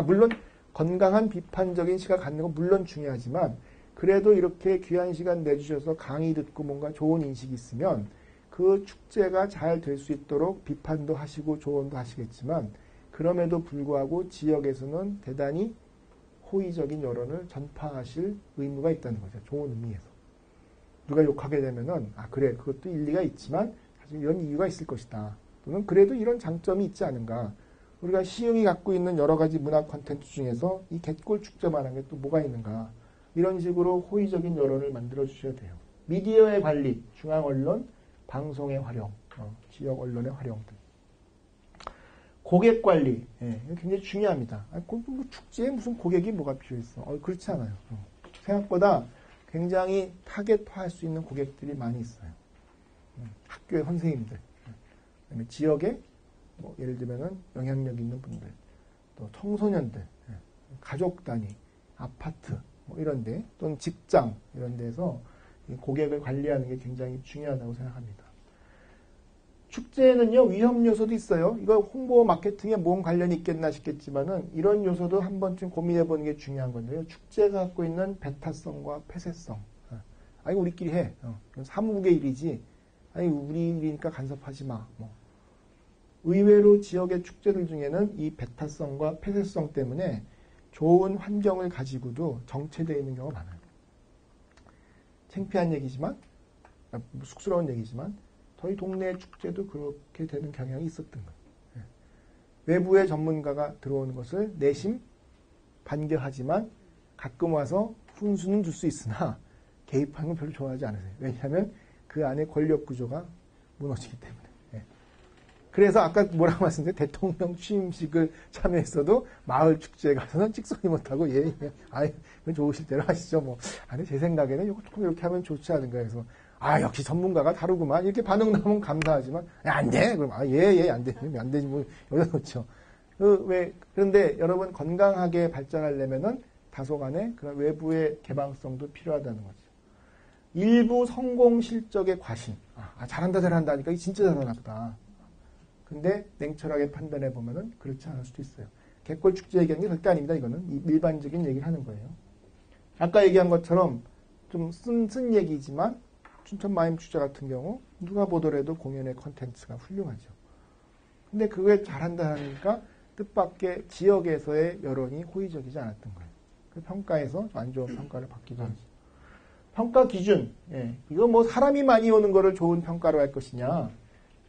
물론 건강한 비판적인 시각 갖는 건 물론 중요하지만 그래도 이렇게 귀한 시간 내주셔서 강의 듣고 뭔가 좋은 인식이 있으면 그 축제가 잘 될 수 있도록 비판도 하시고 조언도 하시겠지만 그럼에도 불구하고 지역에서는 대단히 호의적인 여론을 전파하실 의무가 있다는 거죠. 좋은 의미에서. 누가 욕하게 되면은 그래 그것도 일리가 있지만 사실 이런 이유가 있을 것이다. 또는 그래도 이런 장점이 있지 않은가. 우리가 시흥이 갖고 있는 여러 가지 문화 콘텐츠 중에서 이 갯골 축제만한 게 또 뭐가 있는가. 이런 식으로 호의적인 여론을 만들어 주셔야 돼요. 미디어의 관리, 중앙 언론, 방송의 활용, 지역 언론의 활용 등. 고객 관리, 굉장히 중요합니다. 축제에 무슨 고객이 뭐가 필요했어? 그렇지 않아요. 생각보다 굉장히 타겟화할 수 있는 고객들이 많이 있어요. 학교의 선생님들, 그다음에 지역에 예를 들면은 영향력 있는 분들, 또 청소년들, 가족 단위, 아파트 이런데 또는 직장 이런 데서 고객을 관리하는 게 굉장히 중요하다고 생각합니다. 축제에는요 위험 요소도 있어요. 이거 홍보 마케팅에 뭔 관련이 있겠나 싶겠지만은 이런 요소도 한 번쯤 고민해 보는 게 중요한 건데요. 축제가 갖고 있는 배타성과 폐쇄성. 이거 우리끼리 해. 사무국의 일이지. 우리 일이니까 간섭하지 마. 의외로 지역의 축제들 중에는 이 배타성과 폐쇄성 때문에 좋은 환경을 가지고도 정체되어 있는 경우가 많아요. 창피한 얘기지만, 쑥스러운 얘기지만 저희 동네 축제도 그렇게 되는 경향이 있었던 거예요. 외부의 전문가가 들어오는 것을 내심 반겨하지만 가끔 와서 훈수는 줄 수 있으나 개입하는 건 별로 좋아하지 않으세요. 왜냐하면 그 안에 권력 구조가 무너지기 때문에. 그래서 아까 뭐라고 말씀드렸는데 대통령 취임식을 참여했어도 마을 축제에 가서는 찍소리 못하고 그건 좋으실 대로 하시죠. 아니 제 생각에는 이거 조금 이렇게 하면 좋지 않은가 해서 역시 전문가가 다르구만 이렇게 반응 나오면 감사하지만 안 돼. 그럼 안 되지 안 되지 여기다 놓죠. 그런데 여러분 건강하게 발전하려면은 다소간의 그런 외부의 개방성도 필요하다는 거죠. 일부 성공 실적의 과신. 잘한다 하니까 진짜 잘하나 보다. 근데 냉철하게 판단해 보면은 그렇지 않을 수도 있어요. 갯골 축제 얘기하는 게 절대 아닙니다. 이거는 일반적인 얘기를 하는 거예요. 아까 얘기한 것처럼 좀 쓴 얘기지만 춘천 마임 축제 같은 경우 누가 보더라도 공연의 컨텐츠가 훌륭하죠. 근데 그걸 잘한다 하니까 뜻밖의 지역에서의 여론이 호의적이지 않았던 거예요. 그 평가에서 안 좋은 평가를 받기도 하죠. 평가 기준, 이거 사람이 많이 오는 거를 좋은 평가로 할 것이냐,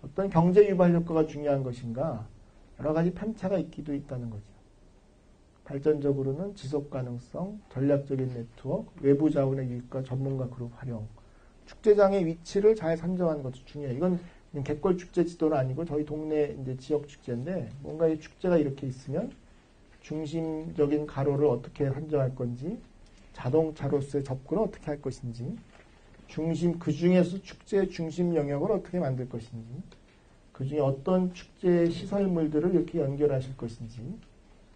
어떤 경제 유발 효과가 중요한 것인가, 여러 가지 편차가 있기도 있다는 거죠. 발전적으로는 지속 가능성, 전략적인 네트워크, 외부 자원의 유입과 전문가 그룹 활용. 축제장의 위치를 잘 선정하는 것도 중요해요. 이건 그냥 객걸 축제 지도는 아니고 저희 동네 이제 지역 축제인데 뭔가 이 축제가 이렇게 있으면 중심적인 가로를 어떻게 선정할 건지, 자동차로서의 접근을 어떻게 할 것인지, 그 중에서 축제의 중심 영역을 어떻게 만들 것인지, 그 중에 어떤 축제 시설물들을 이렇게 연결하실 것인지,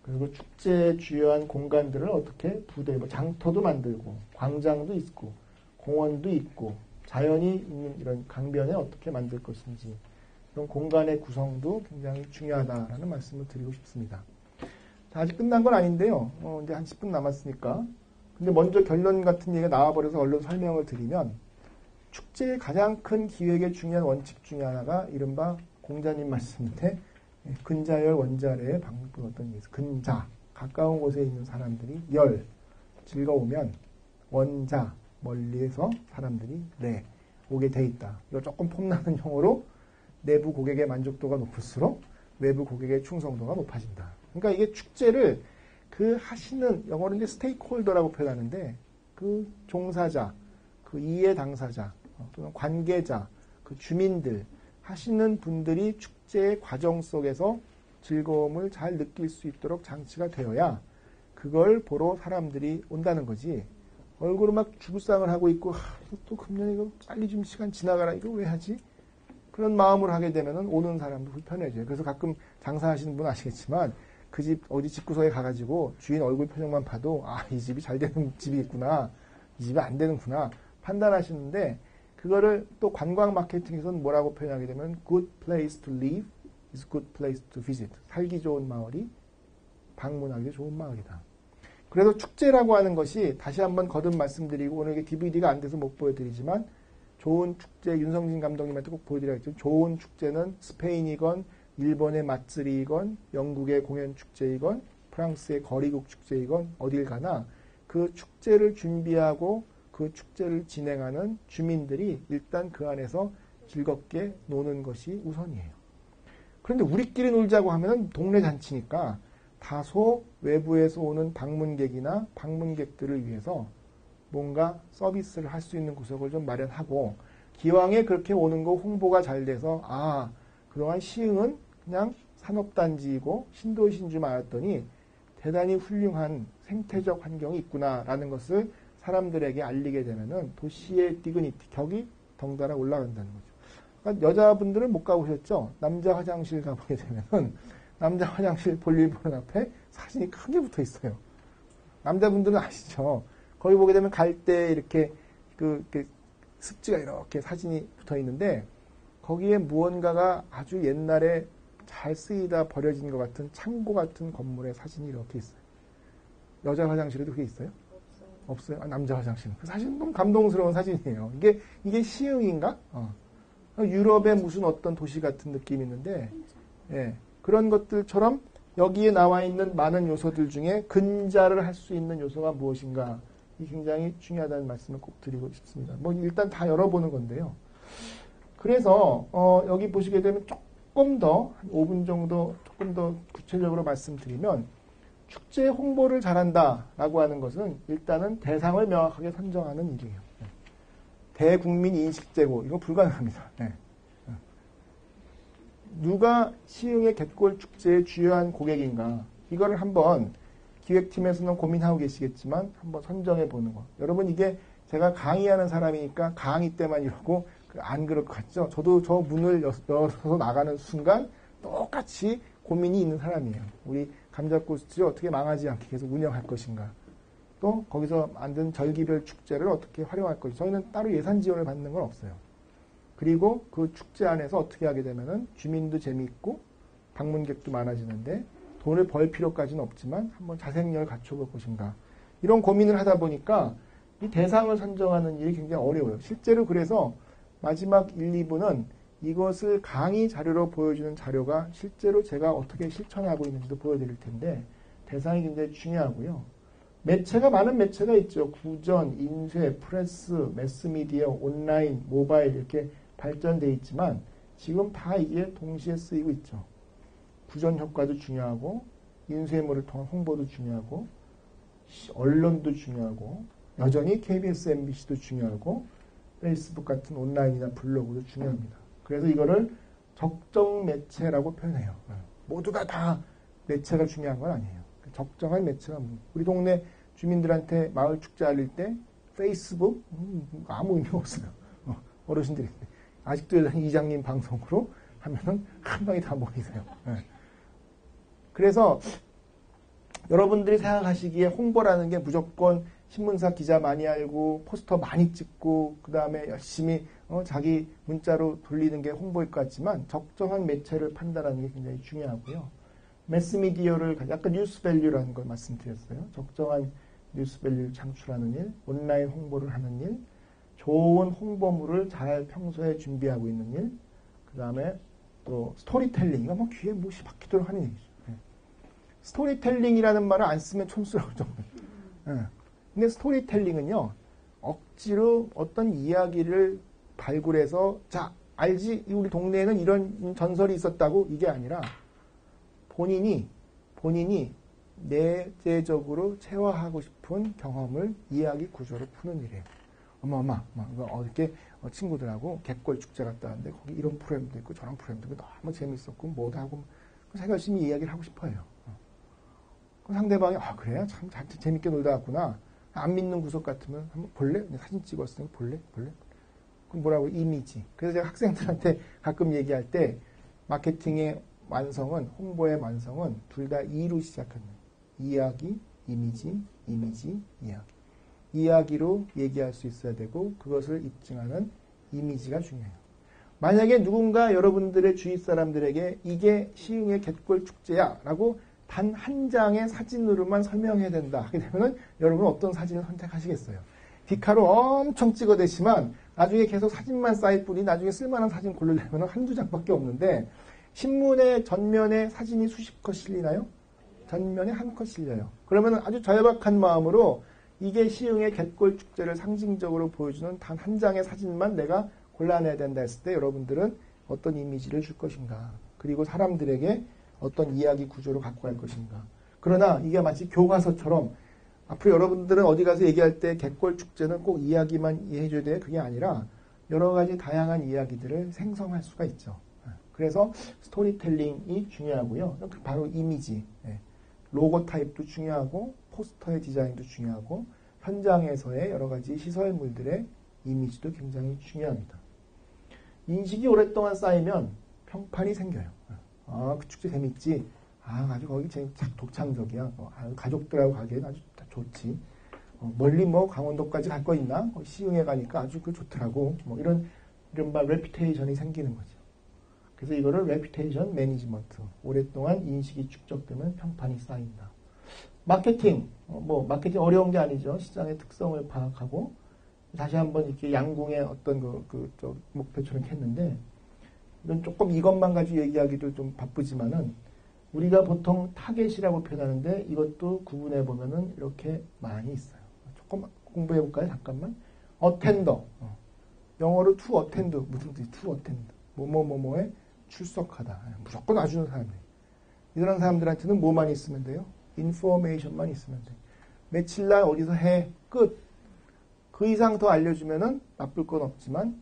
그리고 축제의 주요한 공간들을 어떻게 뭐 장터도 만들고, 광장도 있고, 공원도 있고, 자연이 있는 이런 강변에 어떻게 만들 것인지, 이런 공간의 구성도 굉장히 중요하다라는 말씀을 드리고 싶습니다. 아직 끝난 건 아닌데요. 이제 한 10분 남았으니까. 근데 먼저 결론 같은 얘기가 나와버려서 얼른 설명을 드리면, 축제의 가장 큰 기획의 중요한 원칙 중에 하나가 이른바 공자님 말씀인데, 근자열 원자래의 방법 어떤 얘기죠? 근자, 가까운 곳에 있는 사람들이 즐거우면 원자, 멀리에서 사람들이 오게 돼 있다. 이거 조금 폼나는 용어로 내부 고객의 만족도가 높을수록 외부 고객의 충성도가 높아진다. 그러니까 이게 축제를 하시는, 영어로 이제 스테이크홀더라고 표현하는데, 그 종사자, 그 이해 당사자, 또는 관계자, 그 주민들, 하시는 분들이 축제의 과정 속에서 즐거움을 잘 느낄 수 있도록 장치가 되어야 그걸 보러 사람들이 온다는 거지. 얼굴을 막 주구상을 하고 있고, 또 금년 이거 빨리 좀 시간 지나가라, 이거 왜 하지? 그런 마음으로 하게 되면은 오는 사람도 불편해져요. 그래서 가끔 장사하시는 분 아시겠지만, 그 집 어디 집구석에 가가지고 주인 얼굴 표정만 봐도 이 집이 잘 되는 집이 있구나, 이 집이 안 되는구나 판단하시는데, 그거를 또 관광 마케팅에서는 뭐라고 표현하게 되면 good place to live is good place to visit. 살기 좋은 마을이 방문하기 좋은 마을이다. 그래서 축제라고 하는 것이 다시 한번 거듭 말씀드리고, 오늘 이게 DVD가 안 돼서 못 보여드리지만, 좋은 축제, 윤성진 감독님한테 꼭 보여드려야겠죠. 좋은 축제는 스페인이건 일본의 맛쓰리이건 영국의 공연 축제이건 프랑스의 거리국 축제이건 어딜 가나 그 축제를 준비하고 그 축제를 진행하는 주민들이 일단 그 안에서 즐겁게 노는 것이 우선이에요. 그런데 우리끼리 놀자고 하면 동네 잔치니까 다소 외부에서 오는 방문객이나 방문객들을 위해서 뭔가 서비스를 할 수 있는 구석을 좀 마련하고, 기왕에 그렇게 오는 거 홍보가 잘 돼서 그동안 시흥은 그냥 산업단지이고 신도시인 줄 알았더니 대단히 훌륭한 생태적 환경이 있구나라는 것을 사람들에게 알리게 되면은 도시의 디그니티, 격이 덩달아 올라간다는 거죠. 그러니까 여자분들은 못 가보셨죠? 남자 화장실 가보게 되면은 남자 화장실 볼일보는 앞에 사진이 크게 붙어 있어요. 남자분들은 아시죠? 거기 보게 되면 갈 때 이렇게 습지가 이렇게 사진이 붙어 있는데, 거기에 무언가가 아주 옛날에 잘 쓰이다 버려진 것 같은 창고 같은 건물의 사진이 이렇게 있어요. 여자 화장실에도 그게 있어요? 없어요. 남자 화장실은. 그 사진은 너무 감동스러운 사진이에요. 이게 시흥인가? 유럽의 무슨 어떤 도시 같은 느낌이 있는데, 그런 것들처럼 여기에 나와 있는 많은 요소들 중에 근자를 할 수 있는 요소가 무엇인가? 이 굉장히 중요하다는 말씀을 꼭 드리고 싶습니다. 일단 다 열어보는 건데요. 그래서 여기 보시게 되면 조금 더 한 5분 정도 조금 더 구체적으로 말씀드리면, 축제 홍보를 잘한다라고 하는 것은 일단은 대상을 명확하게 선정하는 일이에요. 대국민 인식제고, 이거 불가능합니다. 누가 시흥의 갯골 축제의 주요한 고객인가, 이거를 한번 기획팀에서는 고민하고 계시겠지만 한번 선정해 보는 거. 여러분, 이게 제가 강의하는 사람이니까 강의 때만 이러고 안 그럴 것 같죠? 저도 저 문을 열어서 나가는 순간 똑같이 고민이 있는 사람이에요. 우리 감자꽃을 어떻게 망하지 않게 계속 운영할 것인가, 또 거기서 만든 절기별 축제를 어떻게 활용할 것인가. 저희는 따로 예산 지원을 받는 건 없어요. 그리고 그 축제 안에서 어떻게 하게 되면은 주민도 재미있고 방문객도 많아지는데 돈을 벌 필요까지는 없지만 한번 자생력을 갖춰볼 것인가, 이런 고민을 하다 보니까 이 대상을 선정하는 일이 굉장히 어려워요. 실제로 그래서 마지막 1, 2부는 이것을 강의 자료로 보여주는 자료가 실제로 제가 어떻게 실천하고 있는지도 보여드릴 텐데, 대상이 굉장히 중요하고요. 많은 매체가 있죠. 구전, 인쇄, 프레스, 매스미디어, 온라인, 모바일 이렇게 발전돼 있지만 지금 다 이게 동시에 쓰이고 있죠. 구전 효과도 중요하고 인쇄물을 통한 홍보도 중요하고 언론도 중요하고 여전히 KBS, MBC도 중요하고 페이스북 같은 온라인이나 블로그도 중요합니다. 그래서 이거를 적정 매체라고 표현해요. 모두가 다 매체가 중요한 건 아니에요. 적정한 매체가 우리 동네 주민들한테 마을 축제 알릴 때 페이스북 아무 의미 없어요. 어르신들이 아직도 이장님 방송으로 하면은 한 방에 다 모이세요. 그래서 여러분들이 생각하시기에 홍보라는 게 무조건 신문사 기자 많이 알고 포스터 많이 찍고 그 다음에 열심히 자기 문자로 돌리는 게 홍보일 것 같지만 적정한 매체를 판단하는 게 굉장히 중요하고요. 매스미디어를 약간 뉴스밸류라는 걸 말씀드렸어요. 적정한 뉴스밸류를 창출하는 일, 온라인 홍보를 하는 일, 좋은 홍보물을 잘 평소에 준비하고 있는 일, 그 다음에 또 스토리텔링, 이거 뭐 귀에 못이 박히도록 하는 얘기죠. 스토리텔링이라는 말을 안 쓰면 촌스러울 정도. 근데 스토리텔링은요, 억지로 어떤 이야기를 발굴해서, 자, 알지? 우리 동네에는 이런 전설이 있었다고? 이게 아니라, 본인이 내재적으로 체화하고 싶은 경험을 이야기 구조로 푸는 일이에요. 엄마, 어저께 친구들하고 갯골 축제 갔다 왔는데, 거기 이런 프로그램도 있고, 저런 프로그램도 있고, 너무 재밌었고, 뭐도 하고, 자기가 열심히 이야기를 하고 싶어요. 상대방이, 그래요? 참 재밌게 놀다 왔구나. 안 믿는 구석 같으면 한번 볼래? 사진 찍었으니 볼래? 그럼 뭐라고? 이미지. 그래서 제가 학생들한테 가끔 얘기할 때 마케팅의 완성은, 홍보의 완성은 둘 다 이로 시작하는 이야기, 이미지, 이야기. 이야기로 얘기할 수 있어야 되고 그것을 입증하는 이미지가 중요해요. 만약에 누군가 여러분들의 주위 사람들에게 이게 시흥의 갯골 축제야 라고 단 한 장의 사진으로만 설명해야 된다 하게 되면 여러분은 어떤 사진을 선택하시겠어요? 디카로 엄청 찍어대시면 나중에 계속 사진만 쌓일 뿐이 나중에 쓸만한 사진 고르려면 한두 장밖에 없는데 신문의 전면에 사진이 수십 컷 실리나요? 전면에 한 컷 실려요. 그러면 아주 절박한 마음으로 이게 시흥의 갯골 축제를 상징적으로 보여주는 단 한 장의 사진만 내가 골라내야 된다 했을 때 여러분들은 어떤 이미지를 줄 것인가? 그리고 사람들에게 어떤 이야기 구조로 갖고 갈 것인가. 그러나 이게 마치 교과서처럼 앞으로 여러분들은 어디 가서 얘기할 때 갯골 축제는 꼭 이야기만 이해해줘야 돼요. 그게 아니라 여러 가지 다양한 이야기들을 생성할 수가 있죠. 그래서 스토리텔링이 중요하고요. 바로 이미지, 로고 타입도 중요하고 포스터의 디자인도 중요하고 현장에서의 여러 가지 시설물들의 이미지도 굉장히 중요합니다. 인식이 오랫동안 쌓이면 평판이 생겨요. 그 축제 재밌지. 아주 거기 독창적이야. 가족들하고 가기에는 아주 좋지. 멀리 강원도까지 갈 거 있나? 시흥에 가니까 아주 좋더라고. 이른바 레퓨테이션이 생기는 거죠. 그래서 이거를 레퓨테이션 매니지먼트. 오랫동안 인식이 축적되면 평판이 쌓인다. 마케팅. 마케팅 어려운 게 아니죠. 시장의 특성을 파악하고 다시 한번 이렇게 양궁의 어떤 목표처럼 했는데 이건 조금 이것만 가지고 얘기하기도 좀 바쁘지만은 우리가 보통 타겟이라고 표현하는데 이것도 구분해 보면은 이렇게 많이 있어요. 조금 공부해 볼까요? 잠깐만. 어텐더. 영어로 to attend. 무슨 뜻이 to attend. 뭐뭐뭐뭐에 출석하다. 무조건 와주는 사람들. 이런 사람들한테는 뭐만 있으면 돼요? 인포메이션만 있으면 돼요. 며칠 날 어디서 해. 끝. 그 이상 더 알려주면은 나쁠 건 없지만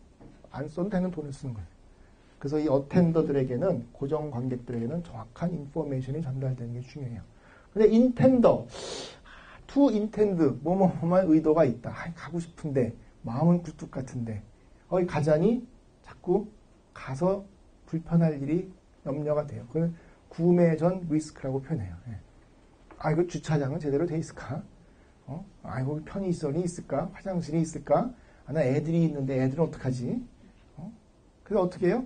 안 써도 되는 돈을 쓰는 거예요. 그래서 이 어텐더들에게는 고정 관객들에게는 정확한 인포메이션이 전달되는 게 중요해요. 근데 인텐더, to intend, 뭐뭐뭐만 의도가 있다. 가고 싶은데 마음은 굴뚝 같은데 가자니 자꾸 가서 불편할 일이 염려가 돼요. 그걸 구매 전 리스크라고 표현해요. 이거 주차장은 제대로 돼 있을까? 거기 편의시설이 있을까? 화장실이 있을까? 나 애들이 있는데 애들은 어떡하지? 그래서 어떻게 해요?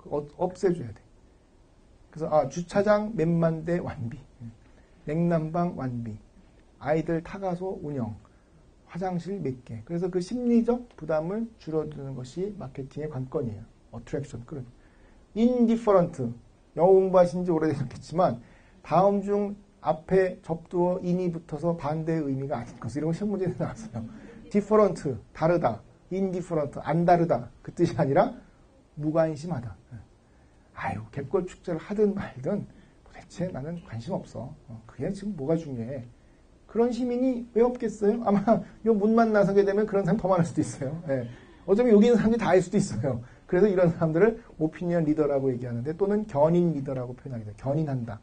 없애줘야 돼. 그래서 주차장 몇만 대 완비, 냉난방 완비, 아이들 타가소 운영, 화장실 몇 개. 그래서 그 심리적 부담을 줄어드는 것이 마케팅의 관건이에요. 어트랙션 끌은. indifferent. 영어 공부하신 지 오래되셨겠지만 다음 중 앞에 접두어 in이 붙어서 반대의 의미가 아닌 것. 이런 거 시험 문제에 나왔어요. different, 다르다. indifferent, 안 다르다. 그 뜻이 아니라 무관심하다. 갯골 축제를 하든 말든 자체에 나는 관심 없어. 그게 지금 뭐가 중요해. 그런 시민이 왜 없겠어요? 아마 요 문만 나서게 되면 그런 사람 더 많을 수도 있어요. 예. 어차피 여기 있는 사람들이 다일 수도 있어요. 그래서 이런 사람들을 오피니언 리더라고 얘기하는데 또는 견인 리더라고 표현하기도 해요. 견인한다.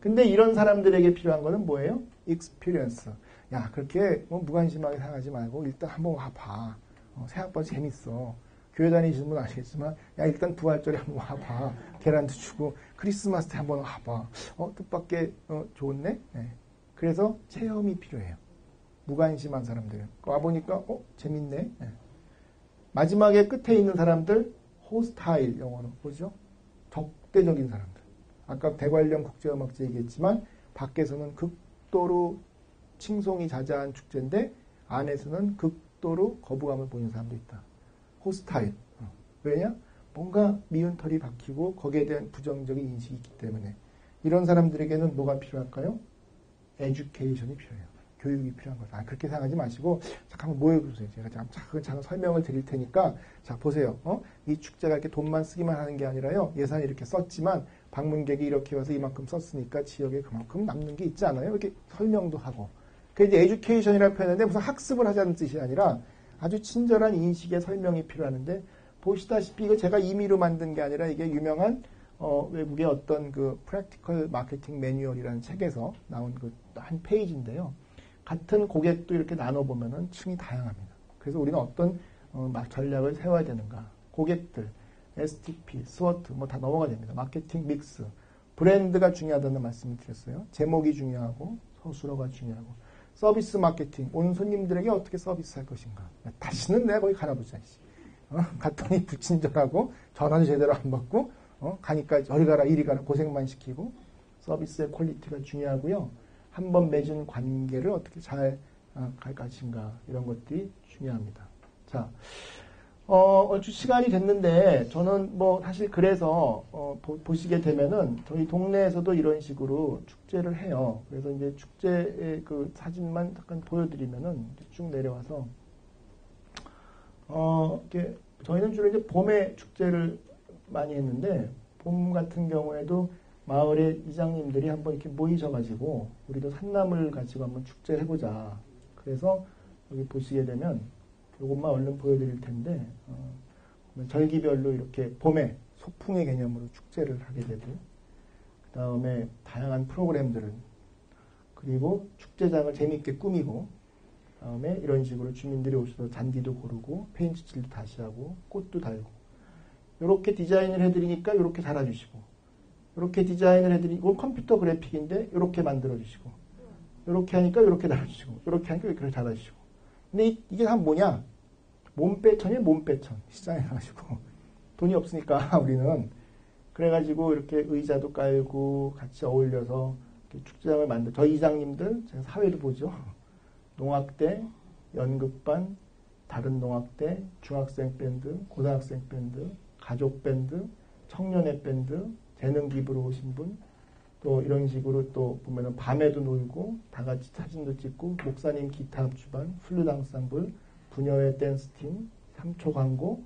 근데 이런 사람들에게 필요한 거는 뭐예요? experience. 야, 그렇게 뭐 무관심하게 생각하지 말고 일단 한번 와봐. 생각보다 재밌어. 교회 다니시는 분 아시겠지만 야, 일단 부활절에 한번 와봐. 계란도 주고 크리스마스 때 한번 와봐. 뜻밖의 좋네? 네. 그래서 체험이 필요해요. 무관심한 사람들은. 와보니까 재밌네. 네. 마지막에 끝에 있는 사람들 호스타일 영어로 뭐죠? 적대적인 사람들. 아까 대관령 국제음악제 얘기했지만 밖에서는 극도로 칭송이 자자한 축제인데 안에서는 극도로 거부감을 보이는 사람도 있다. 호스타일. 왜냐? 뭔가 미운 털이 박히고 거기에 대한 부정적인 인식이 있기 때문에 이런 사람들에게는 뭐가 필요할까요? 에듀케이션이 필요해요. 교육이 필요한 거다. 그렇게 생각하지 마시고 잠깐만 모여보세요. 제가 작은 설명을 드릴 테니까 자 보세요. 이 축제가 이렇게 돈만 쓰기만 하는 게 아니라요. 예산이 이렇게 썼지만 방문객이 이렇게 와서 이만큼 썼으니까 지역에 그만큼 남는 게 있지 않아요? 이렇게 설명도 하고. 그게 이제 에듀케이션이라고 표현하는데 무슨 학습을 하자는 뜻이 아니라 아주 친절한 인식의 설명이 필요하는데 보시다시피 이거 제가 임의로 만든 게 아니라 이게 유명한 외국의 어떤 그 프랙티컬 마케팅 매뉴얼이라는 책에서 나온 그 한 페이지인데요. 같은 고객도 이렇게 나눠보면은 층이 다양합니다. 그래서 우리는 어떤 전략을 세워야 되는가. 고객들, STP, 스워트 뭐 다 넘어가야 됩니다. 마케팅 믹스, 브랜드가 중요하다는 말씀을 드렸어요. 제목이 중요하고 서술어가 중요하고 서비스 마케팅, 온 손님들에게 어떻게 서비스할 것인가. 다시는 내가 거기 가나보자. 갔더니 불친절하고 전화도 제대로 안 받고 가니까 저리 가라 이리 가라 고생만 시키고 서비스의 퀄리티가 중요하고요. 한번 맺은 관계를 어떻게 잘 갈 것인가 이런 것들이 중요합니다. 자, 얼추 시간이 됐는데 저는 뭐 사실 그래서 보시게 되면은 저희 동네에서도 이런 식으로 축제를 해요. 그래서 이제 축제의 그 사진만 잠깐 보여드리면은 쭉 내려와서 이렇게 저희는 주로 이제 봄에 축제를 많이 했는데 봄 같은 경우에도 마을의 이장님들이 한번 이렇게 모이셔가지고 우리도 산나물 가지고 한번 축제를 해보자. 그래서 여기 보시게 되면 이것만 얼른 보여드릴 텐데 절기별로 이렇게 봄에 소풍의 개념으로 축제를 하게 되고 그 다음에 다양한 프로그램들을 그리고 축제장을 재밌게 꾸미고 그 다음에 이런 식으로 주민들이 오셔서 잔디도 고르고 페인트 칠도 다시 하고 꽃도 달고 이렇게 디자인을 해드리니까 이렇게 달아주시고 이렇게 디자인을 해드리고 컴퓨터 그래픽인데 이렇게 만들어주시고 이렇게 하니까 이렇게 달아주시고 이렇게 하니까 이렇게 달아주시고 근데 이게 다 뭐냐? 몸빼천이에요. 몸빼천. 시장에 가가지고 돈이 없으니까 우리는 그래가지고 이렇게 의자도 깔고 같이 어울려서 이렇게 축제장을 만들 저희 이장님들 제가 사회도 보죠. 농악대, 연극반, 다른 농악대, 중학생 밴드, 고등학생 밴드, 가족 밴드, 청년의 밴드 재능 기부로 오신 분, 또 이런 식으로 또 보면은 밤에도 놀고 다 같이 사진도 찍고 목사님 기타 합주반, 플룻 앙상블, 부녀의 댄스팀, 3초 광고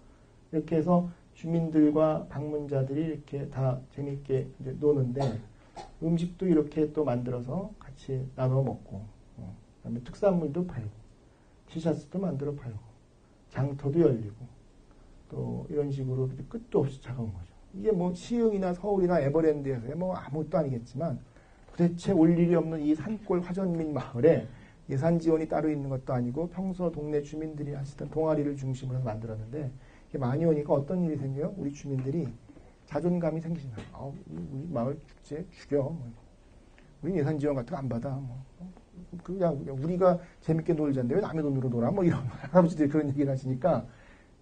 이렇게 해서 주민들과 방문자들이 이렇게 다 재밌게 이제 노는데 음식도 이렇게 또 만들어서 같이 나눠 먹고 그다음에 특산물도 팔고 티셔츠도 만들어 팔고 장터도 열리고 또 이런 식으로 끝도 없이 차가운 거죠. 이게 뭐 시흥이나 서울이나 에버랜드에서 뭐 아무것도 아니겠지만 도대체 올 일이 없는 이 산골 화전민 마을에 예산 지원이 따로 있는 것도 아니고 평소 동네 주민들이 하시던 동아리를 중심으로 만들었는데 이게 많이 오니까 어떤 일이 생겨요? 우리 주민들이 자존감이 생기시나. 우리 마을 축제 죽여. 우리 예산 지원 같은 거 안 받아. 그냥 우리가 재밌게 놀자는데 왜 남의 돈으로 놀아? 뭐 이런 할아버지들이 그런 얘기를 하시니까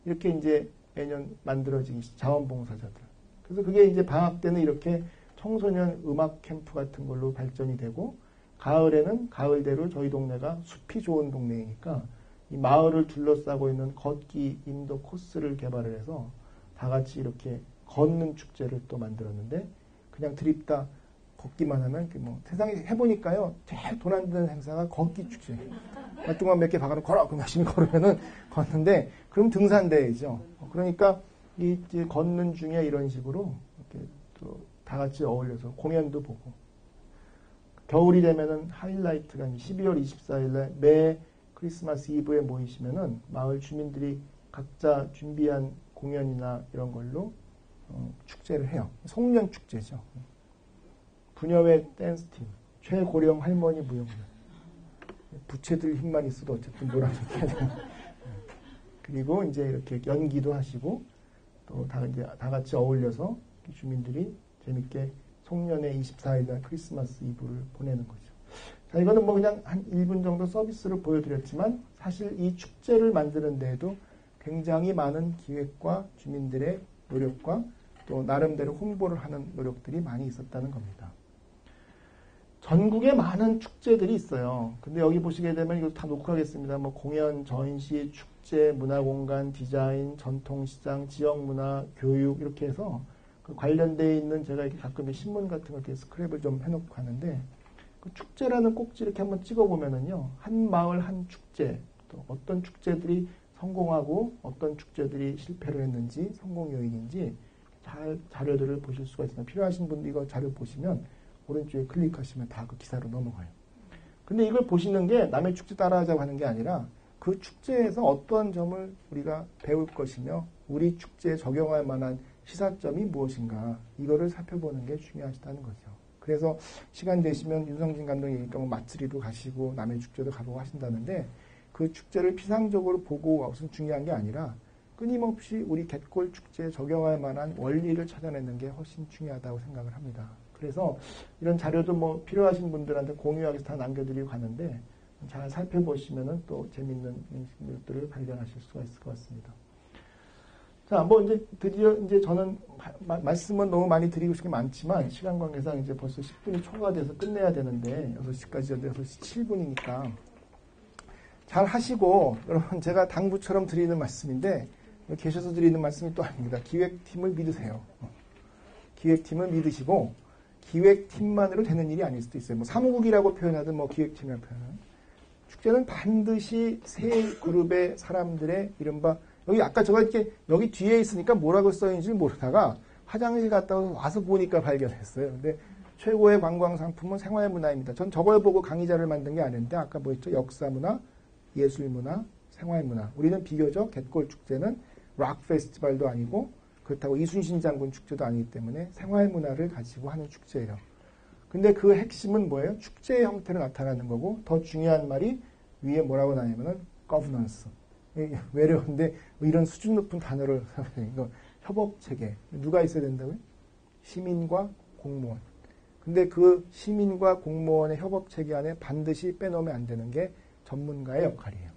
이렇게 이제 매년 만들어진 자원봉사자들. 그래서 그게 이제 방학 때는 이렇게 청소년 음악 캠프 같은 걸로 발전이 되고 가을에는 가을대로 저희 동네가 숲이 좋은 동네이니까 이 마을을 둘러싸고 있는 걷기 인도 코스를 개발을 해서 다 같이 이렇게 걷는 축제를 또 만들었는데 그냥 드립다 걷기만 하면 뭐 세상에 해보니까요 제일 돈 안 드는 행사가 걷기 축제. 동안 몇 개 박아놓고 걸어 그럼 열심히 걸으면은 걷는데 그럼 등산대회죠. 그러니까 이 걷는 중에 이런 식으로 이렇게 또 다 같이 어울려서 공연도 보고 겨울이 되면은 하이라이트가 12월 24일에 매 크리스마스 이브에 모이시면은 마을 주민들이 각자 준비한 공연이나 이런 걸로 축제를 해요. 송년 축제죠. 부녀회 댄스팀, 최고령 할머니 무용단, 부채들 힘만 있어도 어쨌든 뭐라 해야 되나. 그리고 이제 이렇게 연기도 하시고 또 다 같이 어울려서 주민들이 재밌게 송년회 24일날 크리스마스 이브를 보내는 거죠. 자, 이거는 뭐 그냥 한 1분 정도 서비스를 보여드렸지만 사실 이 축제를 만드는 데에도 굉장히 많은 기획과 주민들의 노력과 또 나름대로 홍보를 하는 노력들이 많이 있었다는 겁니다. 전국에 많은 축제들이 있어요. 근데 여기 보시게 되면 이거 다 녹화하겠습니다. 뭐 공연, 전시, 축제, 문화공간, 디자인, 전통시장, 지역문화, 교육 이렇게 해서 그 관련되어 있는 제가 이렇게 가끔 신문 같은 거 이렇게 스크랩을 좀 해놓고 하는데 그 축제라는 꼭지 이렇게 한번 찍어보면은요. 한 마을 한 축제, 또 어떤 축제들이 성공하고 어떤 축제들이 실패를 했는지 성공 요인인지 잘 자료들을 보실 수가 있습니다. 필요하신 분들 이거 자료 보시면 오른쪽에 클릭하시면 다 그 기사로 넘어가요. 근데 이걸 보시는 게 남의 축제 따라하자고 하는 게 아니라 그 축제에서 어떠한 점을 우리가 배울 것이며 우리 축제에 적용할 만한 시사점이 무엇인가 이거를 살펴보는 게 중요하다는 거죠. 그래서 시간 되시면 윤성진 감독이니까 뭐 마츠리도 가시고 남의 축제도 가보고 하신다는데 그 축제를 피상적으로 보고가 무슨 중요한 게 아니라 끊임없이 우리 갯골 축제에 적용할 만한 원리를 찾아내는 게 훨씬 중요하다고 생각을 합니다. 그래서 이런 자료도 뭐 필요하신 분들한테 공유하기 위해서 다 남겨드리고 가는데 잘 살펴보시면은 또 재밌는 것들을 발견하실 수가 있을 것 같습니다. 자, 뭐 이제 드디어 이제 저는 말씀은 너무 많이 드리고 싶은 게 많지만 시간 관계상 이제 벌써 10분이 초과돼서 끝내야 되는데 6시까지 6시 7분이니까 잘 하시고 여러분 제가 당부처럼 드리는 말씀인데 계셔서 드리는 말씀이 또 아닙니다. 기획팀을 믿으세요. 기획팀을 믿으시고 기획팀만으로 되는 일이 아닐 수도 있어요. 뭐 사무국이라고 표현하든 뭐 기획팀이라고 표현하든 축제는 반드시 세 그룹의 사람들의 이른바 여기 아까 제가 이렇게 여기 뒤에 있으니까 뭐라고 써있는지 모르다가 화장실 갔다 와서 보니까 발견했어요. 근데 최고의 관광 상품은 생활문화입니다. 전 저걸 보고 강의자를 만든 게 아닌데 아까 뭐 있죠? 역사문화, 예술문화, 생활문화. 우리는 비교적 갯골 축제는 락 페스티벌도 아니고 그렇다고 이순신 장군 축제도 아니기 때문에 생활문화를 가지고 하는 축제예요. 근데 그 핵심은 뭐예요? 축제의 형태로 나타나는 거고 더 중요한 말이 위에 뭐라고 나냐면은 governance. 외래어인데 이런 수준 높은 단어를 이거 협업체계. 누가 있어야 된다고요? 시민과 공무원. 근데 그 시민과 공무원의 협업체계 안에 반드시 빼놓으면 안 되는 게 전문가의 역할이에요.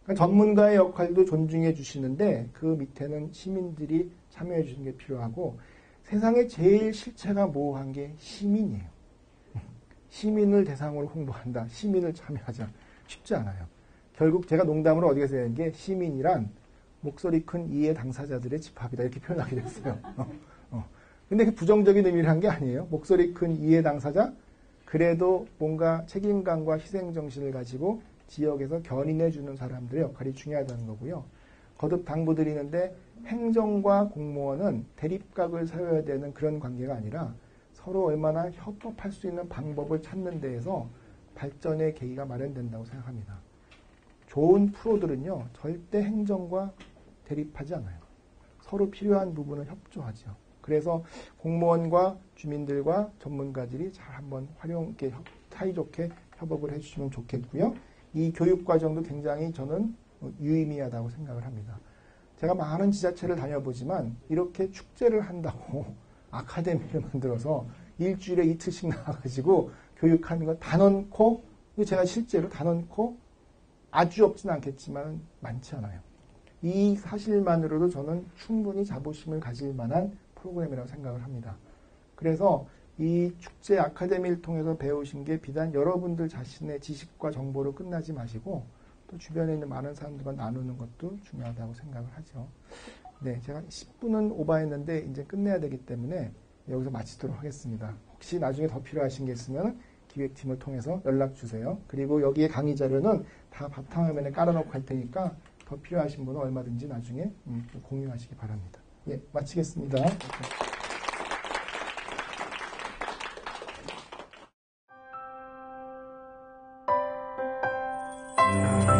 그러니까 전문가의 역할도 존중해 주시는데 그 밑에는 시민들이 참여해 주시는 게 필요하고 세상에 제일 실체가 모호한 게 시민이에요. 시민을 대상으로 홍보한다. 시민을 참여하자. 쉽지 않아요. 결국 제가 농담으로 어디 가서 얘기한 게 시민이란 목소리 큰 이해 당사자들의 집합이다. 이렇게 표현하게 됐어요. 근데 그 부정적인 의미를 한 게 아니에요. 목소리 큰 이해 당사자? 그래도 뭔가 책임감과 희생정신을 가지고 지역에서 견인해주는 사람들의 역할이 중요하다는 거고요. 거듭 당부드리는데 행정과 공무원은 대립각을 세워야 되는 그런 관계가 아니라 서로 얼마나 협업할 수 있는 방법을 찾는 데에서 발전의 계기가 마련된다고 생각합니다. 좋은 프로들은요. 절대 행정과 대립하지 않아요. 서로 필요한 부분을 협조하죠. 그래서 공무원과 주민들과 전문가들이 잘 한번 활용하게 사이좋게 협업을 해주시면 좋겠고요. 이 교육과정도 굉장히 저는 유의미하다고 생각을 합니다. 제가 많은 지자체를 다녀보지만 이렇게 축제를 한다고 아카데미를 만들어서 일주일에 이틀씩 나와가지고 교육하는 거 다 넣고 제가 실제로 다 넣고 아주 없지는 않겠지만 많지 않아요. 이 사실만으로도 저는 충분히 자부심을 가질 만한 프로그램이라고 생각을 합니다. 그래서 이 축제 아카데미를 통해서 배우신 게 비단 여러분들 자신의 지식과 정보로 끝나지 마시고 또 주변에 있는 많은 사람들과 나누는 것도 중요하다고 생각을 하죠. 네, 제가 10분은 오버했는데 이제 끝내야 되기 때문에 여기서 마치도록 하겠습니다. 혹시 나중에 더 필요하신 게 있으면 기획팀을 통해서 연락 주세요. 그리고 여기에 강의 자료는 다 바탕화면에 깔아놓고 할 테니까 더 필요하신 분은 얼마든지 나중에 공유하시기 바랍니다. 예, 마치겠습니다. 감사합니다.